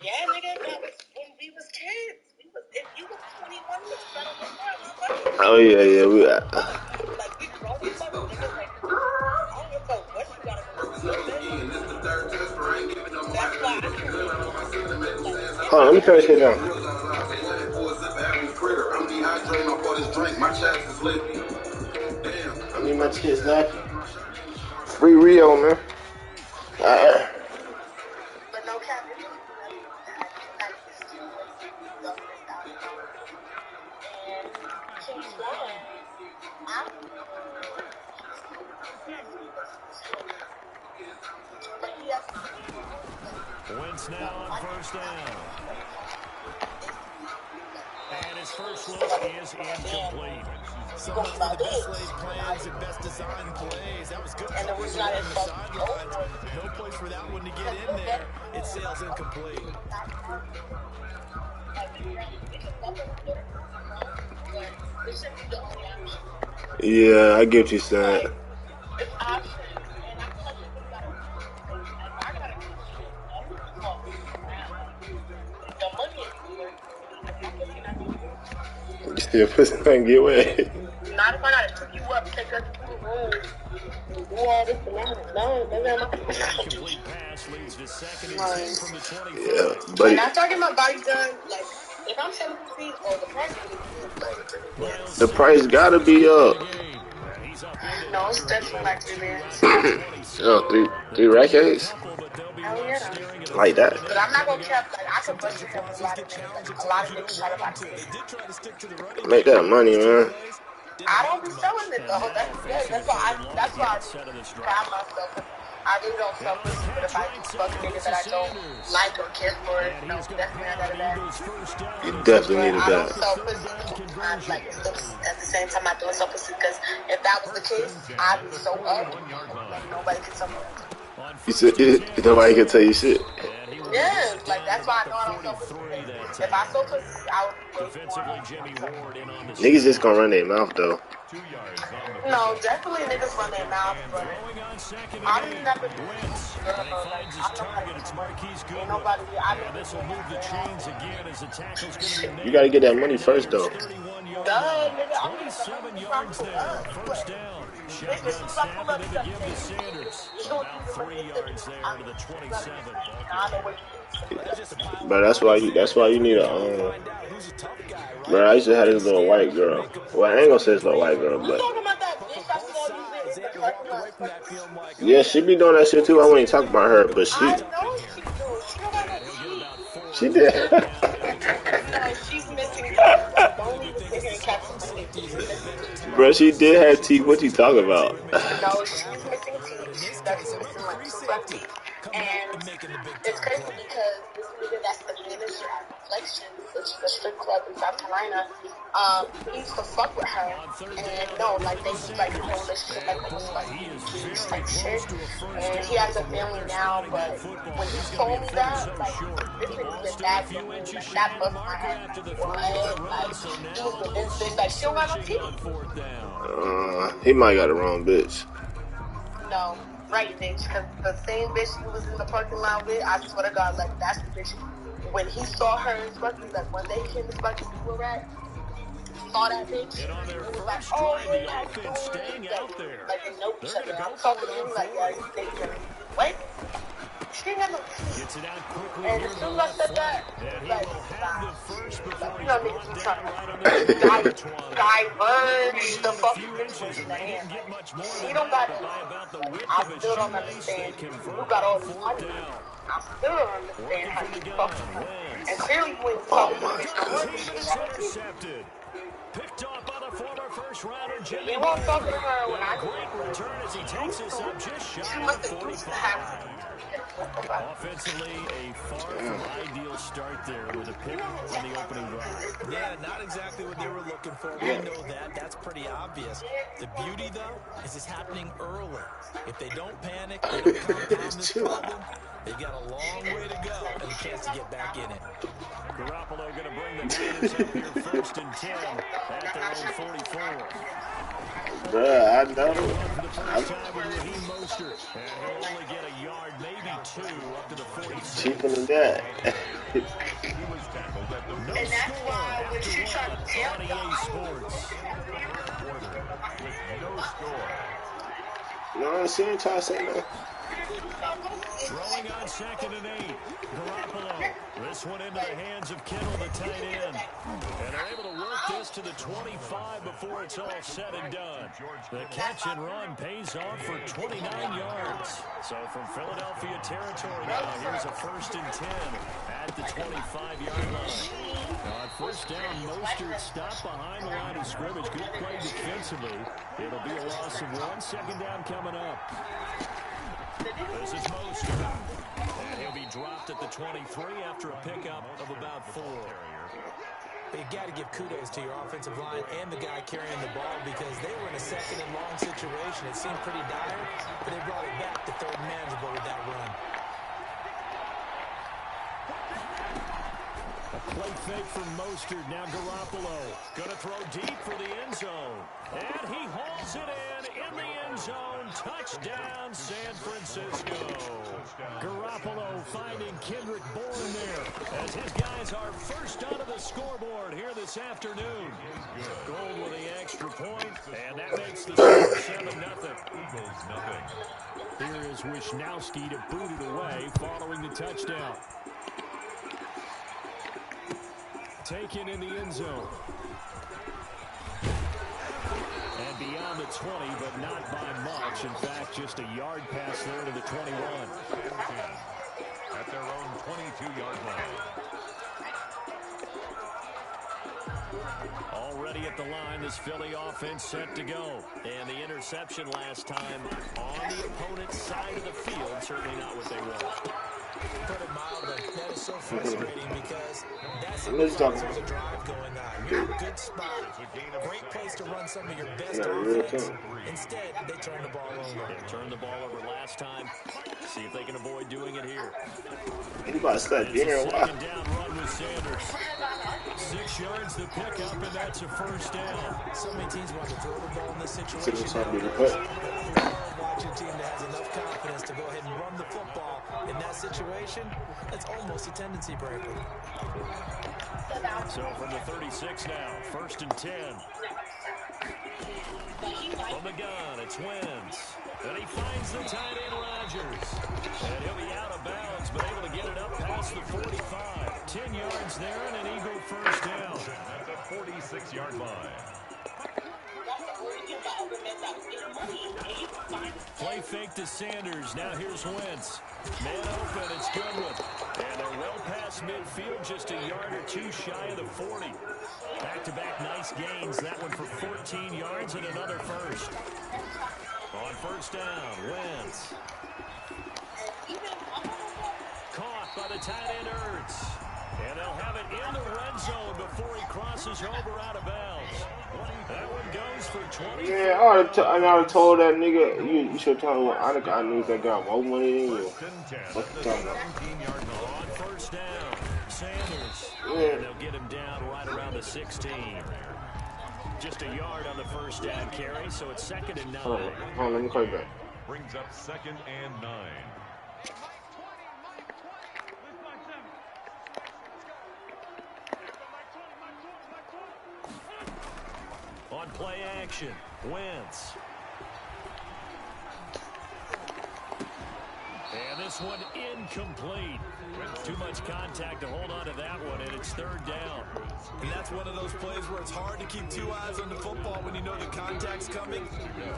Yeah, nigga, that was when we was kids. If you was 21, you was better than us. Oh yeah. Like, we grown as fuck, niggas. Like, I don't give a fuck what you gotta go. That's why I can't really. Hold on, let me turn this shit down. I need my kids back. Free Rio, man. But no cap. Wentz now on first down. And his first look is incomplete. Some of the best laid plans and best designed plays. That was good. And it was not his fault. No place for that one to get in there. It sails incomplete. Yeah, I get you saying. It's options. And I feel like I gotta the money is You still pussy can't get away. not if I gotta pick you up, take us to the room. Yeah, this is Incomplete pass leads to second and 10 from the 25. Yeah, buddy. When I start getting my body done, like, if I'm 7 feet, the price is the price gotta be up. No, it's definitely like 3 bands. Oh, three rackets? Hell yeah. Like that. But I'm not gonna cap, like, I could bust your head with a lot of niggas. A lot of niggas try to box me. Make that money, man. I don't be selling it though. That's why I pride myself. I really don't sell pussy, but if I do fuck a nigga that I don't like or care for, definitely I got a bag. You definitely need a I don't bag. sell pussy. I'm like, at the same time I don't sell pussy, because if that was the case, I'd be so up. Like, nobody could tell me. You said nobody can tell you shit. Yeah, like, that's why I know I don't sell pussy. If I sold pussy, I would be Niggas just gonna run their mouth though. No, definitely niggas run their mouth, but I'm never You gotta get that money first though. 27 yards there, first down. As soon as I pull up, Snap, and to give to Sanders. About 3 yards there to the 27. Bro, that's why you need a Bro, I used to have this little white girl. Well, I ain't gonna say this little white girl, You but talking about that bitch I saw you with in the parking lot? yeah, she be doing that shit too. I wouldn't even talk about her, but I know she do. She don't got no teeth. she did. No, she's missing teeth. Don't even sit here and catch my name. She's missing teeth. Bro, she did have teeth. What you talking about? No, she's missing teeth. She's actually missing like 2 front teeth. And it's crazy because this nigga that's the manager at Reflections, which is a strip club in South Carolina, he used to fuck with her. And no, like they was like in a relationship, like they was like type shit. And he has a family now, but when he told me that, like this nigga's been bad for me. Like that bust my head. What? Like he was with this bitch, like she don't got no teeth. He might got the wrong bitch. No, right, bitch. Because the same bitch he was in the parking lot with, I swear to God, like, that's the bitch. When he saw her in Sparky, like, when they came to Sparky, we were at, saw that bitch, he was like, oh, hey, how you doing? Like, they know each other. I'm talking to him, like, yeah, he's dating her. What? She ain't got no teeth. And as soon as I said that, he was like, nah. You know, niggas be trying to diverge the fucking situation at hand. He don't got it. Like, I still don't understand. You got all this money. I still don't understand how you fucking. And clearly, you ain't talking to the bitch no more because she ain't got no teeth. Picked off by the former first rounder, Jimmy. He won't talk to her when I Great return as he takes this up just shy of 45. Offensively, a far from ideal start there with a pick on the opening drive. Yeah, not exactly what they were looking for. We know that. That's pretty obvious. The beauty, though, is it's happening early. If they don't panic, they don't compound this problem, they've got a long way to go and a chance to get back in it. Garoppolo going to bring the Niners up here first and 10 at their own 44. Bruh, I know. For the first time with Raheem Mostert. And he'll only get a yard, maybe 2, up to the 46. Cheaper than that. And that's why when she tried to tell me, No score. No, she ain't trying to say no. Throwing on 2nd and 8. Garoppolo. This one into the hands of Kittle, the tight end. And they're able to work this to the 25 before it's all said and done. The catch and run pays off for 29 yards. So from Philadelphia territory now, here's a 1st and 10 at the 25-yard line. On first down, Mostert stopped behind the line of scrimmage. Good play defensively. It'll be a loss of 1. 2nd down coming up. This is Mostert. And he'll be dropped at the 23 after a pickup of about 4. But you got to give kudos to your offensive line and the guy carrying the ball because they were in a 2nd and long situation. It seemed pretty dire, but they brought it back to 3rd and manageable with that run. A play fake from Mostert. Now Garoppolo going to throw deep for the end zone. And he hauls it in the end zone. Touchdown, San Francisco. Garoppolo finding Kendrick Bourne there as his guys are first onto the scoreboard here this afternoon. Gold with the extra point, and that makes the score 7-0. Here is Wisnowski to boot it away following the touchdown. Taken in the end zone. And beyond the 20, but not by much. In fact, just a yard pass there to the 21. At their own 22-yard line. Already at the line, this Philly offense set to go. And the interception last time on the opponent's side of the field. Certainly not what they want. Put it mildly, that is so frustrating because that's there's a drive going on. You're in a good spot, great place to run some of your best offense. Instead, they turn the ball over. They turned the ball over last time. See if they can avoid doing it here. Anybody start dinner? Second down run with Sanders. 6 yards the pickup, and that's a first down. So many teams want to throw the ball in this situation. Watching a team that has enough confidence to go ahead and run the football in that situation, that's almost a tendency breaker. So from the 36 now, 1st and 10. From the gun, it's Wentz. And he finds the tight end, Rodgers. And he'll be out of bounds, but able to get it up past the 45. 10 yards there and an Eagle first down. At the 46-yard line. Play fake to Sanders. Now here's Wentz. Man open. It's Goodwin. And they're well past midfield, just a yard or two shy of the 40. Back-to-back nice gains. That one for 14 yards and another first. On first down, Wentz. Caught by the tight end, Ertz. And they'll have it in the red zone before he crosses over out of bounds. That one goes for 20. Yeah, I would have told that nigga, you should tell him, I knew that got more money than you. What's the time? On first down, Sanders. Yeah. And they'll get him down right around the 16. Just a yard on the first down carry, so it's 2nd and 9. Hold on, let me call you back. Brings up 2nd and 9. On play action, Wentz. And this one incomplete. Too much contact to hold on to that one, and it's 3rd down. And that's one of those plays where it's hard to keep two eyes on the football when you know the contact's coming,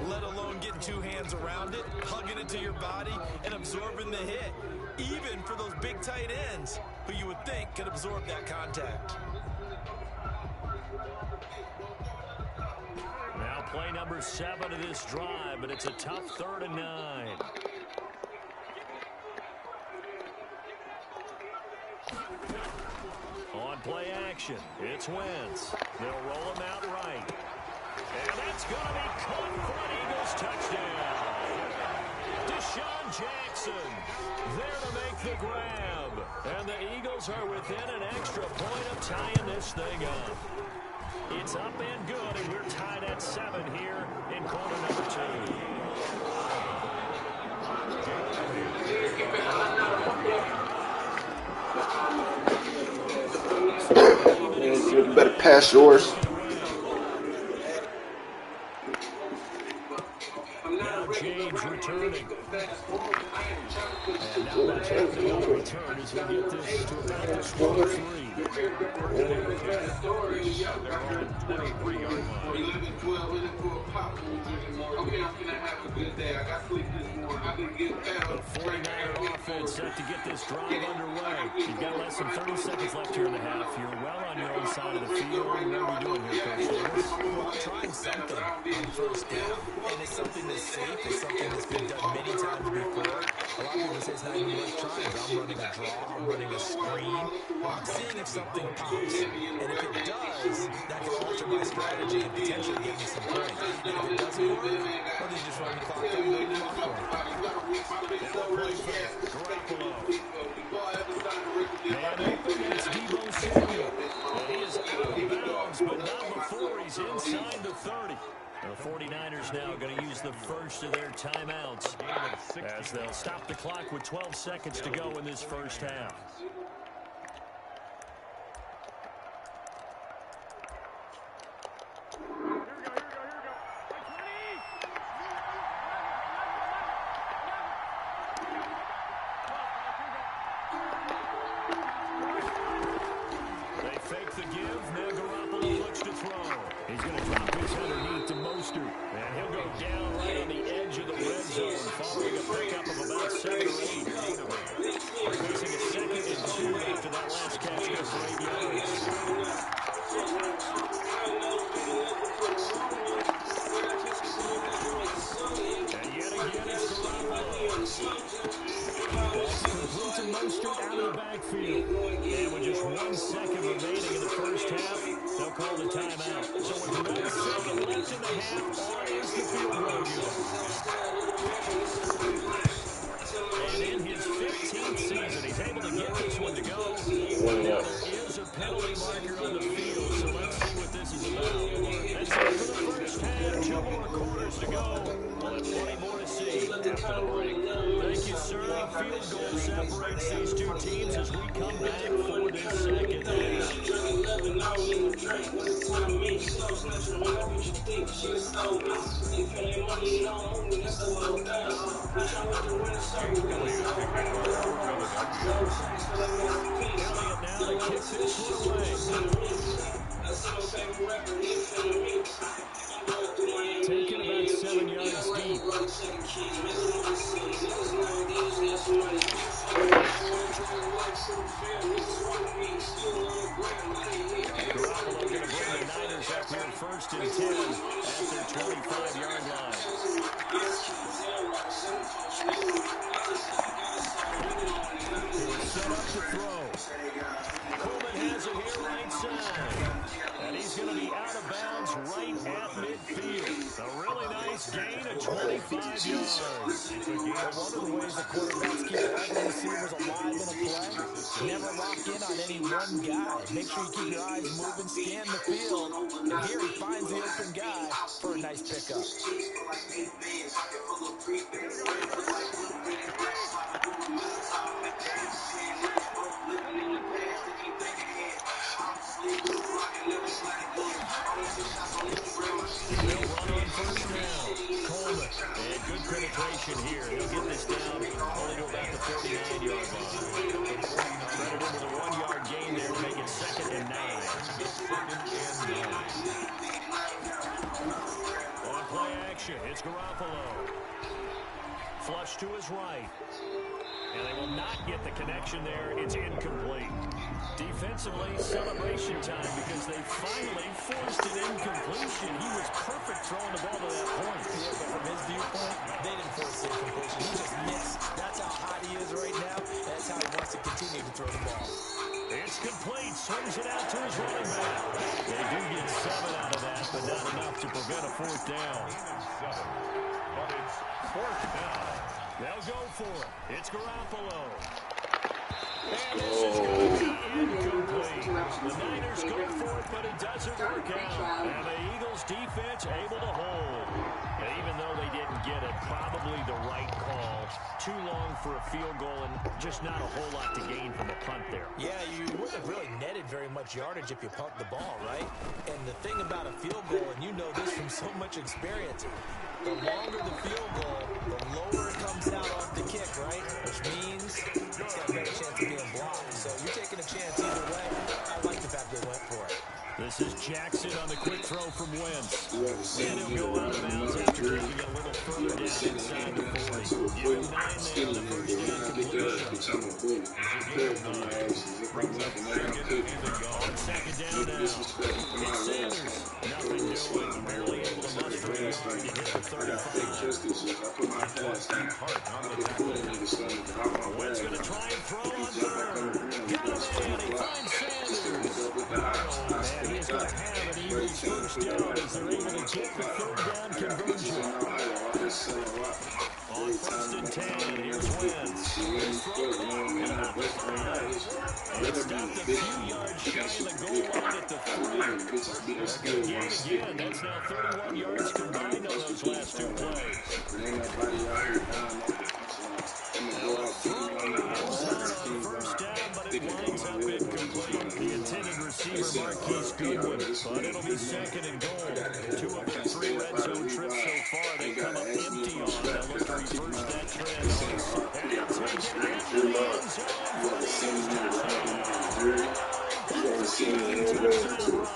let alone getting two hands around it, hugging it to your body, and absorbing the hit. Even for those big tight ends, who you would think could absorb that contact. Now play number 7 of this drive, but it's a tough 3rd and 9. On play action, it's Wentz. They'll roll him out right. And that's going to be caught for an Eagles touchdown. Deshaun Jackson there to make the grab. And the Eagles are within an extra point of tying this thing up. It's up and good, and we're tied at 7 here in quarter number 2. You better pass yours. Now James returning. And now that's the return as we get this to about the 23. The 49er offense set to get this drive underway. You've got less than 30 seconds left here in the half. You're well on your own side of the field. What are we doing here, Coach Davis? Well, trying something on first down, and it's something that's safe. It's something that's been done many times before. A lot of people say it's not even worth trying. I'm running a draw, I'm running a screen. I'm seeing if something pops. And if it does, that can alter my strategy and potentially give me some points. And if it doesn't work, well, then you just run the clock down and go to the clock point. It's Deebo Samuel. And he is out of bounds, but not before he's inside the 30. The 49ers now going to use the first of their timeouts as they'll stop the clock with 12 seconds to go in this first half. They fake the give. Now Garoppolo looks to throw. He's going to drop his underneath to Mostert. And he'll go down right on the edge of the red zone following a pickup of about 7 or 8. Facing a 2nd and 2 after that last catch goes for 8 yards. And yet again it's Garoppolo. That's complete to Mostert out of the backfield. And with just 1 second remaining in the first half, they'll call the timeout. So with 1 second left in the half, on is the field goal unit. And in his 15th season, he's able to get this one to go. Now there is a penalty marker on the field, so let's see what this is about. That's it for the first half. 2 more quarters to go. We'll have plenty more to see after the break. Thank you, sir. Field goal separates these two teams as we come back for this second half. Elliott now to kick this one away. Taken about 7 yards deep. Garoppolo going to bring the Niners up here 1st and 10 at their 25-yard line. He'll set up to throw. Coleman has it here right side. And he's going to be out of bounds right at midfield. A really nice gain of 25 yards. One of the ways the quarterbacks keep all the receivers alive in a play, never lock in on any one guy. Make sure you keep your eyes moving, scan the field, and here he finds the open guy for a nice pickup. They'll run on 1st down. Coleman. And good penetration here. He'll get this down only to about the 49-yard line. Credited with a 1-yard gain there to make it 2nd and 9. On play action, it's Garoppolo. Flush to his right. And they will not get the connection there. It's incomplete. Defensively, celebration time because they finally forced an incompletion. He was perfect throwing the ball to that point. Yeah, but from his viewpoint, they didn't force the incompletion. He just missed. That's how hot he is right now. That's how he wants to continue to throw the ball. It's complete. Swings it out to his running back. They do get 7 out of that, but not enough to prevent a 4th down. But it's 4th down. They'll go for it. It's Garoppolo. And this is going to be incomplete. The Niners go for it, but it doesn't work out. And the Eagles defense able to hold. And even though they didn't get it, probably the right call. Too long for a field goal and just not a whole lot to gain from a punt there. Yeah, you wouldn't have really netted very much yardage if you punt the ball, right? And the thing about a field goal, and you know this from so much experience, the longer the field goal, the lower it comes out off the kick, right? Which means it's got a better chance of being blocked. So you're taking a chance either way. I like the fact they went for it. This is Jackson on the quick throw from Wentz. And he'll go out of bounds after taking it a little further down inside the 40. Give him 9 there on the 1st down completion. On 2nd down now. It's Sanders. Nothing doing. Barely able to muster a yard to hit the 35. Wentz going to try and throw on 3rd. Got him in. He finds Sanders. And he is going to have an Eagles 1st down as they're able to get the 3rd down conversion. On 1st and 10, here's Wentz. He's thrown long and out the 5. And it's stopped a few yards shy of the goal line at the 3. A good gain again. That's now 31 yards combined on those last 2 plays. On 1st down, but it winds up incomplete. The intended receiver, Marquise Goodwin, but it'll be 2nd and goal. 2 of their 3 red zone trips so far, they come up empty on. They'll look to reverse that trend. And he'll take it into the end zone for the Eagles touchdown.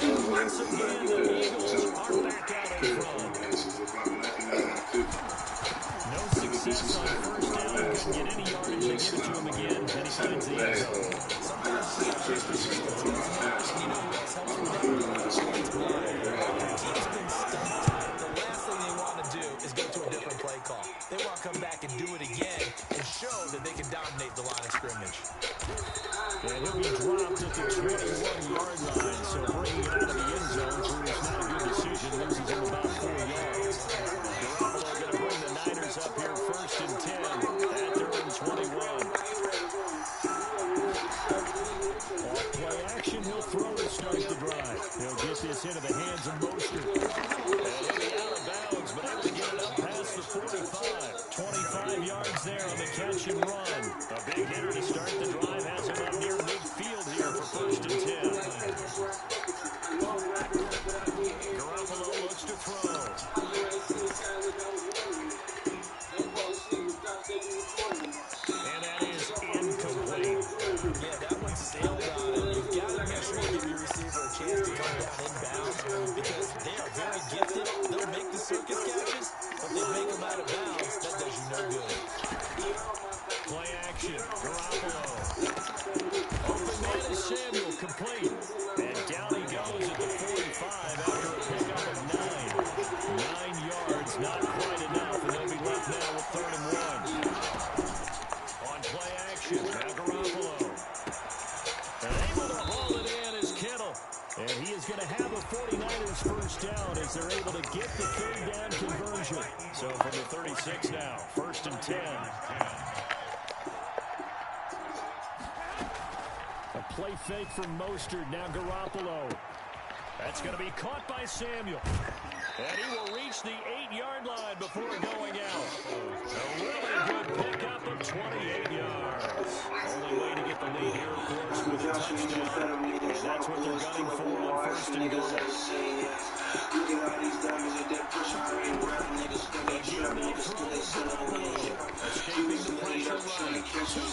And once again, the Eagles are back out in front. No success on 1st down. Couldn't get any yardage. They give it to him again, and he finds the end zone. The last thing they want to do is go to a different play call. They want to come back and do it again and show that they can dominate the line of scrimmage. And he'll be dropped at the 21-yard line, so bringing it out of the end zone proves not a good decision. Loses him about 4 yards. Garoppolo going to bring the Niners up here 1st and 10 at their own 21. Off play action, he'll throw to start the drive. He'll get this into the hands of Mostert. And he'll be out of bounds, but able to get it up past the 45. 25 yards there on the catch and run. A big hitter to start the drive has him up near midfield here for 1st and 10. action. Garoppolo. Open man is Samuel, complete. And down he goes at the 45 after a pickup of 9. 9 yards, not quite enough, and they'll be left now with 3rd and 1. On play action, now Garoppolo. And able to haul it in is Kittle. And he is going to have a 49ers first down as they're able to get the 3rd down conversion. So from the 36 now, 1st and 10. A play fake from Mostert, now Garoppolo. That's going to be caught by Samuel. And he will reach the 8-yard line before going out. A really good pickup of 28 yards. Only way to get the lead here, of course, with a touchdown. And that's what they're gunning for on 1st and goal. Escaping the pressure right to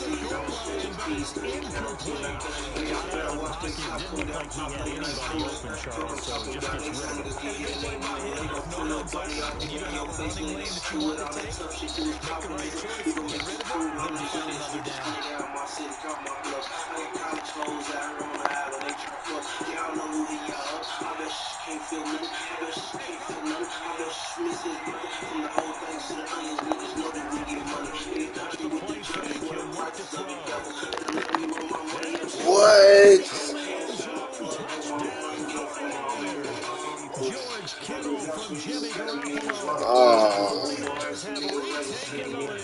the goal line, but it's incomplete. Got out of the pocket, didn't look like he had anybody open, Charles, so just gets rid of it. If no one's open and you don't have a running lane that you want to take, make the right choice, get rid of it, and then you find another down. What? George Kittle from Jimmy Garoppolo. Oh. 49ers have retaken the lead.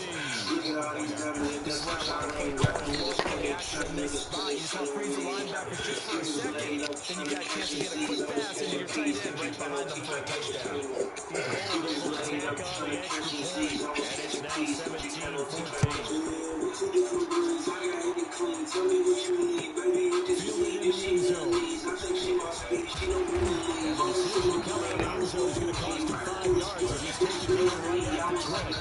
This is why I want to play action in this spot. You just want to freeze the linebackers just for a second. Then you got a chance to get a quick pass into your tight end right behind them for a touchdown. Gold able to tack on the extra point. And it's now 17-14. Fielded in the end zone. And the decision to come out of the end zone is going to cost him 5 yards as he's taken down right at the 20.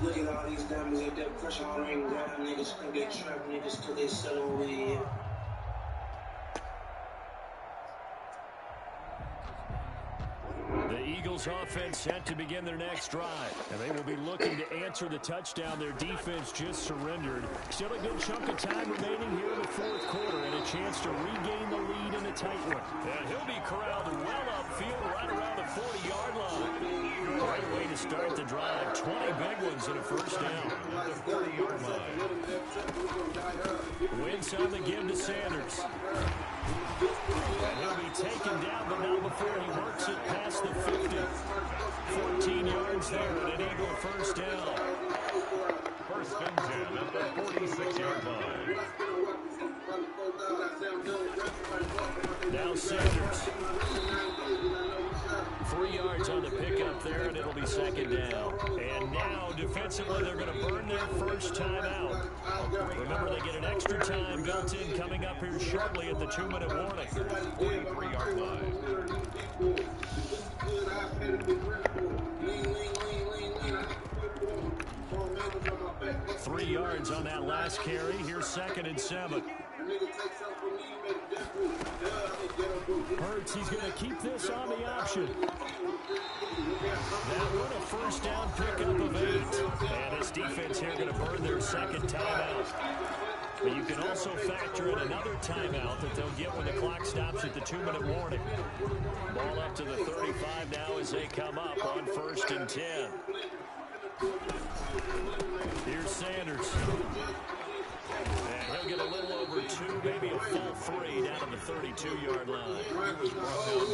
Look at all these diamonds at that pressure bring down. Niggas think they trap niggas till they sell weed. The Eagles offense set to begin their next drive. And they will be looking to answer the touchdown their defense just surrendered. Still a good chunk of time remaining here in the 4th quarter and a chance to regain the lead in a tight one. And he'll be corralled well upfield right around the 40-yard line. Great way to start the drive. 20 big ones and a first down. At the 40-yard line. Wins on the give to Sanders. And he'll be taken down, but not before he works it past the 50. 14 yards there and an Eagle first down. First and 10 at the 46-yard line. Now Sanders. 3 yards on the pickup there, and it'll be second down. And now, defensively, they're going to burn their first time out. Remember, they get an extra time built in coming up here shortly at the 2-minute warning. 43-yard line. 3 yards on that last carry. Here's 2nd and 7. Hurts, he's going to keep this on the option. That one a first down pickup of 8. And this defense here going to burn their second timeout. But you can also factor in another timeout that they'll get when the clock stops at the 2-minute warning. Ball up to the 35 now as they come up on 1st and 10. Here's Sanders. And he'll get a little over 2, maybe a full 3 down at the 32-yard line.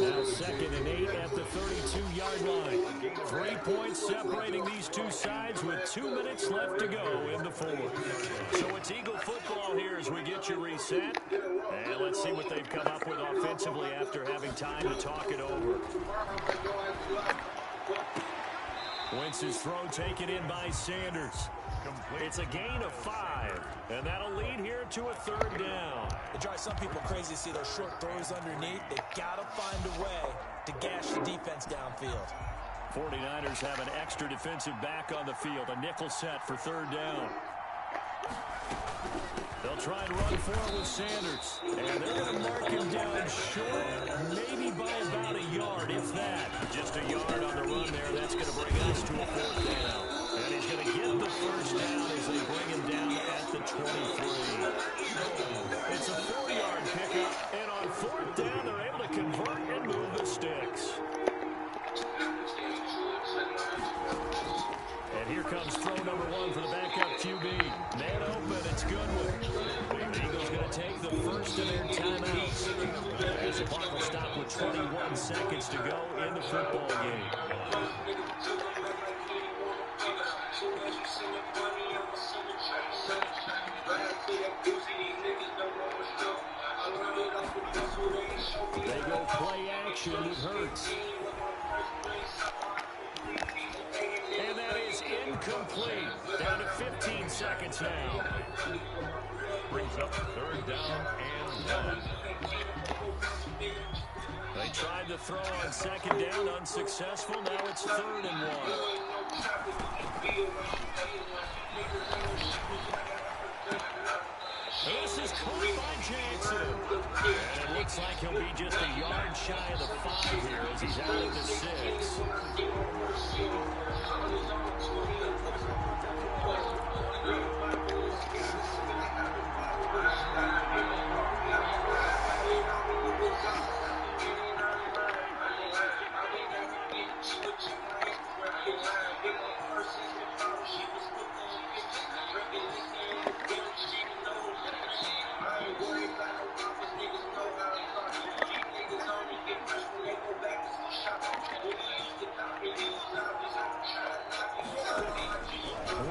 Now 2nd and 8 at the 32-yard line. 3 points separating these two sides with 2 minutes left to go in the 4th. So it's Eagle football here as we get you reset. And let's see what they've come up with offensively after having time to talk it over. Wentz's throw taken in by Sanders. It's a gain of 5, and that'll lead here to a 3rd down. It drives some people crazy to see those short throws underneath. They've got to find a way to gash the defense downfield. 49ers have an extra defensive back on the field. A nickel set for 3rd down. They'll try and run for it with Sanders. And they're going to mark him down short, maybe by about a yard, if that. Just a yard on the run there. That's going to bring us to a 4th down. And he's going to get the 1st down as they bring him down at the 23. It's a 4-yard pickup. And on 4th down, they're able to convert and move the sticks. And here comes throw number 1 for the backup QB. Man open, it's Goodwin. The Eagles going to take the first of their timeouts. As the clock will stop with 21 seconds to go in the football game. They go play action with Hurts. And that is incomplete. Down to 15 seconds now. Brings up 3rd down and 1. They tried to throw on 2nd down, unsuccessful. Now it's 3rd and 1. This is caught by Jackson. And it looks like he'll be just a yard shy of the 5 here as he's out of the 6.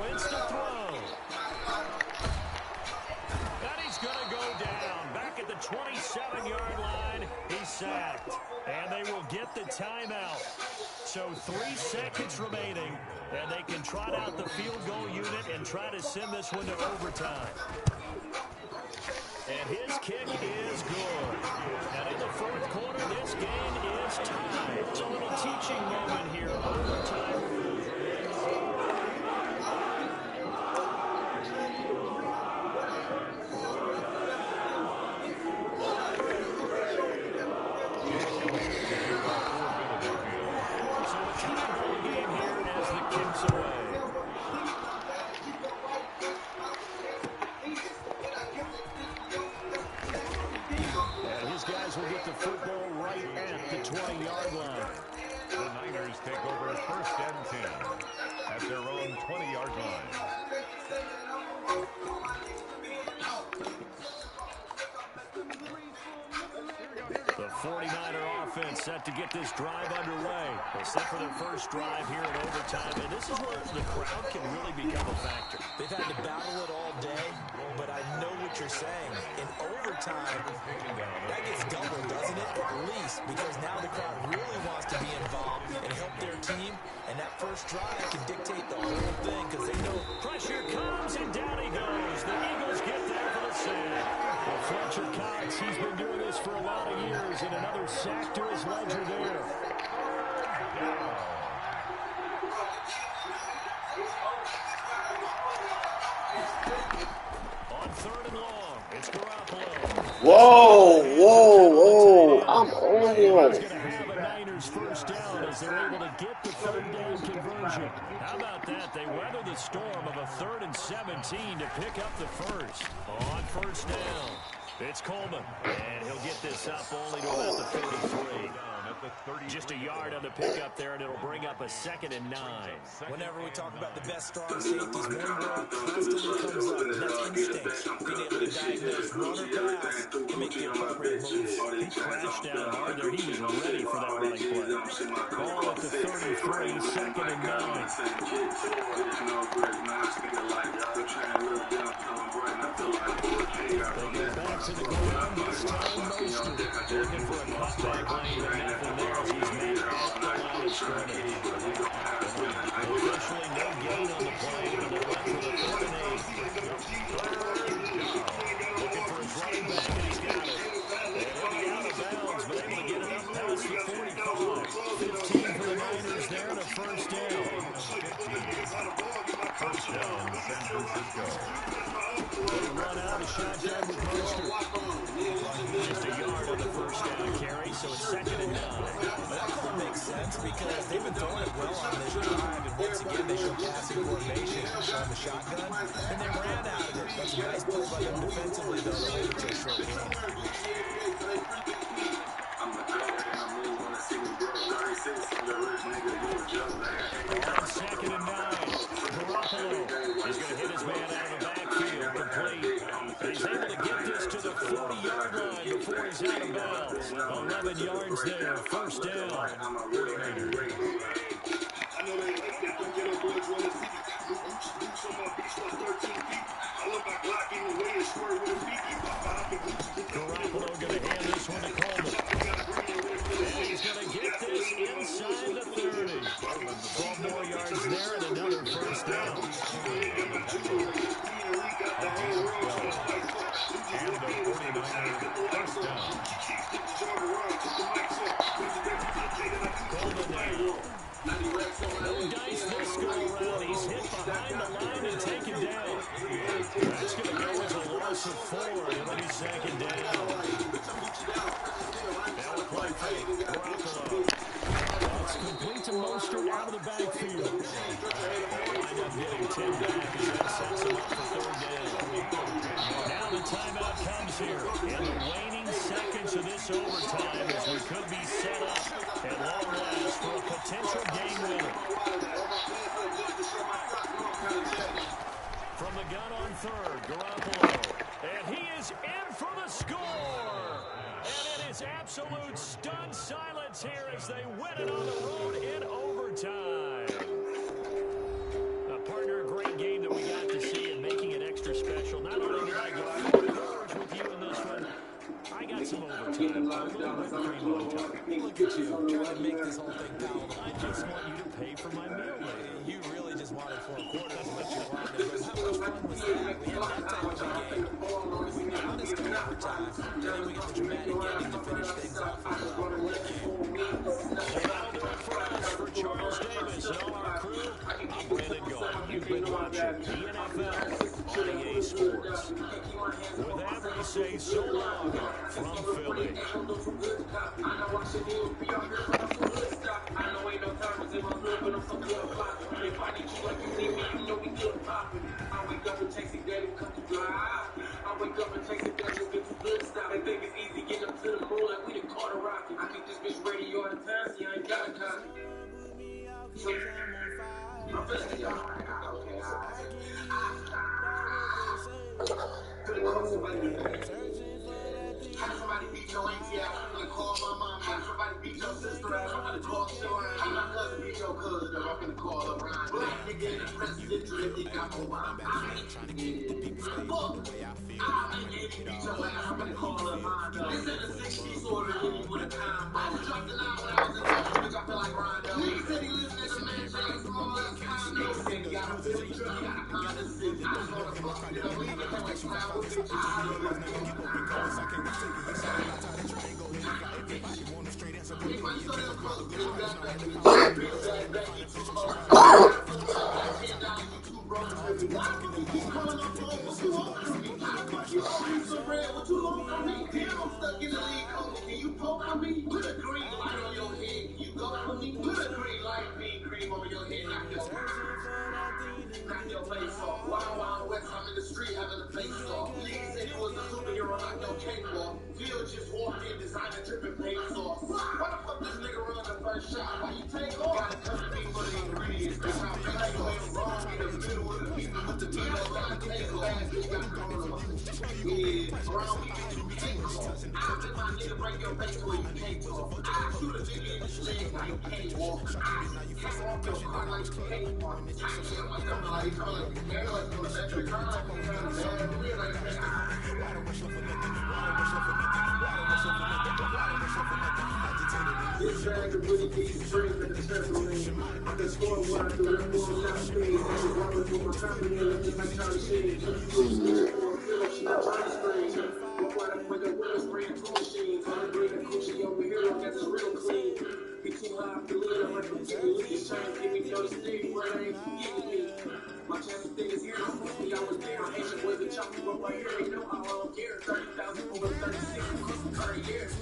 Wins the throw. And he's going to go down. Back at the 27-yard line, he's sacked. And they will get the timeout. So 3 seconds remaining, and they can trot out the field goal unit and try to send this one to overtime. And his kick is good. And in the 4th quarter, this game is tied. It's a little teaching moment here. Overtime. So a tie ball game here as the kick's away. Guys will get the football right at the 20-yard line. The Niners take over 1st and 10 at their own 20-yard line. The 49er offense set to get this drive underway. They set for their first drive here in overtime, and this is where the crowd can really become a factor. They've had to battle it all day, but I know what you're saying. In overtime, that gets doubled, doesn't it? At least, because now the crowd really wants to be involved and help their team, and that first drive can dictate the whole thing because they know pressure comes, and down he goes. The Eagles get there for the sack. Well, Fletcher Cox, he's been doing this for a lot of years, and another sack to his ledger there. On 3rd and long, it's Garoppolo. Whoa, whoa, whoa. I'm on He's one. going to have a Niners first down as they're able to get the 3rd down conversion. How about that? They weather the storm of a 3rd and 17 to pick up the first. On 1st down, it's Coleman. And he'll get this up only to about the 33. Just a yard on the pickup there, and it'll bring up a 2nd and 9. Whenever we talk about the best strong safeties, one word constantly comes up, and that's instinct. Being able to diagnose run or pass and make the appropriate moves. He crashed down hard there. He was ready for that running play. Ball at the 33, 2nd and 9. They go back to the ground this time. Mostert looking for a cutback lane, but nothing holding there as he's met at the line of scrimmage. Officially no gain on the play, but they'll run for the 3rd and 8. Looking for his running back, and he's got it. And he'll be out of bounds, but able to get it up past the 45. 15 for the Niners there, and a first down. First down, San Francisco. They run out of shotgun with Mostert. Just a yard on the first down carry, so it's 2nd and 9. That call makes sense because they've been throwing it well on this drive, and once again they show passing coordination on the shotgun, and they ran out of it. That's a nice play by them defensively, though, to hold it to a short game. On 2nd and 9, Garoppolo is going to hit his man out of the backfield, complete. And he's able to get this to the 40-yard line before he's out of bounds. 11 yards there, first down. Garoppolo going to hand this one to Coleman. And he's going to get this inside the 30. 12 more yards there and another first down. And the 49er first down. Coleman now. No dice this go around. He's hit behind the line and taken down. That's going to go as a loss of 4. It'll be 2nd down. Now the play fake. Garoppolo. It's complete to Mostert out of the backfield. They'll wind up getting 10 back as that sets him up for 3rd down. Now the timeout comes here in the waning seconds of this overtime as we could be set up at long last for a potential game winner. From the gun on 3rd, Garoppolo. And he is in for the score. And it is absolute stunned silence here as they win it on the road in overtime. Partner, a great game that we got to see and making it extra special. Not only did I go 4 quarters with you in this one, I got some overtime. A little whipped cream on top. Look at you, trying to make this whole thing palatable. I just want you to pay for my meal later. You really just wanted 4 quarters of what you wanted. But how much fun was that? We had that type of a game. We won this game overtime. Then we got the dramatic ending to finish things off. What a game. That'll do it for us. For Charles Davis and all our crew, I'm Brandon Gold. You've been watching the NFL on EA Sports. With that, we say so long from Philly. How somebody beat your auntie out? I'm gonna call my mom. How somebody beat your sister out? I'm gonna talk to her. I'm not cousin beat your cousin. I'm gonna call her Brian. Black nigga in the president, you got more I'm trying to keep the people stay the way I feel. I'm gonna beat your ass. I'm gonna call her mine. This in the 60s order hit me with a combo. I was dropped the line when I was in touch, bitch. I feel like Rondo. Nigga said he lives next to mansion, small ass condo. Said he got a city, he got a Honda Civic. I'm gonna fuck it up. Leave it that way, travel. Knock your face off. Wild Wild West, I'm in the street having a face off. Niggas said you was a superhero, knock your cakewalk. Phil just walked in, designer dripping paint sauce. Why the fuck this nigga run the first shot? Why you take off? Gotta come to me for the ingredients. That's how fast you went wrong in the middle of the people with the Tito's on the table. You got yeah, around me, you can't talk. I let my nigga break your face where you can't talk. I shoot a nigga in the leg, now you can't walk. I fuck off your car like you can't walk. This bag of really deep strength and the trampoline. I can score what I do, that boy not speed. Every wallet for my company, looking like Charlie Sheen. For a pillow, she not on screen. Before I put the window spray and two machines. I'm bringing coochie over here, look at this real clean. He too high to live, I'm like a chicken league. Trying to give me 30 sticks, where they ain't forgetting me. My chance of things here, I'm supposed to be always there. I ain't the way the chop you up right here. They know how I'm here. 30,000 over 36, close to 30 years.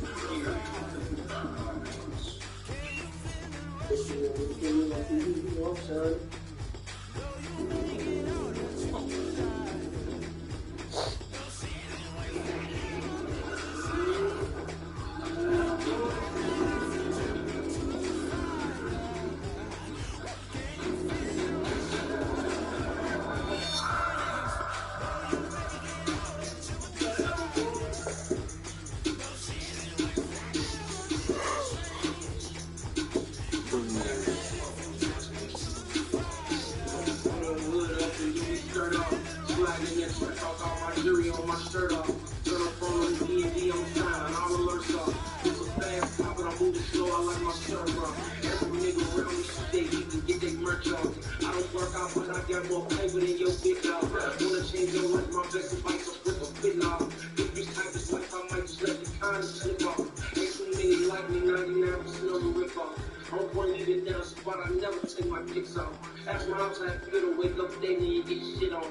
That's why I'm trying to feel to wake up day when you get shit on.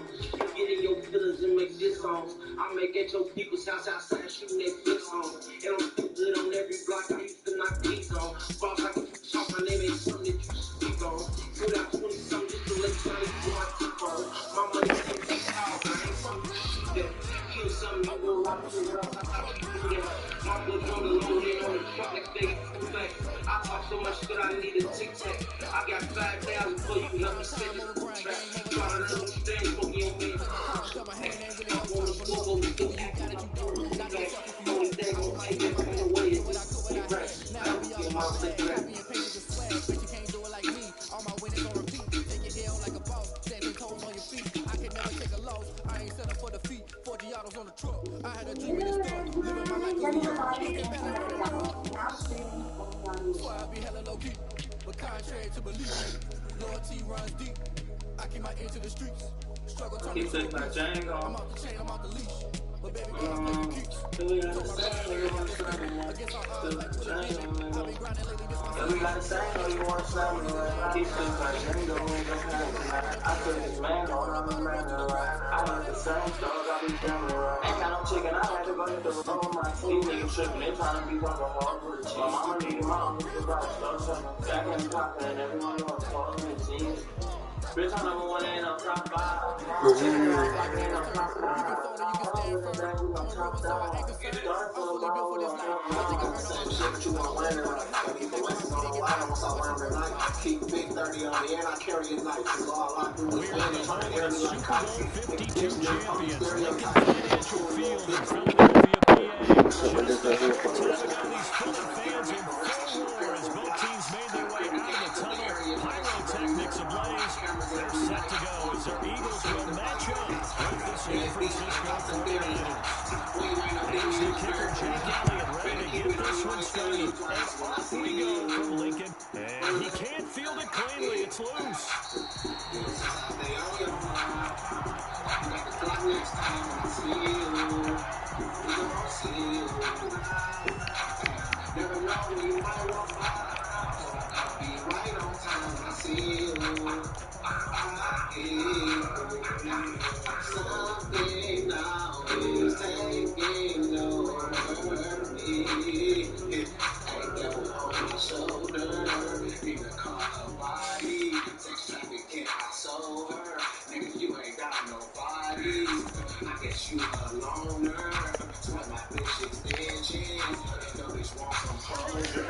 Get in your feelings and make this songs. I make at your people's house outside shooting their flicks on. And I'm still good on every block. I used to knock beats on. Boss, I can talk, my name ain't something that you speak on. Put out 20 something just to let somebody put my tip on. My money can't take out. I ain't something you shoot that. Kill something you will rock to the house. I thought you do that. My boys on the low, they on the truck like they too fast. I talk so much that I need a tic tac. I got 5,000 for you, help me set this food track. Try to know what things for me on me. I want to go over the food track. The only thing I'm taking from the way is this cigarette. I will get my cigarette. But you can't do it like me. All my winners on repeat. Take your L like a boss. Standing toes on your feet. I can never take a loss. I ain't set up for defeat. 40 autos on the truck. I had a dream in this stuff. Living my life as so I be hella low key. But contrary to belief, loyalty runs deep. I keep my ear to the streets. Struggle to Keep taking my chain off. I'm out the chain, I'm out the leash. But baby, girl, I'm making keeps. Against all odds, like Twitter vision. I've been grinding lately, this my we got the same, or you want to slam me, right? Keep taking my chain off. I took this mango, I'm a man, right? I like the same stuff, I be family, right? Ain't got no chicken, I had to go hit the road on my team. Niggas tripping, they trying to be rubber hard for the team. My mama needed my uncle to buy stuff, back in the pocket, and everyone knows all of the teams. Bitch, I'm number one, ain't no top five. Chicken ass like ain't no top five. You can fold or you can stand firm. I'm a river, so I ain't concerned. I'm fully built for this life. I think I earned all the shit you want to learn tonight. Keep the West on the line, once I learn tonight. Keep Big 30 on me, and I carry it nice. Cause all I do is win and try to air me like kites. Super Bowl 52 champions, Lincoln Financial Field in Philadelphia, PA. Just a short time ago, these Philly fans in full roar as both teams made their way out of the tunnel. Pyrotechnics ablaze. They're set to go as their Eagles will match up with the San Francisco 49ers. Here's the kicker, Jake Elliott, ready to get this one started. And off we go from Lincoln. And he can't field it cleanly. It's loose. Never know when you might walk by. I'll be right on time. I see you. Something now is taking over me. Ain't devil on my shoulder. Need a car, a body. Sex trafficking, I sold her. Nigga, you ain't got nobody. I guess you a loner. Sweat my bitch extensions. No bitch want some closure.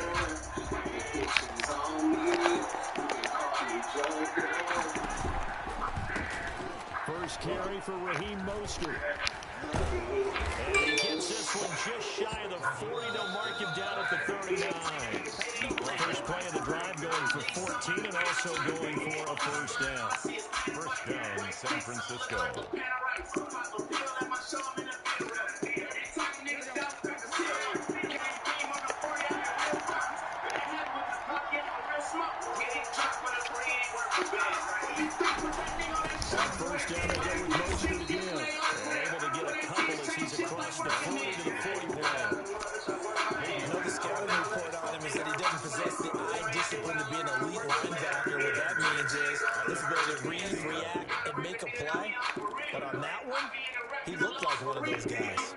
Bitches on me. You can call me Joker. First carry for Raheem Mostert. And he gets this one just shy of the 40. They'll mark him down at the 39. First play of the drive going for 14 and also going for a first down. First down, San Francisco. these guys.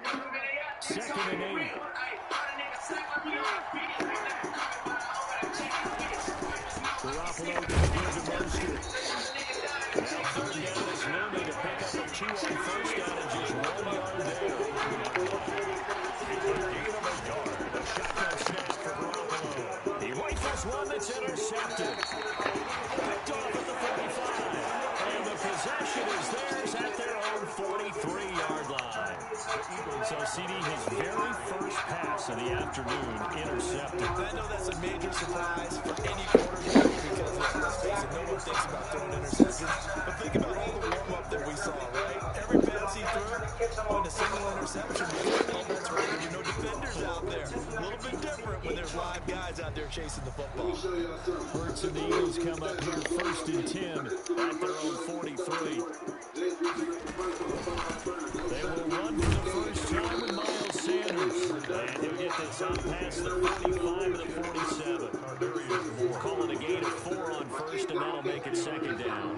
2nd and 8. Garoppolo to give to Mostert. Now 3rd down is looming to pick up a 2 on 1st down and just 1 yard there. A shotgun snap for Garoppolo. He rifles one that's intercepted. Picked off at the 45. And the possession is theirs at their own 43-yard line. So CD, his very first pass of the afternoon intercepted. I know that's a major surprise for any quarterback because, let's face it, no one thinks about throwing interceptions. But think about all the warm-up that we saw, right? Every pass he threw on a single interception because that's right, there were no defenders out there. A little bit different when there's live guys out there chasing the football. Hurts and the Eagles come up here 1st and 10 at their own 43. They will run for the first time with Miles Sanders. And he'll get this up past the 45 to the 47. Call it a gain of 4 on 1st, and that'll make it 2nd down.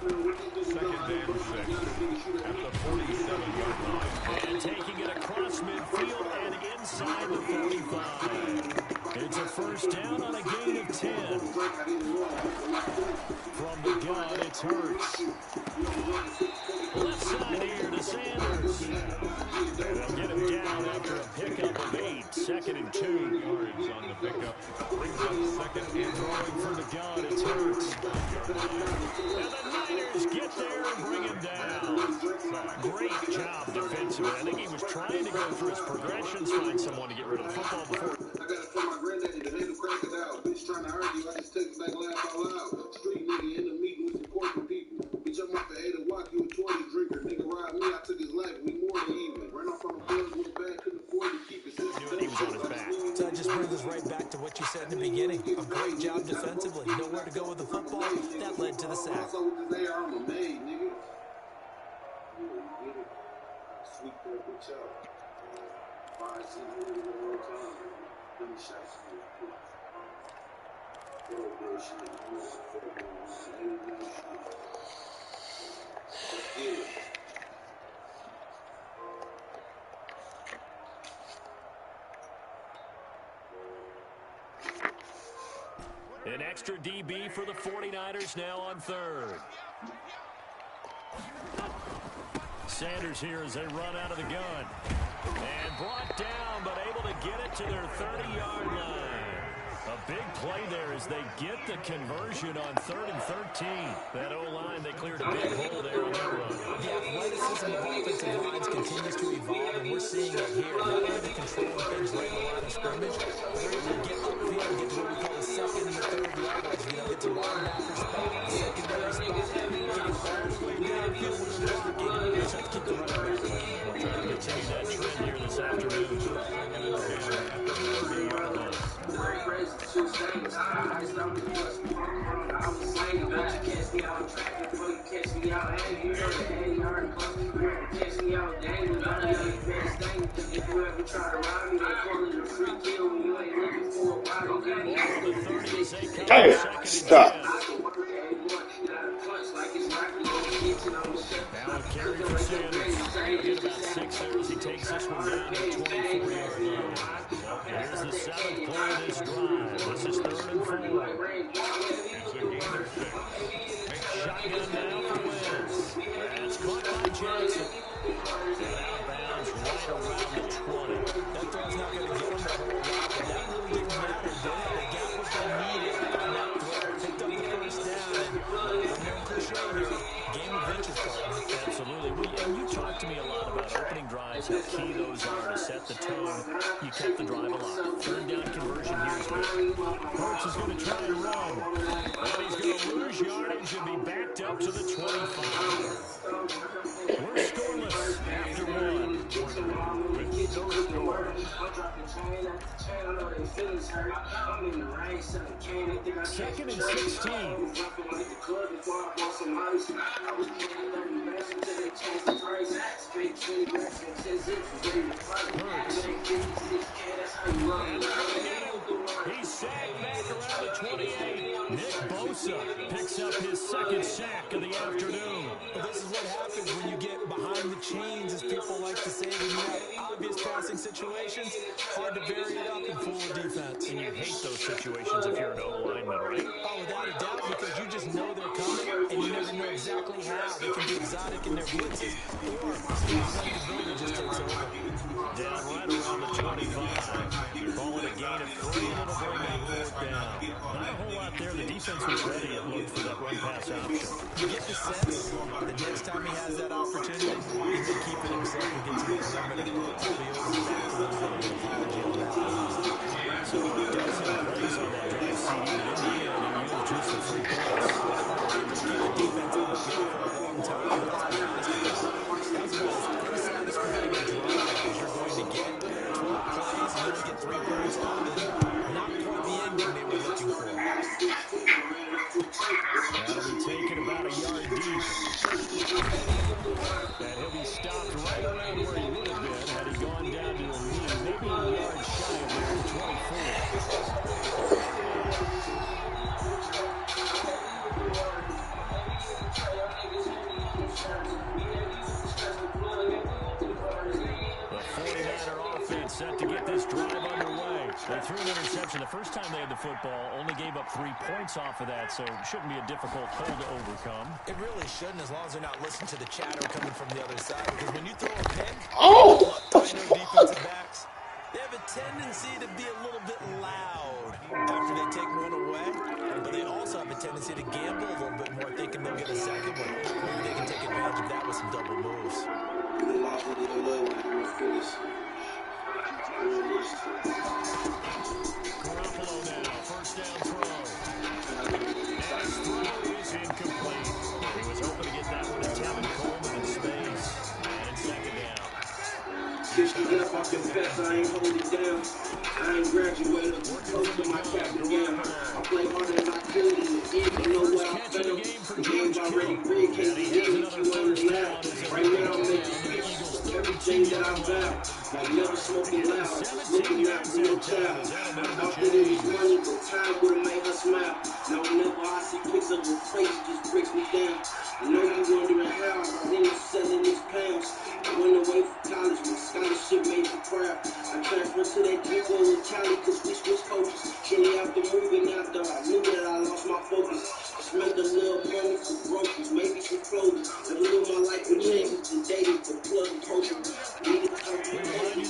2nd and 6 at the 47-yard line. And taking it across midfield and inside the 45. It's a 1st down on a gain of 10. From the gun, it's Hurts. Left side here to Sanders. And they'll get him down after a pickup of 8. 2nd and 2. Yards on the pickup. Brings up 2nd and throwing for the gun, it's Hurts. And the Niners get there and bring him down. Great job defensively. I think he was trying to go through his progressions, find someone to get rid of the football before. I got to tell my granddaddy to handle crack it out. Bitch trying to argue, I just take it back, laugh out loud. Street nigga in the meeting with important people. Bitch, I'm off the 8 o'clock, you a 20 drinker. Nigga ride me, I took his life, we more than even. Ran off on the boys with a bag, couldn't afford to keep it. He was on his back. So that just brings us right back to what you said in the beginning. A great job defensively. Nowhere to go with the football. That led to the sack. I'm a maid, nigga. Sweep that bitch out. 5, 6 minutes in a row time. Let me shot you. Oh, bullshit. Let's get it. An extra DB for the 49ers now on 3rd. Sanders here as they run out of the gun. And brought down, but able to get it to their 30-yard line. A big play there as they get the conversion on 3rd and 13. That O-line, they cleared a big hole there on that run. The athleticism of offensive lines continues to evolve, and we're seeing it here. Not only the controlling things right in the line of scrimmage, they're able to get upfield and get to what we call the 2nd and the 3rd yards. You know, get to linebacker spot, secondary spot, getting all the way downfield with the rubber game. They just have to keep the running back away. We're trying to continue that trend here this afternoon. At the 30-yard line. Two things, I just don't do what's wrong. I was saying, but you catch me out track before you catch me out. Hey, you heard the 80 yard close. You heard to catch me out dangling. I know you best thing. If you ever try to rob me, they call it a free kill when you ain't looking for a body. Damn, stop. Now a carry for Sanders. Get about 6 there as he takes this one down to the 24-yard line. Here's the 7th play of this drive. This is 3rd and 4. It's a gain of 6. Shotgun now for Wentz. That's caught by Jackson. And out of bounds right around the 20. That throw's not going to get him a whole lot, but that really didn't matter, did it? They got what they needed on that throw. Picked up the 1st down, and no cliche here. Game of inches for him. Absolutely. And you talked to me a lot about opening drives, how key those are to set the tone. You kept the drive alive. 3rd down conversion here is good. Hurts is going to try and run. And he's going to lose yardage and be backed up to the 25. We're scoreless after 1. With no score. 2nd and 16. He's sagged back around the 28. Nick Bosa Bosa picks up his second sack of the afternoon. Well, this is what happens when you get behind the chains, as people like to say. When you have obvious passing situations, hard to vary it up and fool the defense. And you hate those situations if you're an O-lineman, right? Oh, without a doubt, because you just know they're coming, and you never know exactly how. They can be exotic in their blitzes, or unpredictability just takes over. Down right around the 25. Calling a gain of 3, and it'll bring up 4th down. Not a whole lot there. The defense was ready, it looked, for that run-pass option. You get the sense that next time he has that opportunity, he may keep it himself and get to the perimeter. Probably over the back a little bit of an apology on that one. So he does have plays on that drive, CD, but in the end, he used just the 3 points. The defense on the field for a long time. That's what I asked about. That's about as unsatisfying a drive as you're going to get. 12 plays, and you get 3 points out of it. Not quite the ending they were looking for. That'll be taken about a yard deep. And he'll be stopped right around where he would have been had he gone down to a knee, maybe a yard shy of there at 24. The 49er offense set to get this drive underway. They threw an interception the first time they had the football, only gave up 3 points off of that, so it shouldn't be a difficult hole to overcome. It really shouldn't, as long as they're not listening to the chatter coming from the other side. Because when you throw a pin, defensive backs, they have a tendency to be a little bit loud after they take one away. But they also have a tendency to gamble a little bit more, thinking they'll get a second one. Maybe they can take advantage of that with some double moves. Garoppolo now, first down throw. And his throw is incomplete. He was hoping to get that one to Tevin Coleman in space. And second down. 50 up, I confess I ain't holding it down. I ain't graduated, close to my captain gown. I play harder than I could in the end, you know where I fell. The game's already rigged, can't be getting it, you understand. Right now I'm making peace, everything that I vow. Like never smoking loud, just looking after no child. I thought that it was money, but time would've made her smile. Now whenever I see pics of her face, it just breaks me down. I know you wondering how I ended up selling these pounds. I went away from college, my scholarship made me proud. I transferred to that G-Go in Cali cause we switched coaches. Shortly after moving after, I knew that I lost my focus. Just made a little money for groceries, maybe some clothes. Never knew my life would change until dating for plug and poker. Needed to come to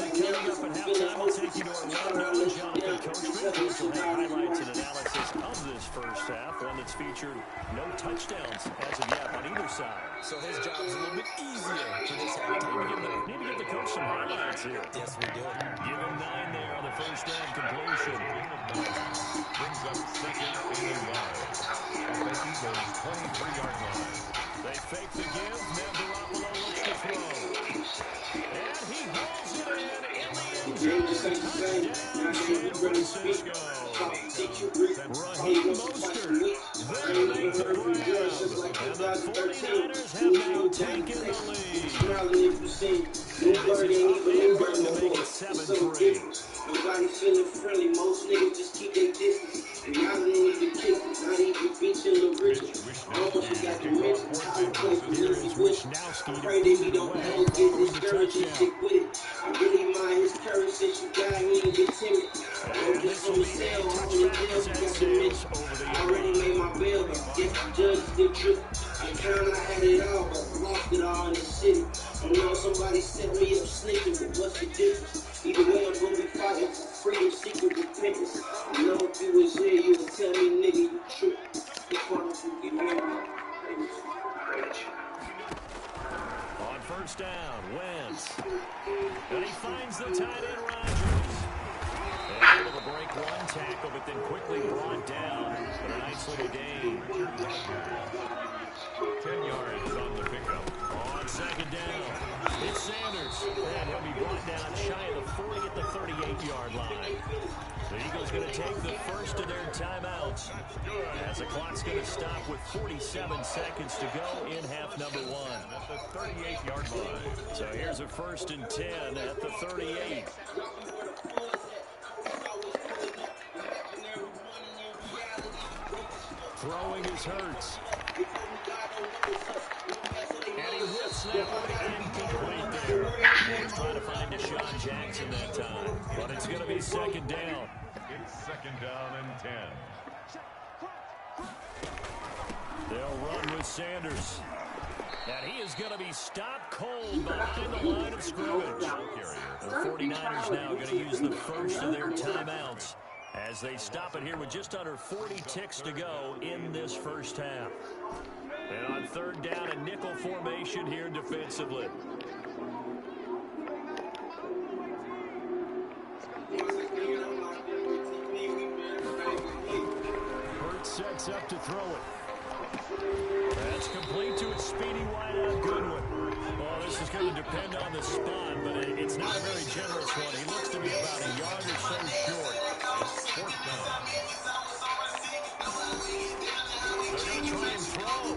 Coming up at halftime, we'll take you to Orlando. Jonathan Coachman. Coach will have highlights and analysis of this first half, one that's featured no touchdowns as of yet on either side. So his job is a little bit easier for this halftime. Need to give the coach some highlights here. Yes, we do. Give him 9 there on the first down completion. Brings up second and 5. At the Eagles' 23-yard line. They fake the give. Now Garoppolo looks to throw. And he hauls it in the end zone. Raheem Mostert. They make the grab. And the 49ers have now taken the lead. Nobody ain't even to no make more. it It's 7-3. Nobody feeling friendly. Most niggas just keep their distance. And y'all didn't even kick it. Not even bitching the rich. Almost got the rich. I play for Lizzie Wish. I pray that he don't get discouraged and stick with it. I really mind his courage since you got he ain't get timid. Don't just on the sale. All the deals got the mitch. I already made my bail. Guess the judge did trip. I kinda had it all, but lost it all in the city. I know somebody set me up snitching, but what's the difference? Either way, I'm gonna be fighting for freedom, seeking repentance. I know if you was here, you would tell me, nigga, you trip. If I don't get married, On first down, Wentz. And he finds the tight end, Rodgers. And able to break one tackle, but then quickly brought down. But a nice little gain. 10 yards on the pickup. On second down, it's Sanders. And he'll be brought down shy of the 40 at the 38-yard line. The Eagles going to take the first of their timeouts as the clock's going to stop with 47 seconds to go in half number 1. At the 38-yard line. So here's a 1st and 10 at the 38. Throwing his Hurts. And he whiffs that one incomplete there. He's trying to find Deshaun Jackson that time. But it's going to be second down. It's second down and 10. They'll run with Sanders. And he is going to be stopped cold behind the line of scrimmage. The 49ers now going to use the first of their timeouts as they stop it here with just under 40 ticks to go in this first half. And on third down, a nickel formation here defensively. Hurts sets up to throw it. That's complete to its speedy wideout Goodwin. Well, this is going to depend on the spot, but it's not a very generous one. He looks to be about a yard or so short. Fourth down. They're going to try and throw.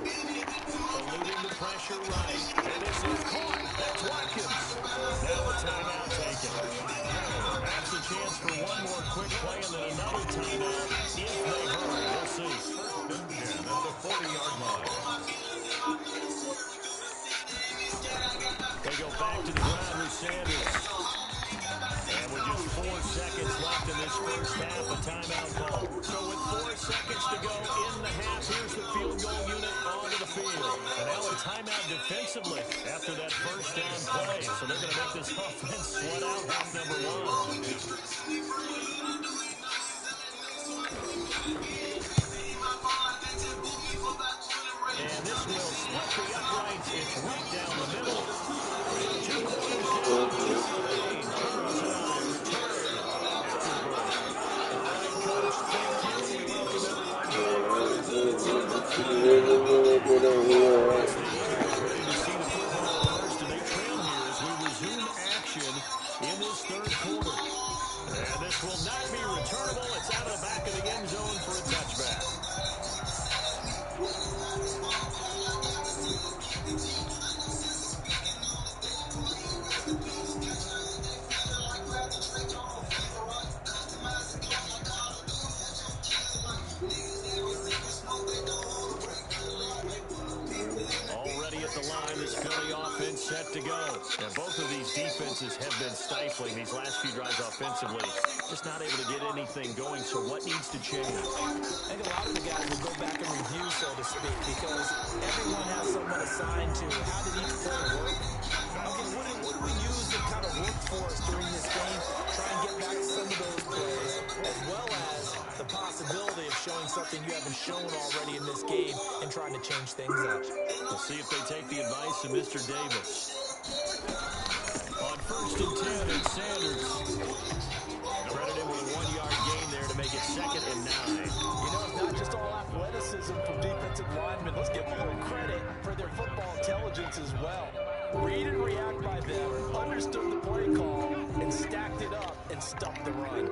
Eluding the pressure right. And this is caught. That's Watkins. Now a timeout taken. That's a chance for one more quick play and then another timeout if they hurry. We'll see. First and 10 at the 40-yard line. They go back to the ground with Sanders. And with just 4 seconds left in this first half, a timeout call. So with 4 seconds to go in the half, here's the field goal unit onto the field. And now a timeout defensively after that first down play. So they're going to make this offense sweat out half number one. And this will split the uprights. It's right down the middle. Two quarters down, two remain. Charles and I return after the break. All right, Coach, thank you. We welcome everyone back. Ready to see the football first, and they trail here as we resume action in this third quarter. And this will not be returnable. It's out of the back of the end zone for a touchback. Already at the line, this Philly offense set to go. And both of these defenses have been stifling these last few drives offensively. Just not able to get anything going, so what needs to change? I think a lot of the guys will go back and review, so to speak, because everyone has someone assigned to how did each play work. Okay, what do we use that kind of worked for us during this game? Try and get back to some of those plays, as well as the possibility of showing something you haven't shown already in this game and trying to change things up. We'll see if they take the advice of Mr. Davis. On first and 10, it's Sanders. Credited with a 1-yard gain there to make it second and 9. You know, it's not just all athleticism from defensive linemen. Let's give them a little credit for their football intelligence as well. Read and react by them, understood the play call, and stacked it up and stuffed the run.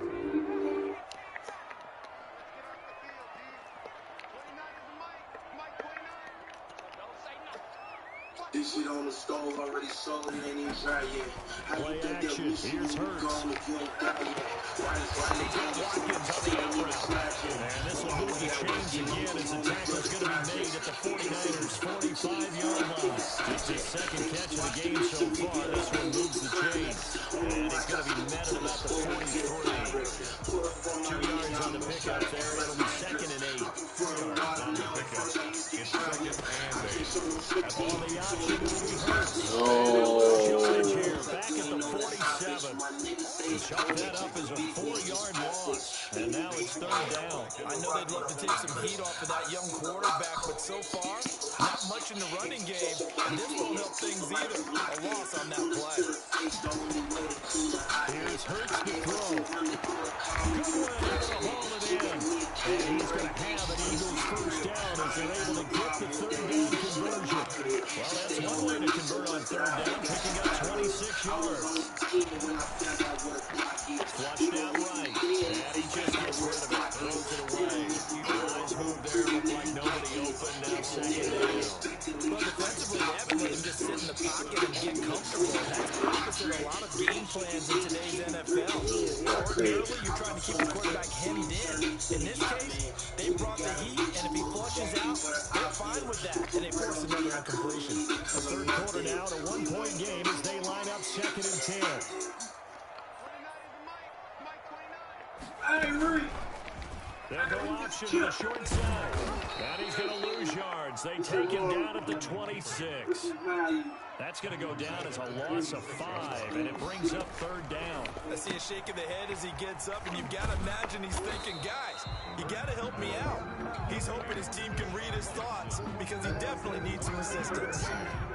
This shit on the stove already sold, it ain't even dry yet. Play action, here's Hurts. Watkins on the out route. And this will move the chains again as the tackle's going to be made at the 49ers' 45-yard line. Just his second catch of the game so far. This one moves the chains. And he's going to be met at about the 43. 2 yards on the pickup there. It'll be second and 8. 4 yards on the pickup. It's second and 8. On the option will be Hurts. Yardage here back at the 47. He chalked that up as a 4-yard loss. And now it's third down. I know they'd love to take some heat off of that young quarterback, but so far, not much in the running game. And this won't help things either. A loss on that play. Here's Hurts to throw. Goodwin able to haul it in. And he's going to have an Eagles first down as they're able to get the third down conversion. Well, that's one way to convert on third down, picking up 26 yards. Flushed out right. And he just gets rid of it. Throws it away. Eyes moved there. Looked like nobody open. Now second down. Well, defensively, they haven't let him just sit in the pocket and get comfortable. That's the opposite of a lot of game plans in today's NFL. Ordinarily, you're trying to keep the quarterback hemmed in. In this case, they brought the heat, and if he flushes they force another incompletion. A third quarter now, and a one-point game as they line up 2nd and 10. They'll go option to the short side. And he's going to lose yards. They take him down at the 26. That's going to go down as a loss of 5, and it brings up 3rd down. I see a shake of the head as he gets up, and you've got to imagine he's thinking, guys, you got to help me out. He's hoping his team can read his thoughts because he definitely needs some assistance.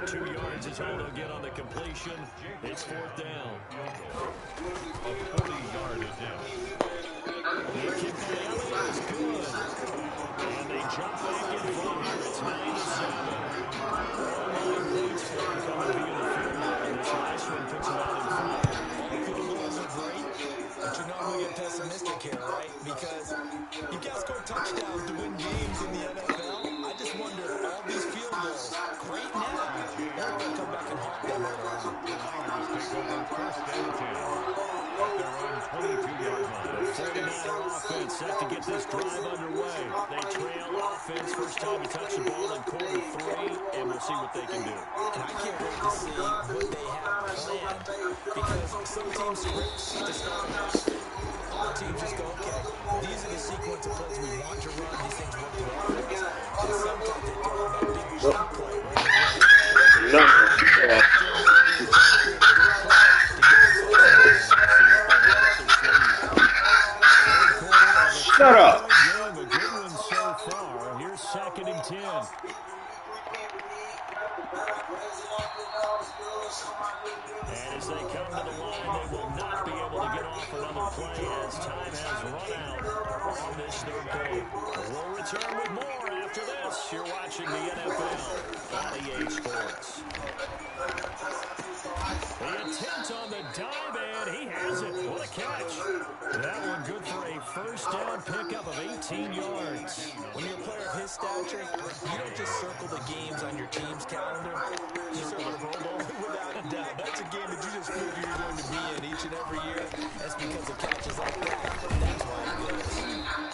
2 yards is all they'll get on the completion. It's 4th down. A 40-yard attempt. The kick by Elliott is good. And they jump back in front here. It's 9-7. All 9 points for them coming via the field goal. This last one puts them out in front. All field goals are great, but you know we get pessimistic here, right? Because you got to score touchdowns to win games in the NFL. I just wonder if all these field goals, great now, or they'll come back and haunt them later on. Take over 1st and 10. Their own 22-yard line. The 49er offense set to get this drive underway. They trail offense first time to touch the ball in quarter 3, and we'll see what they can do. And I can't wait to see what they have planned because some teams script to start out. Other teams just go, okay, these are the sequence of plays we want to run. These things work to offense. And sometimes they throw in that big jump play right away. Shut up. A good one so far. Here's 2nd and 10. And as they come to the line, they will not be able to get off another play as time has run out on this 3rd quarter. We'll return with more after this. You're watching the NFL on EA Sports. The attempt on the dive, and he has it. What a catch. That one good for a 1st down pickup of 18 yards. When you're a player of his stature, you don't just circle the games on your team's calendar. You circle the Pro Bowl without a doubt. That's a game that you just figure you're going to be in each and every year. That's because of catches like that. That's why he goes.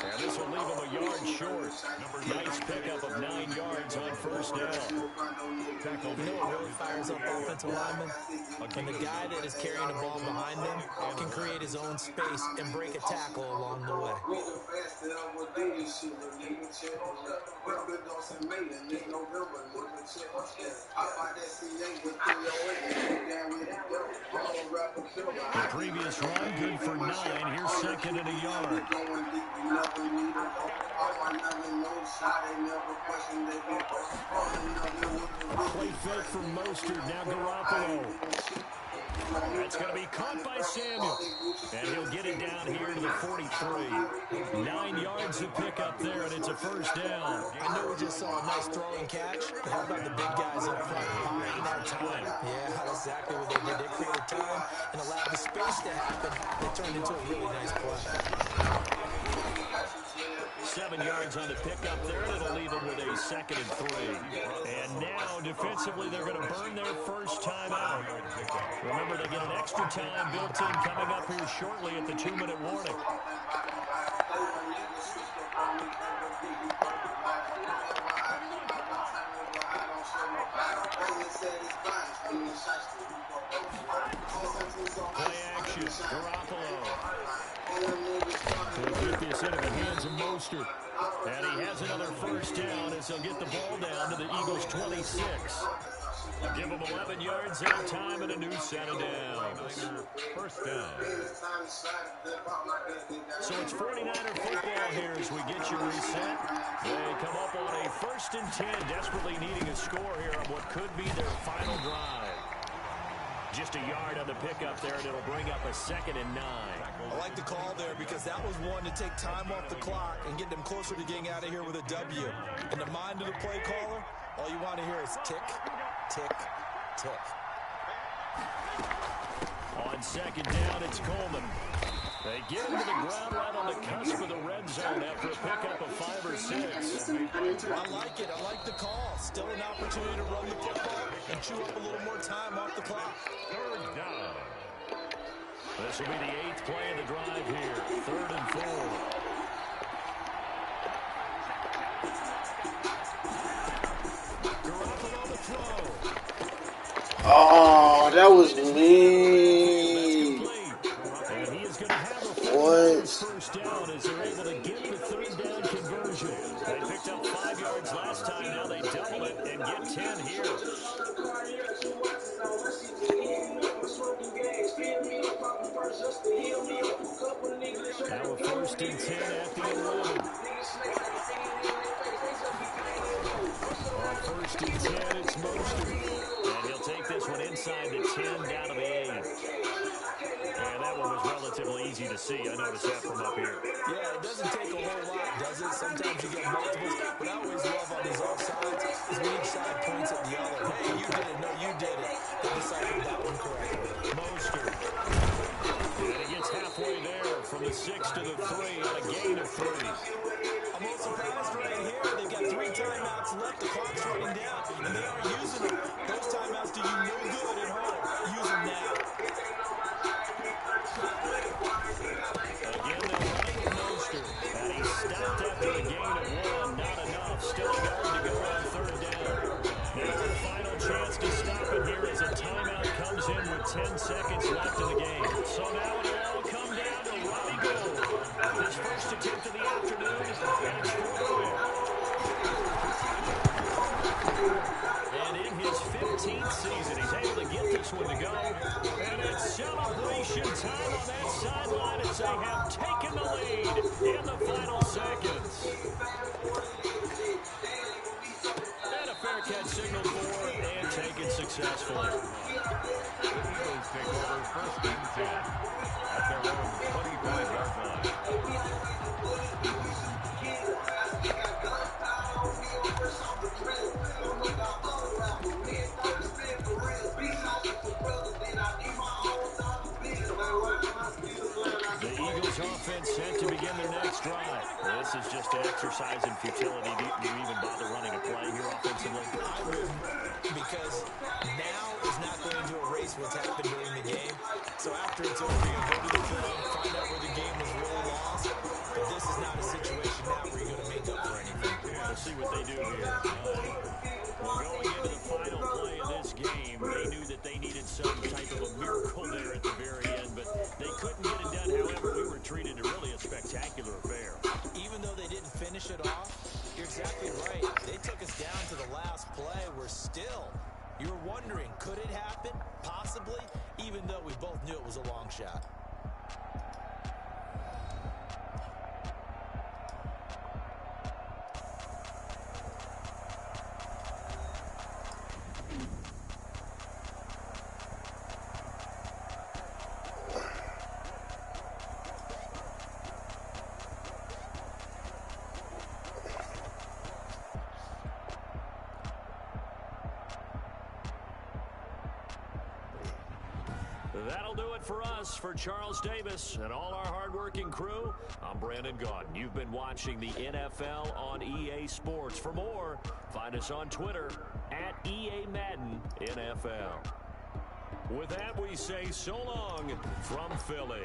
And this will leave him a yard short. Nice pickup of 9 yards on 1st down. You know what really fires up offensive linemen? When the guy that is carrying the ball behind them can create his own space and break a tackle along the way. The previous run, good for 9. Here's 2nd and a yard. Play fake from Mostert, now Garoppolo. That's going to be caught by Samuel. And he'll get it down here to the 43. 9 yards to pick up there, and it's a 1st down. I know we just saw a nice throw and catch, but how about the big guys up front buying our time? Yeah, that's exactly what they did. They created time and allowed the space to happen. They turned into a really nice play. 7 yards on the pickup there, and it'll leave them with a 2nd and 3. And now, defensively, they're going to burn their first time out. Remember, they get an extra time built in coming up here shortly at the 2-minute warning. Play action, Garoppolo. He'll get this into the hands of Mostert. And he has another 1st down as he'll get the ball down to the Eagles' 26. They'll give him 11 yards at a time and a new set of downs. 1st down. So it's 49er football here as we get you reset. They come up on a 1st and 10, desperately needing a score here on what could be their final drive. Just a yard on the pickup there, and it'll bring up a 2nd and 9. I like the call there because that was one to take time off the clock and get them closer to getting out of here with a W. In the mind of the play caller, all you want to hear is tick, tick, tick. On 2nd down, it's Coleman. They get him to the ground right on the cusp of the red zone after a pickup of 5 or 6. I like it. I like the call. Still an opportunity to run the football and chew up a little more time off the clock. 3rd down. This will be the 8th play of the drive here. 3rd and 4. first down as they're able to get the third down conversion. They picked up 5 yards last time. Now they double it and get 10 here. Now a 1st and 10 at the 11. On 1st and 10, it's Mostert. And he'll take this one inside the 10, down to the 8. And that one was relatively easy to see. I noticed that from up here. Yeah, it doesn't take a whole lot, does it? Sometimes you get multiples. What I always love on these offsides is when each side points at the other. Hey, you did it. No, you did it. They deciphered that one correctly. Mostert. And he gets halfway there from the 6 to the 3 on a gain of 3. I'm a little surprised right here. They've got 3 timeouts left. The clock's running down, and they aren't using them. Those timeouts do you no good at home. Use them now. Again, they'll run it with Mostert. And he stopped after a gain of 1. Not enough. Still a yard to go on 3rd down. Now the final chance to stop it here as a timeout comes in with 10 seconds left in the game. So now it'll all come down to Robbie Gould. His first attempt of the afternoon, and it's for the win. And in his 15th season, he's able to get this one to go. And it's celebration time on that sideline as they have taken the lead in the final seconds. And a fair catch signal for and taken successfully. The Eagles take over 1st and 10 at their own 25-yard line. The Eagles offense set to begin their next drive. This is just an exercise in futility. Do you even bother running a play here offensively? I wouldn't, because now is not going to erase what's happened during the game. So after it's over, you go to the film, find out where the game was really lost. But this is not a situation now where you're going to make up for anything. We'll see what they do here. Well, going into the final play of this game, they knew that they needed some type of a miracle there at the very end, but they couldn't get it done. However, we were treated to really a spectacular affair. Even though they didn't finish it off, you're exactly right. They took us down to the last play. We're still, you're wondering, could it happen? Possibly, even though we both knew it was a long shot. That'll do it for us. For Charles Davis and all our hardworking crew, I'm Brandon Gaudin. You've been watching the NFL on EA Sports. For more, find us on Twitter at EA Madden NFL. With that, we say so long from Philly.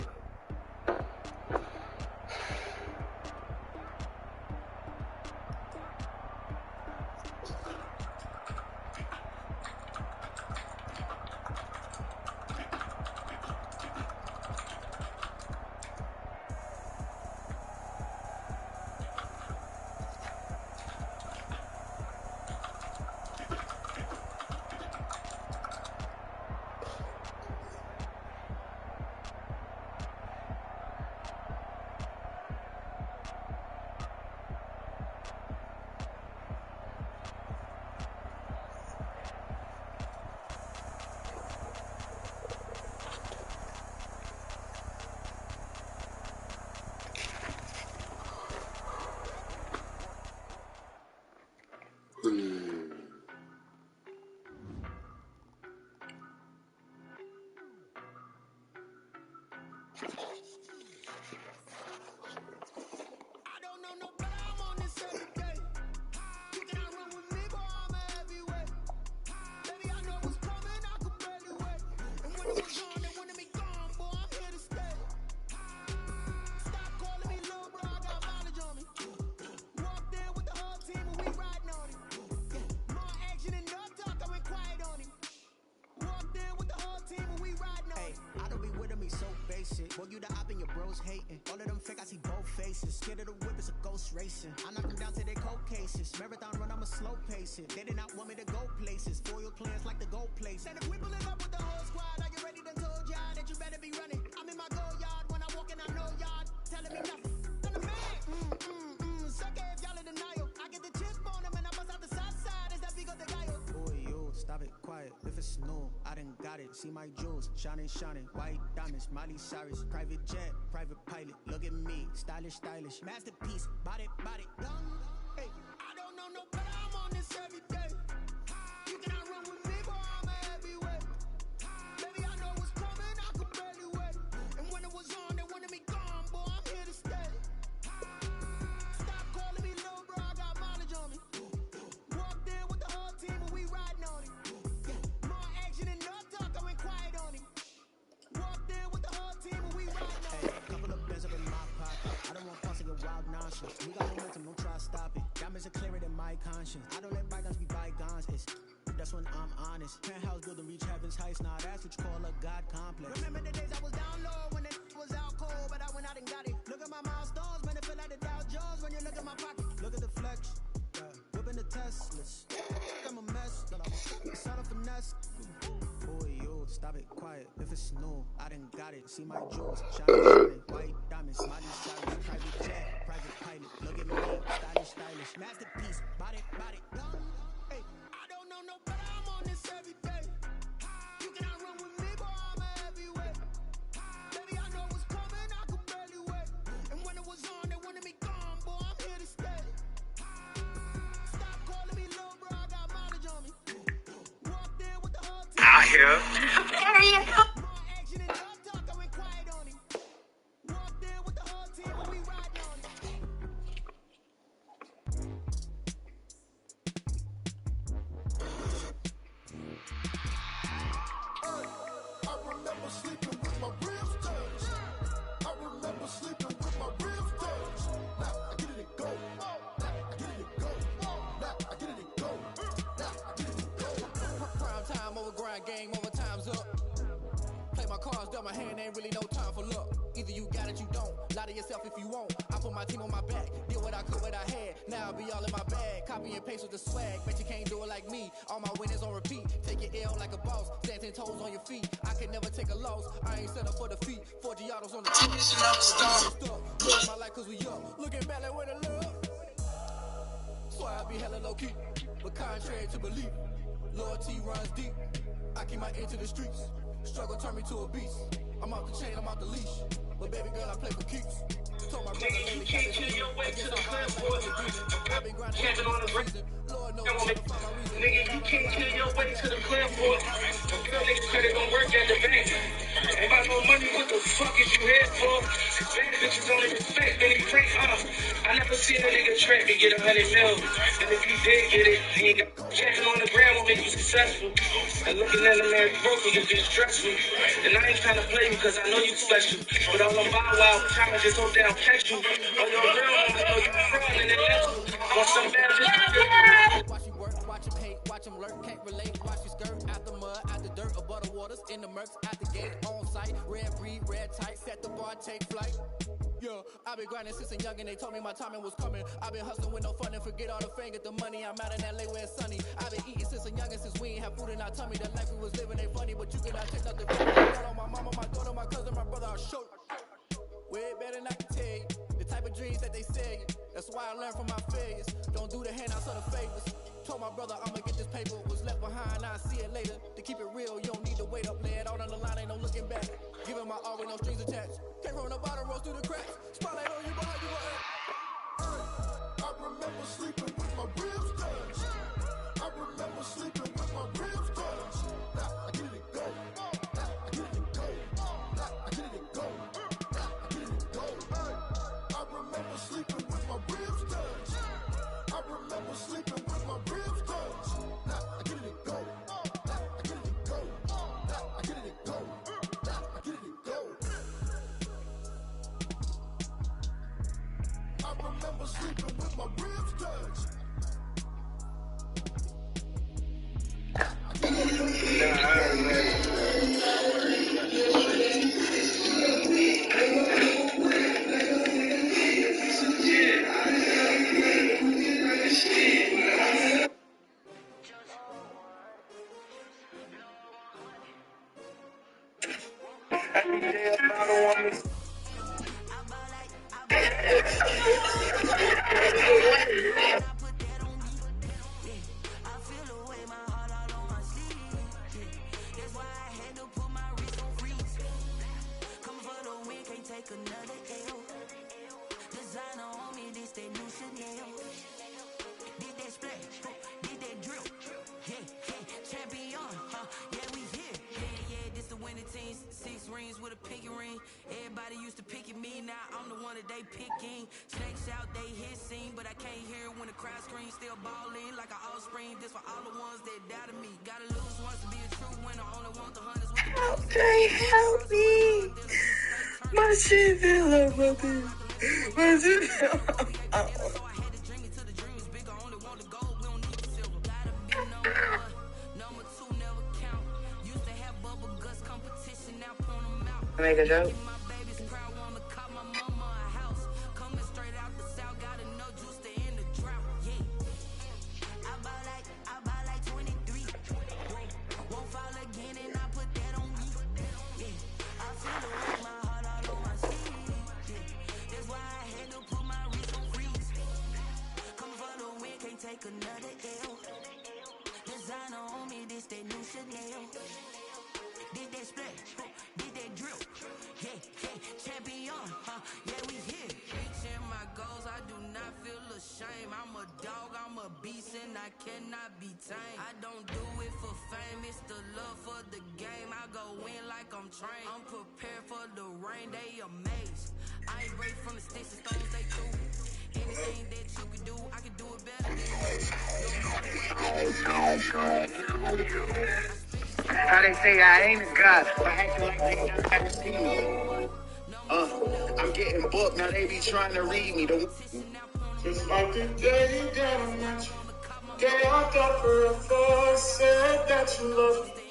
racing. I knock them down to their cold cases. Marathon run, I'ma slow pace it. They did not want me to go places. Foil plans like the gold place. And if we pulling up with the whole squad, are you ready to told y'all that you better be running? I'm in my go yard. When I walk in, I know y'all telling me nothing. I'm the man. Sucker if y'all in denial. I get the chip on them and I bust out the south side. Is that big of the guy? Boy, yo, stop it, quiet. If it's new, I done got it. See my jewels, shining, shining. White diamonds, Miley Cyrus. Private jet, private pilot. Look at me, stylish, stylish. Masterpiece, body, body. Hey, I don't know no better. I'm on this every day. You cannot run with me, boy, I'm a heavyweight. Baby, I know what's coming, I could barely wait. And when it was on, they wanted me gone, boy, I'm here to stay. Stop calling me little bro, I got mileage on me. Walked in with the whole team, and we riding on it. More action and no talk, I went quiet on it. Walked in with the whole team, and we riding on it. Couple of bands up in my pocket. I don't want to get wild nonsense. We got momentum, don't try to stop it. Diamonds are clearer than my conscience. I don't let bygones be bygones. That's when I'm honest. Penthouse building, reach heaven's heights. Now that's what you call a God complex. Remember the days I was down low when it was out cold, but I went out and got it. Look at my milestones, man, it feel like the Dow Jones when you look at my pocket. Look at the flex, whipping the Teslas. I'm a mess, it's all a finesse. Boy, yo, stop it, quiet. If it's new, I done got it. See my jewels, shining, shining. White diamonds, Miley Cyrus. Private jet, private pilot. Look at me, stylish, stylish. Masterpiece, body, body. Hey, I don't know no better. I'm on this every day. You cannot run with me, boy, I'm a heavyweight. Baby, I know what's coming, I could barely wait. And when it was on, they wanted me gone, boy, I'm here to stay. Stop calling me little bro, I got mileage on me. Walked in with the whole team. Out here. More action and no talk, I went quiet on it. Walked in with the whole team, and we riding on it. I remember sleeping with my ribs touched. I remember sleeping with my ribs touched. Now I get it and go. Now I get it and go. Now I get it and go. Now I get it and go. Prime time over grind, game over, time's up. Play my cards, dealt my hand, ain't really no time for luck. Either you got it, you don't. Lie to yourself if you won't. I put my team on my back, did what I could, what I had. Now I'll be all in my bag, copy and paste with the swag. Bet you can't do it like me. All my winners on repeat. Take your L like a boss, stand 10 toes on your feet. I can never take a loss. I ain't set up for defeat. 4 Giottos on the top. Living my life cause we up. Looking back like where the love. So I be hella low key, but contrary to belief, loyalty runs deep. I keep my ear to the streets. Struggle turn me to a beast. I'm off the chain, I'm off the leash. But baby girl, I play for keeps. Told my brother lately, can't kill your way to the club, boy. I've been grinding on the reason. Lord knows I'm gonna find my reason. Nigga, you can't kill your way to the club, boy. Girl, niggas credit don't work at the bank. Ain't got no money, what the fuck is you here for? Bad bitches only respect, then he prank off. I never seen a nigga track to get 100 mil. And if he did get it, he ain't got checking on the ground will make you successful. And looking at a man broken is just stressful. And I ain't trying to play you cause I know you special. But all I'm Bow Wow, time I just hope they don't catch you. On your real ones, I know you fraud and they let you. Want some bad bitches. Watch you work, watch him hate, watch him lurk, can't relate, watch you skirt, out the mud, out the dirt, above the waters, in the murks, out the gate, on site, red breed, red tight, set the bar, take flight. Yeah, I've been grinding since a young and they told me my timing was coming. I've been hustling with no fun and forget all the fame, get the money. I'm out in LA where it's sunny. I've been eating since a young and since we ain't have food in our tummy. The life we was living ain't funny, but you cannot take nothing from me. Got on my mama, my daughter, my cousin, my brother, I'll show you. Way better than I can tell you. The type of dreams that they sell you. That's why I learned from my failures. Don't do the handouts or the favors. Told my brother I'ma get this paper. Was left behind, I'll see it later. To keep it real, you don't need to wait up. Lay it out on the line, ain't no looking back. Giving my all with no strings attached. Came from the bottom, rose through the cracks. Spotlight on you, but how you gon' act? I remember sleeping with my ribs touched. I remember sleeping with my ribs touched. Now I get it and go. Now I get it and go. Now I get it and go. Now I get it and go. I remember sleeping with my ribs touched. I remember sleeping with my ribs touched. Now I get it and go. Now I get it and go. Now I get it and go. Now I get it and go. I remember sleeping with my ribs touched. 15, 6 rings with a pinky ring. Everybody used to pick at me, now I'm the one that they picking. Snakes out, they hissing, but I can't hear when the crowd screams. Still balling like an offspring. This for all the ones that doubted me. Gotta lose once to be a true winner. Only want the hunters with the Help, Jay, help me. My shit fell off my thing. My shit fell off. Make a joke. Take another L. Designer on me, this that new Chanel. Did that splash, did that drill. Yeah, champion, yeah, we here. Reaching my goals, I do not feel ashamed. I'm a dog, I'm a beast, and I cannot be tamed. I don't do it for fame, it's the love for the game. I go in like I'm trained. I'm prepared for the rain, they amazed. I ain't break from the sticks and stones they threw. Anything that you can do, I can do it better than you. How they say I ain't a god, but acting like they never had to see me. I'm getting booked, now they be trying to read me. Just like the day that I met you, day I thought for a fuss, said that you love me.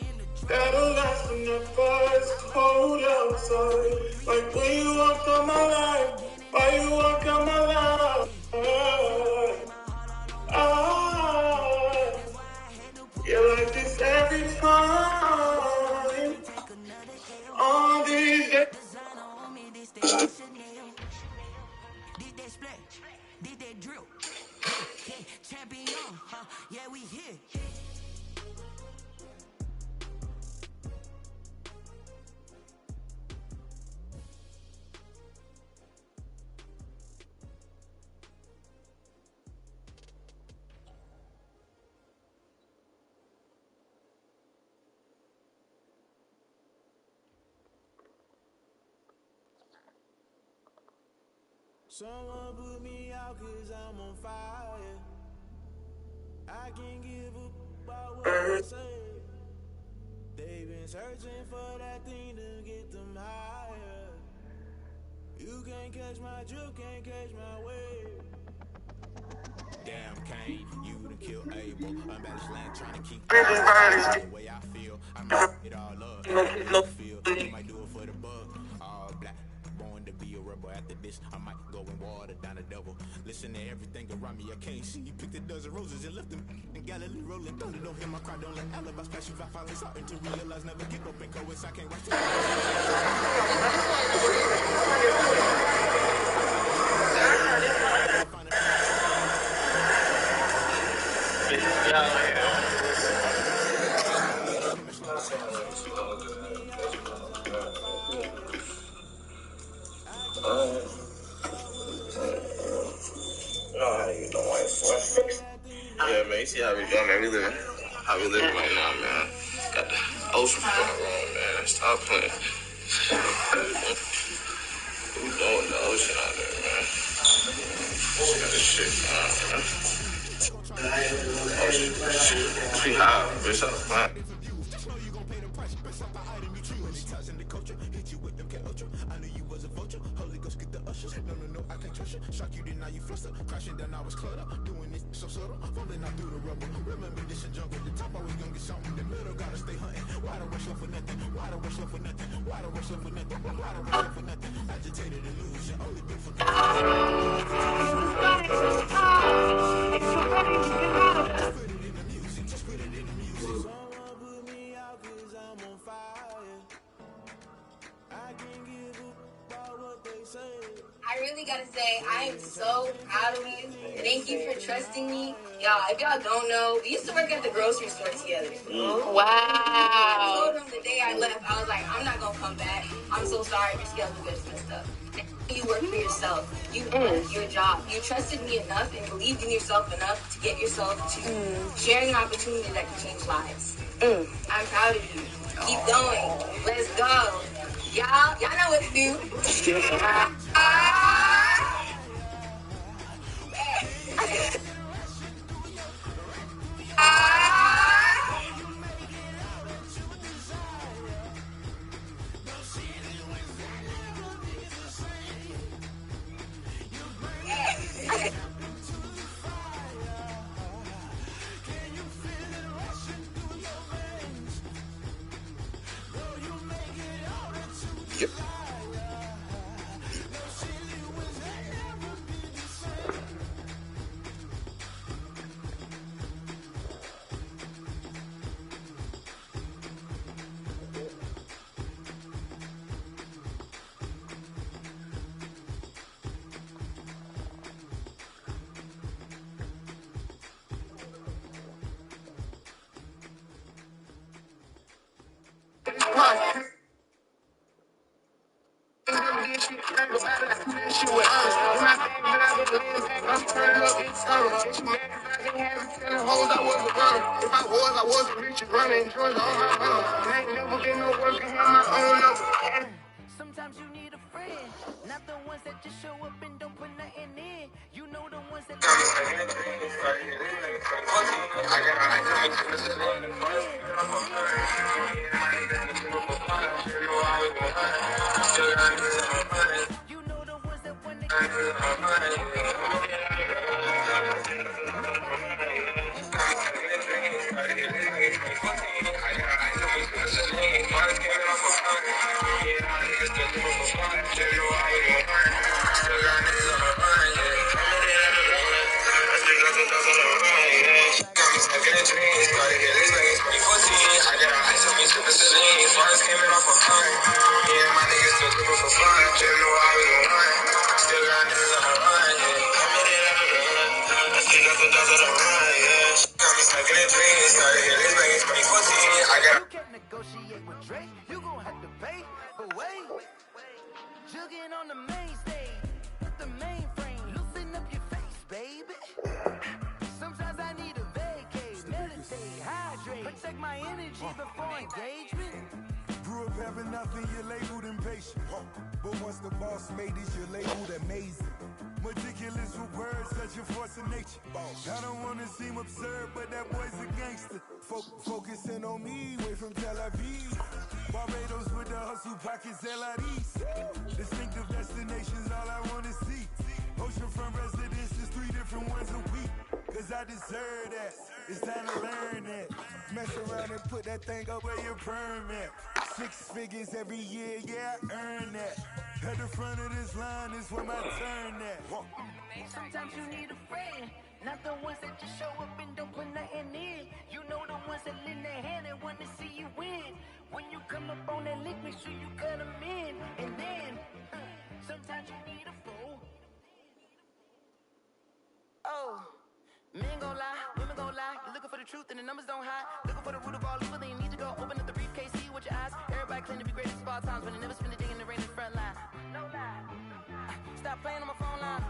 That'll last when the buzz cold outside. Like when you walk on my life, why you walk on my life? You're like this every time. All these days. Did that splash, did that drill. Champion, yeah, we here. Someone put me out cause I'm on fire. I can't give a about what they say. They've been searching for that thing to get them higher. You can't catch my drift, can't catch my wave. Damn, Kane, you done killed Abel. Unbalanced land trying to keep the way I feel. I might it all up. You feel you might do it for the bug. All black, born to be a rebel. After this, I might go and water down the devil. Listen to everything around me, I can't see. You picked a dozen roses and left them in Galilee rolling thunder. Don't hear my cry, don't let alibis pass you. I finally starting to realize never give up and coexist. I can't wait to Yeah, man, you see how we doing, man. How we living right now, man. Got the ocean front room, man. Stop playing. We doing the ocean out there, man. Got this shit, man. Ocean, shit. Too high, bitch. Out of line. Shock you, then now you fluster. Crashing down, I was cluttered. Doing this so subtle. Falling out through the rubble. Remember this a jungle. The top always gonna get something. The middle gotta stay hunting. Why the rush love for nothing? Why the rush love for nothing? Why the rush love for nothing? Why the rush love for nothing? Agitated illusion. Only been for Someone put me out cause I'm on fire. I can't give a about what they say. I really gotta say, I am so proud of you. Thank you for trusting me. Y'all, if y'all don't know, we used to work at the grocery store together. Wow. I told him the day I left, I was like, I'm not gonna come back. I'm so sorry, your scales are good and stuff. You work for yourself. You work your job. You trusted me enough and believed in yourself enough to get yourself to sharing an opportunity that can change lives. I'm proud of you. Keep going. Let's go. Y'all know what to do. Yep. Sometimes you need a friend, not the ones that just show up and don't put nothing in. You know the ones that you know the ones that when they you can't negotiate with Drake, you gon' have to pay. But wait, jugging on the main stage, with the mainframe, loosen up your face, baby. Sometimes I need a vacate, meditate, hydrate, protect my energy before engagement. Grew up having nothing, you're labeled impatient. But once the boss made it, you're labeled amazing. Meticulous with words, such a force of nature. I don't want to seem absurd, but that boy's a gangster. Focusing on me, way from Tel Aviv. Barbados with the hustle pockets, LIDs. Distinctive destinations, all I want to see. Oceanfront residences, 3 different ones a week. Cause I deserve that, it's time to learn that. Mess around and put that thing up where your permit. 6 figures every year, yeah, I earn that. At the front of this line is where my turn at. Sometimes you need a friend, not the ones that just show up and don't put nothing in. You know the ones that lend their hand and want to see you win. When you come up on that lick, make sure you cut them in. And then, sometimes you need a fool. Oh, men gon' lie, women gon' lie. You're looking for the truth and the numbers don't hide. Looking for the root of all evil, then you need to go open up the briefcase, see with your eyes. Everybody claim to be great at small times, but they never spend a day in the rain in the front line. No lie. Stop playing on my phone line.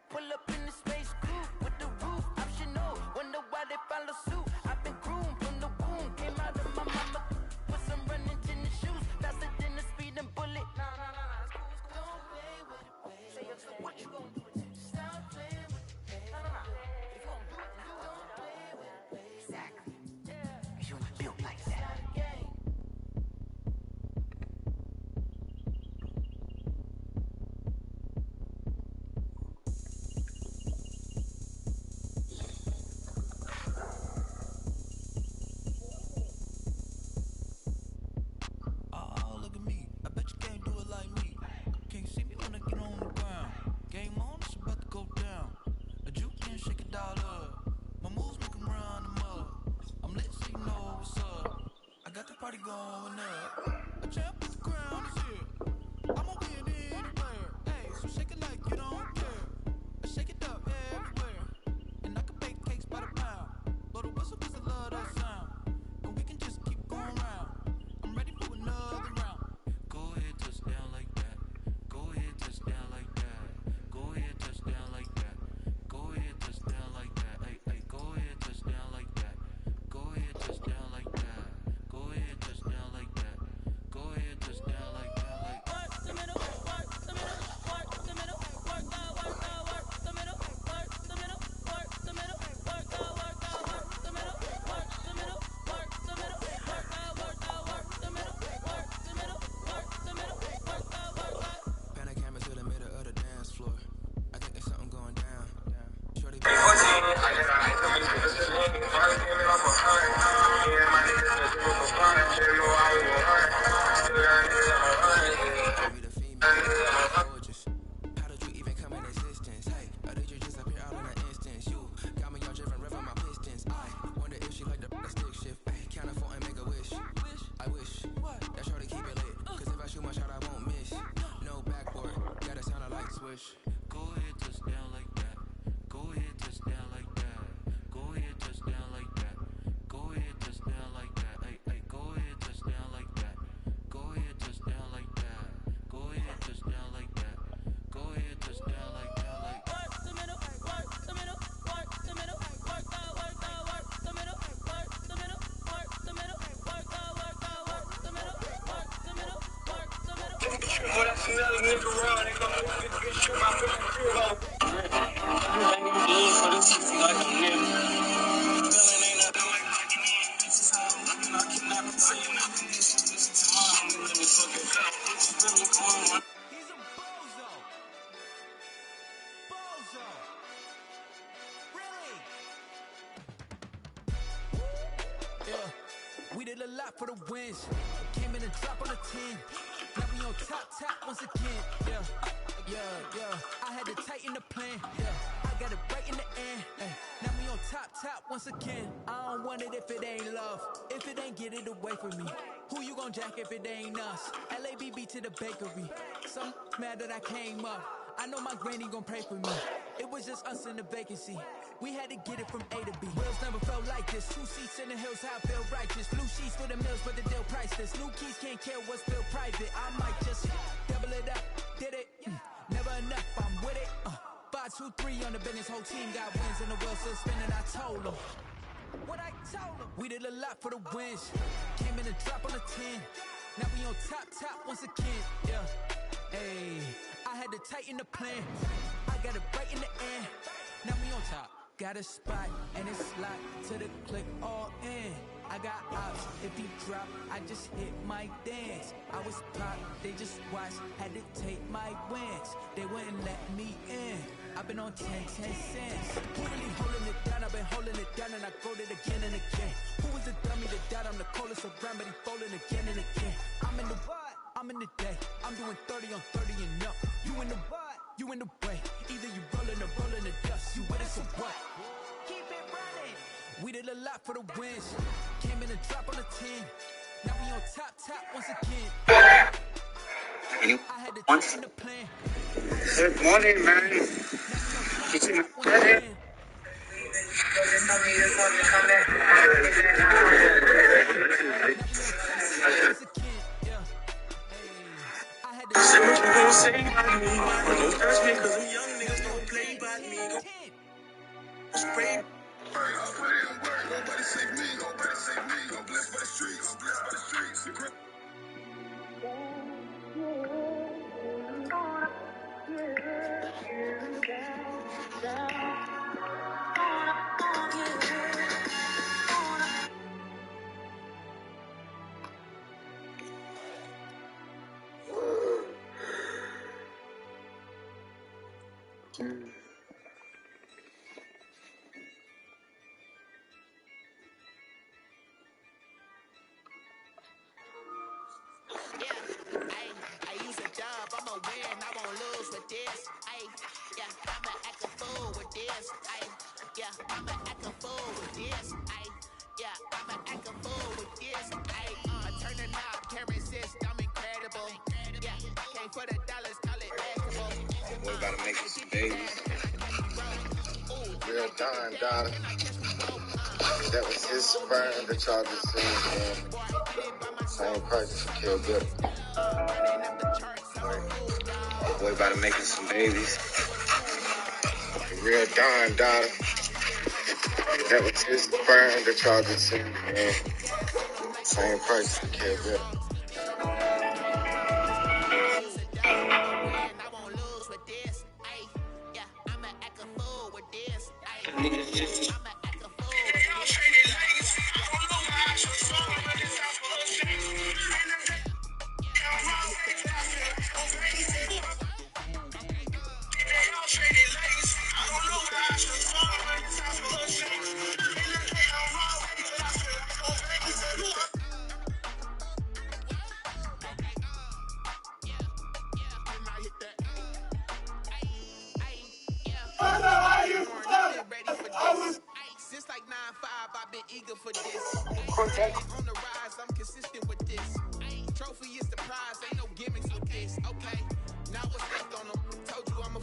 Pull up in the space coupe with the roof optional. Wonder why they follow suit. I've been groomed from the womb, came out of my mama with some running tennis shoes, faster than the speeding bullet. Nah, don't play with it, baby. Say so what you gon' do with it? Stop playing with it, baby. Nah. If you gon' do it, then don't play with it, baby. Exactly. Yeah. You built like that. Oh, look at me. I bet you can't do it like me. Can't see me when I get on the ground. Game on, it's about to go down. A juke can shake it all up. My moves make 'em run them up. I'm lit so you know what's up. I got the party going up. A champ with the crown is here. I'ma win anywhere. Hey, so shake it like you don't care. I shake it up everywhere. And I can bake cakes by the pound. Blow the whistle 'cause I love that sound. And we can just keep going round. I'm ready for another round. Go ahead, touch down like that. Go ahead, touch down like that. wish. Go ahead, touch down like that. Go ahead, touch down like that. Go ahead, touch down like that. Go ahead, touch down like that. Hey, hey, go ahead, touch down like that. Go ahead, touch down like that. Go ahead, touch down like that. Go ahead, touch down like that. Work the middle, work the middle, work the middle, work the middle, work the middle, work the middle, work the middle, work the middle, work the middle, work the middle, work the middle. What I see another nigga around, they gonna get the bitch shit out of the crib. For the city like a nigga. Feeling ain't nothing like fucking in. I cannot say nothing. Listen to my homie, let me fuck it up. Let me come on. He's a bozo. Bozo. Really? Yeah, we did a lot for the wins. Came in and drop on the 10. Now we on top once again. Yeah. I had to tighten the plan. Yeah, I got it right in the end. Ay, now we on top once again. I don't want it if it ain't love. If it ain't, get it away from me. Who you gon' jack if it ain't us? LABB to the bakery. Some mad that I came up. I know my granny gon' pray for me. It was just us in the vacancy. We had to get it from A to B. Wheels never felt like this. 2 seats in the hills, how I feel righteous. Blue sheets for the mills, but the deal priceless. New keys can't care what's still private. I might just double it up, did it. Never enough, I'm with it. 5, 2, 3 on the business. Whole team got wins in the wheel still spinning. I told them what I told them. We did a lot for the wins. Came in and drop on the 10. Now we on top once again. Yeah. Hey, I had to tighten the plan. I got it right in the end. Now we on top. Got a spot and it's locked to the click all in. I got ops, if he drop, I just hit my dance. I was pop, they just watched, had to take my wins. They wouldn't let me in. I've been on 10 cents. Who really holding it down? I've been holding it down and I go it again and again. Who was the dummy that died? I'm the coldest around, but he folding again and again. I'm in the what? I'm in the day. I'm doing 30 on 30 and up. You in the what? You in the way. Either you rolling or rolling the dust. You with us or what? Keep it running. We did a lot for the wins. Came in and drop on the 10. Now we on top once again. I had to change the plan. Good morning, man. Did you get it? Say what you gon' say about me, but don't touch me, cause them young niggas don't play by me. Spray. Nobody save me, nobody save me. I'm blessed by the streets, I'm blessed by the streets. I use a job, I'ma win, I won't lose with this. I'ma act a fool with this. I'ma act a fool with this. I'ma act a fool with this. Turn the knob, carry system, incredible. Came for the dollars, call it basketball. We're about to make some babies. Real dime, daughter. That was his sperm that y'all just seen, man. Same price for Kill Bill. Boy about to make some babies. Real dime, daughter. That was his sperm that y'all just seen, man. Same price for Kill Bill. Since like 9-5, I've been eager for this. On the rise, I'm consistent with this. Trophy is the prize, ain't no gimmicks with this. Okay, now what's left on them? Told you I'm a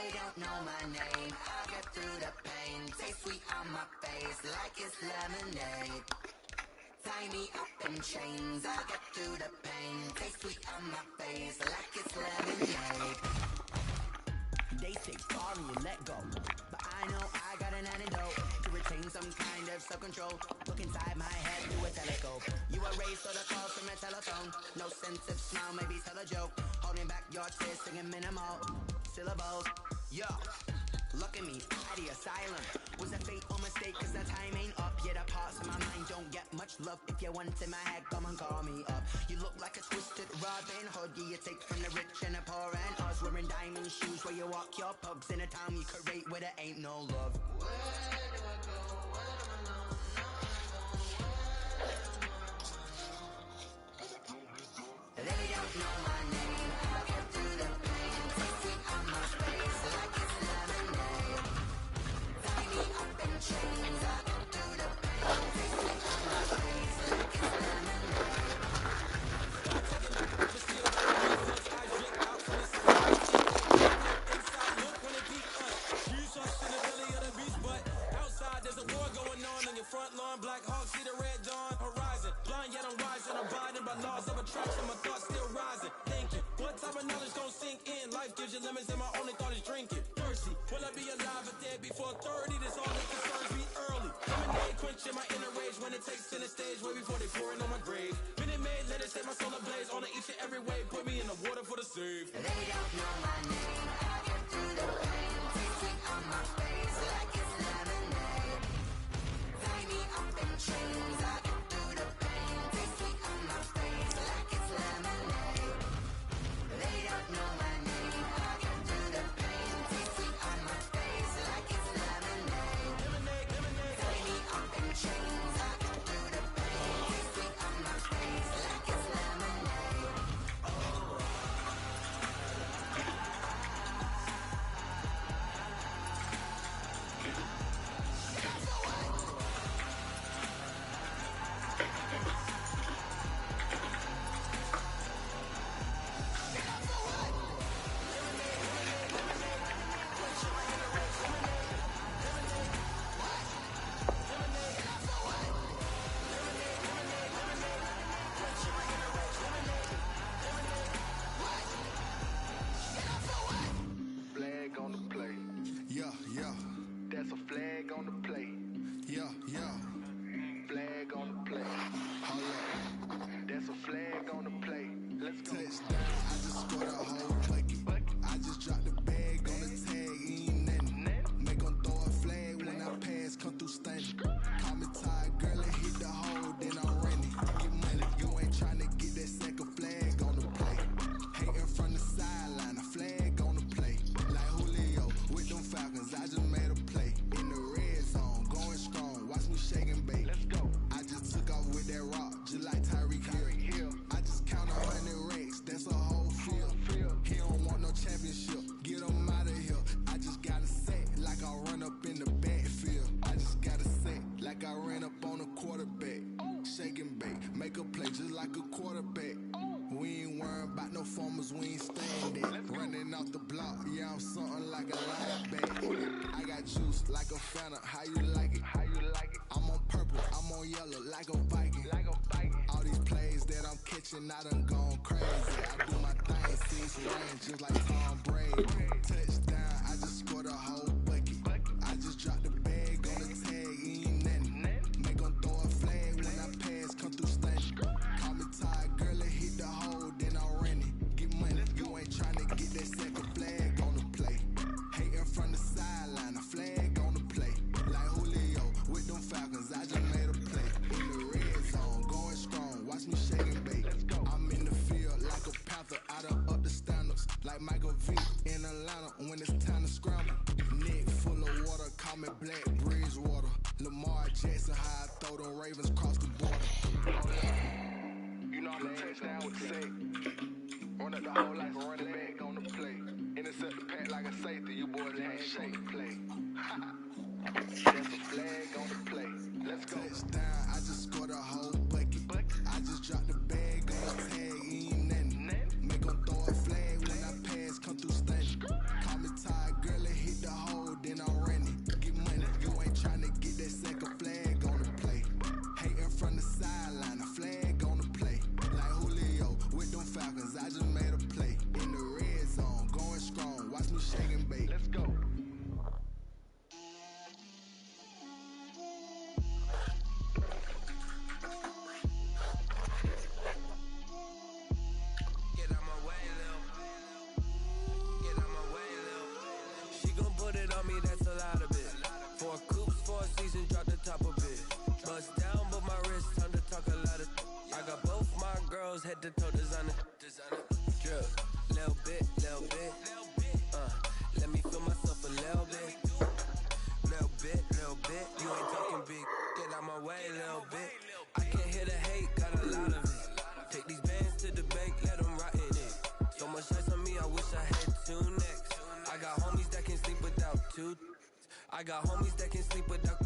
They don't know my name. I'll get through the pain. Taste sweet on my face like it's lemonade. Tie me up in chains. I'll get through the pain. Taste sweet on my face like it's lemonade. They say fall and you let go, but I know I got an antidote to retain some kind of self-control. Look inside my head through a telescope. You erase all the calls from a telephone. No sense of smile, maybe tell a joke. Holding back your tears, singing minimal syllables. Yo, look at me, at the asylum. Was a fate or mistake, cause the time ain't up. Yet the parts of my mind don't get much love. If you want in my head, come and call me up. You look like a twisted Robin Hood. Yeah, you take from the rich and the poor and us. Wearing diamond shoes where you walk your pugs. In a town you create where there ain't no love. They don't know my name. I'll get through the pain. Taste sweet on my face like it's lemonade. Tie me up in chains. I'll get through the pain. Taste sweet on my face like it's lemonade. Outside there's a war going on your front lawn. Black Hawk see the red dawn horizon. Blind yet I'm rising, abiding by laws of attraction. My thoughts still rising, thinking what type of knowledge gon' sink in? Life gives you limits and my only thought is drinking. Thirsty, will I be alive or dead before 30? This all that concerns me early. Lemonade quenching my inner rage when it takes center stage way before they pour it on my grave. Minute Maid, let it set my soul ablaze on each and every way. Put me in the water for the save. They don't know my name. I'll get through the pain. Taste sweet on my face like it's lemonade. Tie me up in chains. I'll get through the pain. Taste sweet on my face like it's lemonade. They don't know my name. I'll get through the pain. Taste sweet on my face like it's lemonade. Tie me up in chains. I'll get through the pain. Taste sweet on my face like it's lemonade. Flag on the play. Yeah, yeah. That's a flag on the play. Yeah, yeah. Flag on the play. Hold up. That's a flag on the play. Let's go. Touchdown. I just scored a whole bucket. I just dropped the bag on the tag. Ain't nothing. Make 'em throw a flag when I pass. Come through stunning. Call me tired, girl, and hit the hole. Then I'm running. Get money. You ain't trying to get that second flag on the play. Hating from the sideline. A flag on the play. Like Julio with them Falcons. I just made a play. In the red zone. Going strong. Watch me shake and bake. Let's go. I just took off with that rock. Just like Tyreek Hill. I just count 100 racks. That's a whole field. He don't want no championship. Get him out of here. I just got to set like I run up in the backfield. I just got to set like I ran up on a quarterback. Shake and bake. Make a play just like a quarterback. We ain't worrying about no formers, we ain't staying there. Running off the block, yeah, I'm something like a linebacker. I got juice like a Fanta, how you like it? How you like it? I'm on purple, I'm on yellow, like a Viking. Like a Viking. All these plays that I'm catching, I done gone crazy. I do my thing, 6 rings, just like Tom Brady. Touchdown, I just scored a whole bucket. I just dropped the bag on the tag, ain't nothing. Make 'em throw a flag when I pass, come through stunning. Call me tired, girl, and hit the hole, then I'm running. Get money, you ain't trying to get that second flag on the play. Hating from the sideline, a flag on the play. Like Julio with them Falcons, I just made a play. In the red zone, going strong, watch me shake and bake. I'm in the field like a panther, I done up the standards. Like Michael V in Atlanta when it's time to scramble. Neck full of water, call me Black Bridgewater. Lamar Jackson, how I throw them Ravens across the border. You know I'm a touchdown with the sack. Run up the hole like a running back on the play. Intercept the pack like a safety. You boys ain't shake play. That's a flag on the play. Let's go. Touchdown. I just scored a whole bucket. I just dropped the bag on the tag. Ain't nothing. Make 'em throw a flag when I pass. Come through stunning. Call me tired, girl. girls head to toe designer. Drip, little bit. Let me feel myself a little bit. Little bit. You ain't talking big. Get out my way, little bit. I can't hear the hate, got a lot of it. Take these bands to the bank, let them rot in it. So much ice on me, I wish I had two necks. I got homies that can sleep without two. I got homies that can sleep without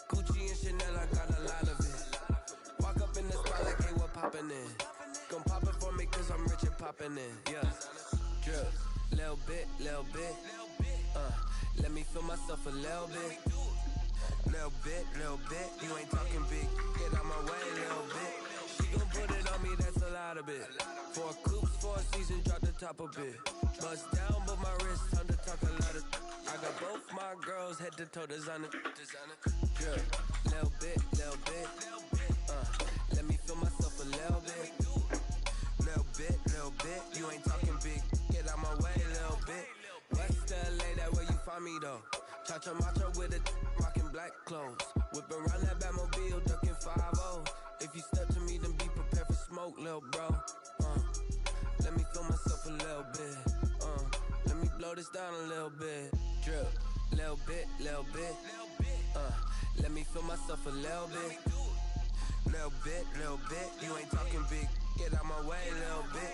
Gucci and Chanel, I got a lot of it. Walk up in the spot like, hey, what poppin' in? Gon' pop it for me cause I'm rich and poppin' in, yeah. Drip, little bit. Let me feel myself a little bit. Little bit. You ain't talking big. Get out my way, little bit. She gon' put it on me, that's a lot of it. 4 coops, 4 seasons, drop the top a bit. Bust down, but my wrist, time to talk a lot of. I got both my girls head to toe designer. Drip, little bit. Let me feel myself a little bit. Little bit. You ain't talking big. Get out my way, little bit. West LA, that where you find me though. Cha-cha macha with a rockin' black clothes. Whip around that Batmobile, duckin' 5-0. If you step to me, then be prepared for smoke, lil' bro. Let me feel myself a little bit. Let me blow this down a little bit. Drip, little bit. Let me feel myself a little bit. Little bit. You ain't talking big. Get out my way, little bit.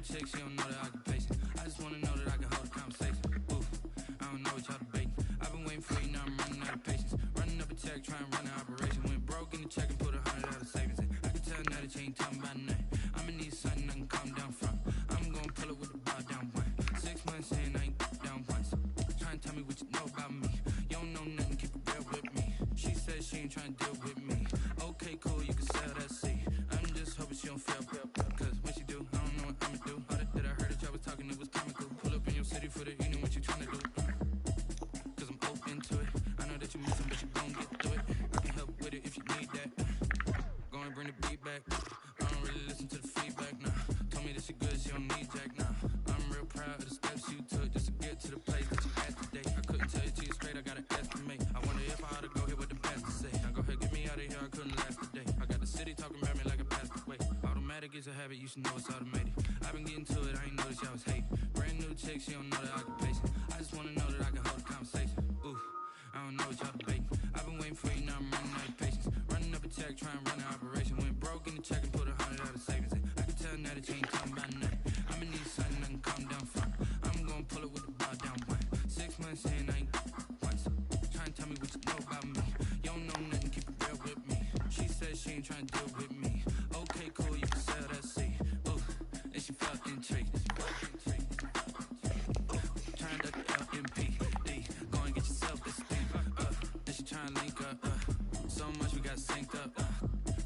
chick, she don't know the occupation. I just wanna know that I can hold a conversation. Oof, I don't know what y'all debating. I've been waiting for you, now I'm running out of patience. Running up a check, trying to run an operation. Went broke in the check and put $100 out of savings in. I can tell now that you ain't talking about nothing. I'ma need something I can calm down from. I'm gonna pull it with the bow down one. 6 months in, I ain't down once. Trying to tell me what you know about me. You don't know nothing, keep it real with me. She said she ain't trying to deal with me. Okay, cool, you can sell that seed. I'm just hoping she don't fail. Cause when she do, I don't know what I'ma do. All that I heard that y'all was talking, it was comical. Pull up in your city for the evening, what you trying to do? Cause I'm open to it. I know that you missing, but you gon' get through it. I can help with it if you need that. Go and bring the beat back. I don't really listen to the feedback, nah. Told me that she good, she don't need Jack now. I'm real proud of the steps you took just to get to the place that you at today. I couldn't tell you to you straight, I gotta estimate. I wonder if I ought to go here with the best to say. Now go ahead, get me out of here, I couldn't last a day. I got the city talking about me like a passed away. Automatic is a habit, you should know it's automated. I've been getting to it, I ain't noticed y'all was hating. Brand new chick, she don't know the occupation. I just wanna know that I can hold a conversation. Ooh, I don't know what y'all debating. I've been waiting for you, now I'm running out of patience. Running up a check, trying to run an operation. Went broke in the check and put 100 out of savings in. I can tell now that you ain't talking about nothing. I'ma need something I can calm down from. I'm gonna pull it with the bar down one. 6 months in, I ain't once. Trying to tell me what you know about me. You don't know nothing, keep it real with me. She said she ain't trying to deal with me. Okay, cool, you can sell that seat. Ooh, and she fucking tricked. Trying to duck the LMPD. Go and get yourself this thing. And she trying to link up. So much we got synced up.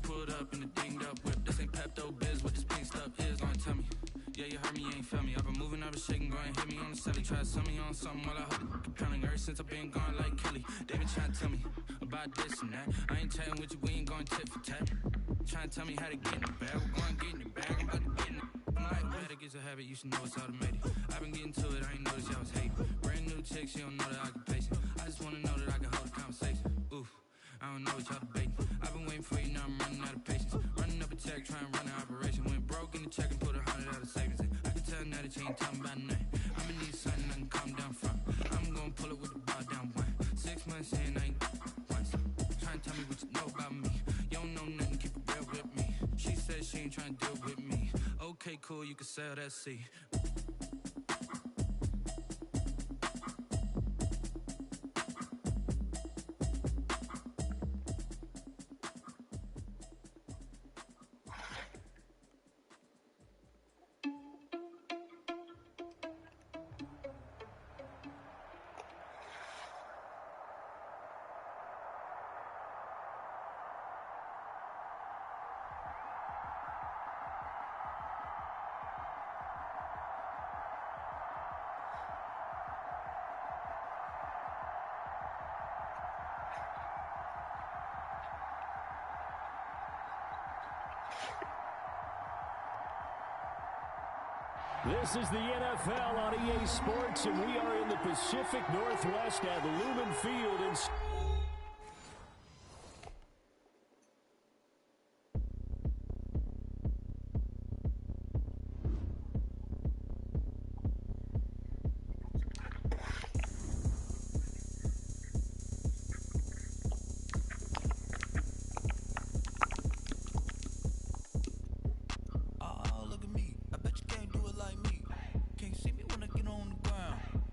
Pulled up in the dinged up whip. This ain't Pepto Biz, what this pink stuff is. Gonna tell me. Yeah, you heard me, you ain't felt me. I've been moving, I've been shaking, go and hit me on the celly. Try to sell me on something while I hold it compelling. Ever since I've been gone like Kelly, they been trying to tell me about this and that. I ain't chatting with you, we ain't going tit for tat. Trying to tell me how to get in the bag. We're going to get in the bag, I'm about to get in it. I'm like, automatic is a habit, you should know it's automated. I've been getting to it, I ain't noticed y'all was hating. Brand new chick, she don't know the occupation. I just wanna know that I can hold a conversation. Ooh, I don't know what y'all debating. I've been waiting for you, now I'm running out of patience. Running up a check, trying to run an operation. Went broke in the check and put 100 out of savings in. I can tell now that you ain't talking about nothing. I'ma need something I can calm down from. I'm gonna pull it with the bar down one. 6 months in, I ain't once. Trying to tell me what you know about me. You don't know nothing, keep it real with me. She said she ain't trying to deal with me. Okay, cool, you can sell that seat. This is the NFL on EA Sports, and we are in the Pacific Northwest at Lumen Field in...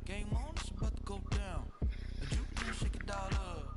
Game on, it's about to go down. A juke, shake it all up.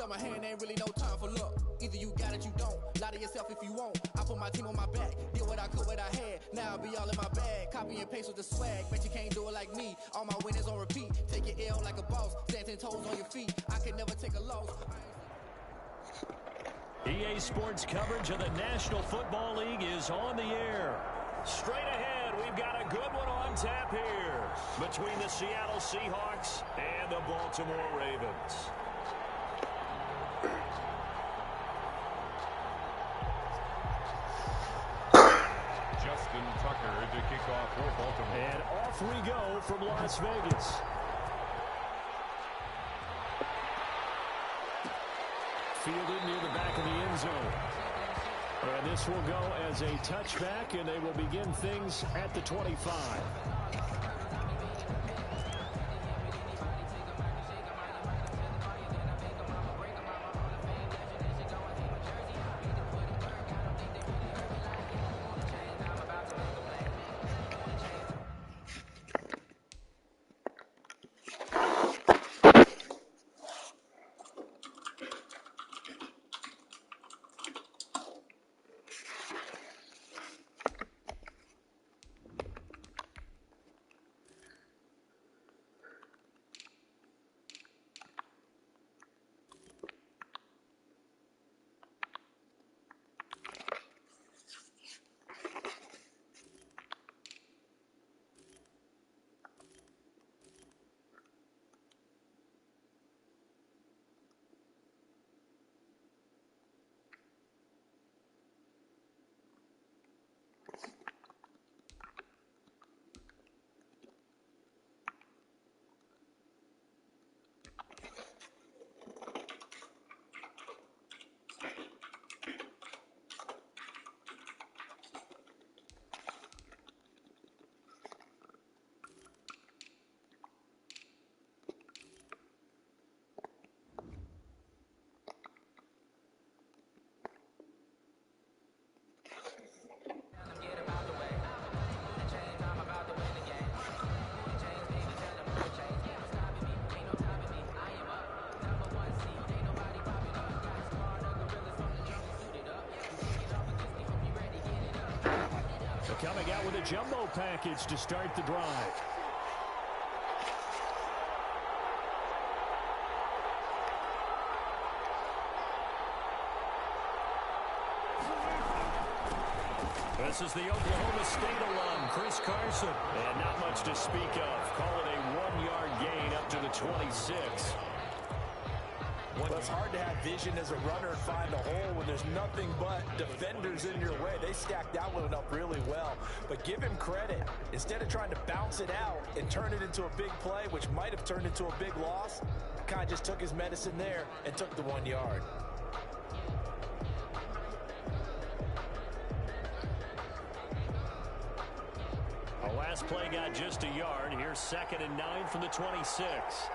tell my hand ain't really no time for luck. Either you got it, you don't. Lie to yourself if you won't. I put my team on my back. Did what I could, what I had. Now I be all in my bag. Copy and paste with the swag. Bet you can't do it like me. All my winners on repeat. Take your L like a boss. Stand 10 toes on your feet. I can never take a loss. EA Sports coverage of the National Football League is on the air. Straight ahead, we've got a good one on tap here between the Seattle Seahawks and the Baltimore Ravens. Justin Tucker to kick off for Baltimore. And off we go from Las Vegas. Fielded near the back of the end zone. And this will go as a touchback, and they will begin things at the 25. Coming out with a jumbo package to start the drive. This is the Oklahoma State alum, Chris Carson. And not much to speak of. Call it a 1-yard gain up to the 26. Well, it's hard to have vision as a runner and find a hole when there's nothing but defenders in your way. They stacked that one up really well. But give him credit. Instead of trying to bounce it out and turn it into a big play, which might have turned into a big loss, kind of just took his medicine there and took the 1 yard. The last play got just a yard. Here's 2nd and 9 from the 26.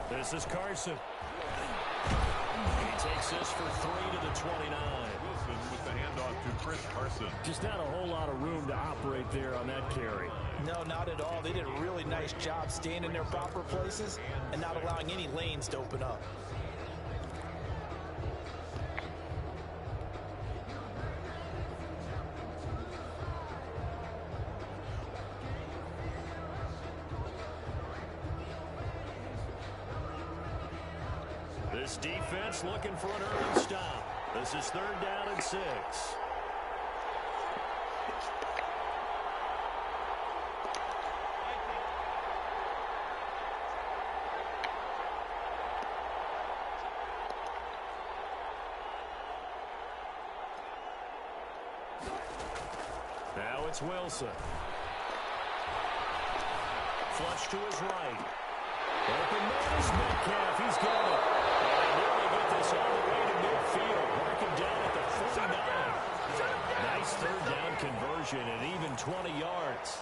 This is Carson. He takes this for 3 to the 29. Wilson with the handoff to Chris Carson. Just not a whole lot of room to operate there on that carry. No, not at all. They did a really nice job staying in their proper places and not allowing any lanes to open up. This defense looking for an early stop. This is 3rd down and 6. Now it's Wilson. Flush to his right. Open man is Metcalf. He's got it. And now they get this all the way to midfield. Marking down at the 49. Nice 3rd down conversion and even 20 yards.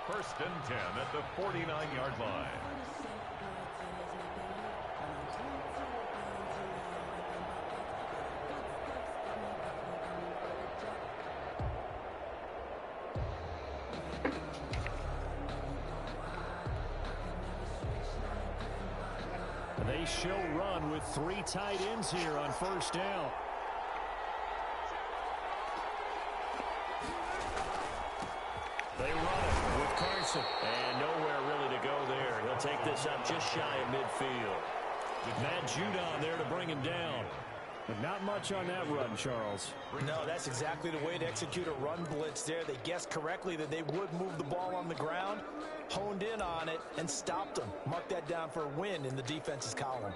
1st and 10 at the 49-yard line. They show run with 3 tight ends here on first down. They run it with Carson. And nowhere really to go there. He'll take this up just shy of midfield. With Matt Judon there to bring him down. But not much on that run, Charles. No, that's exactly the way to execute a run blitz there. They guessed correctly that they would move the ball on the ground, honed in on it, and stopped them. Mark that down for a win in the defense's column.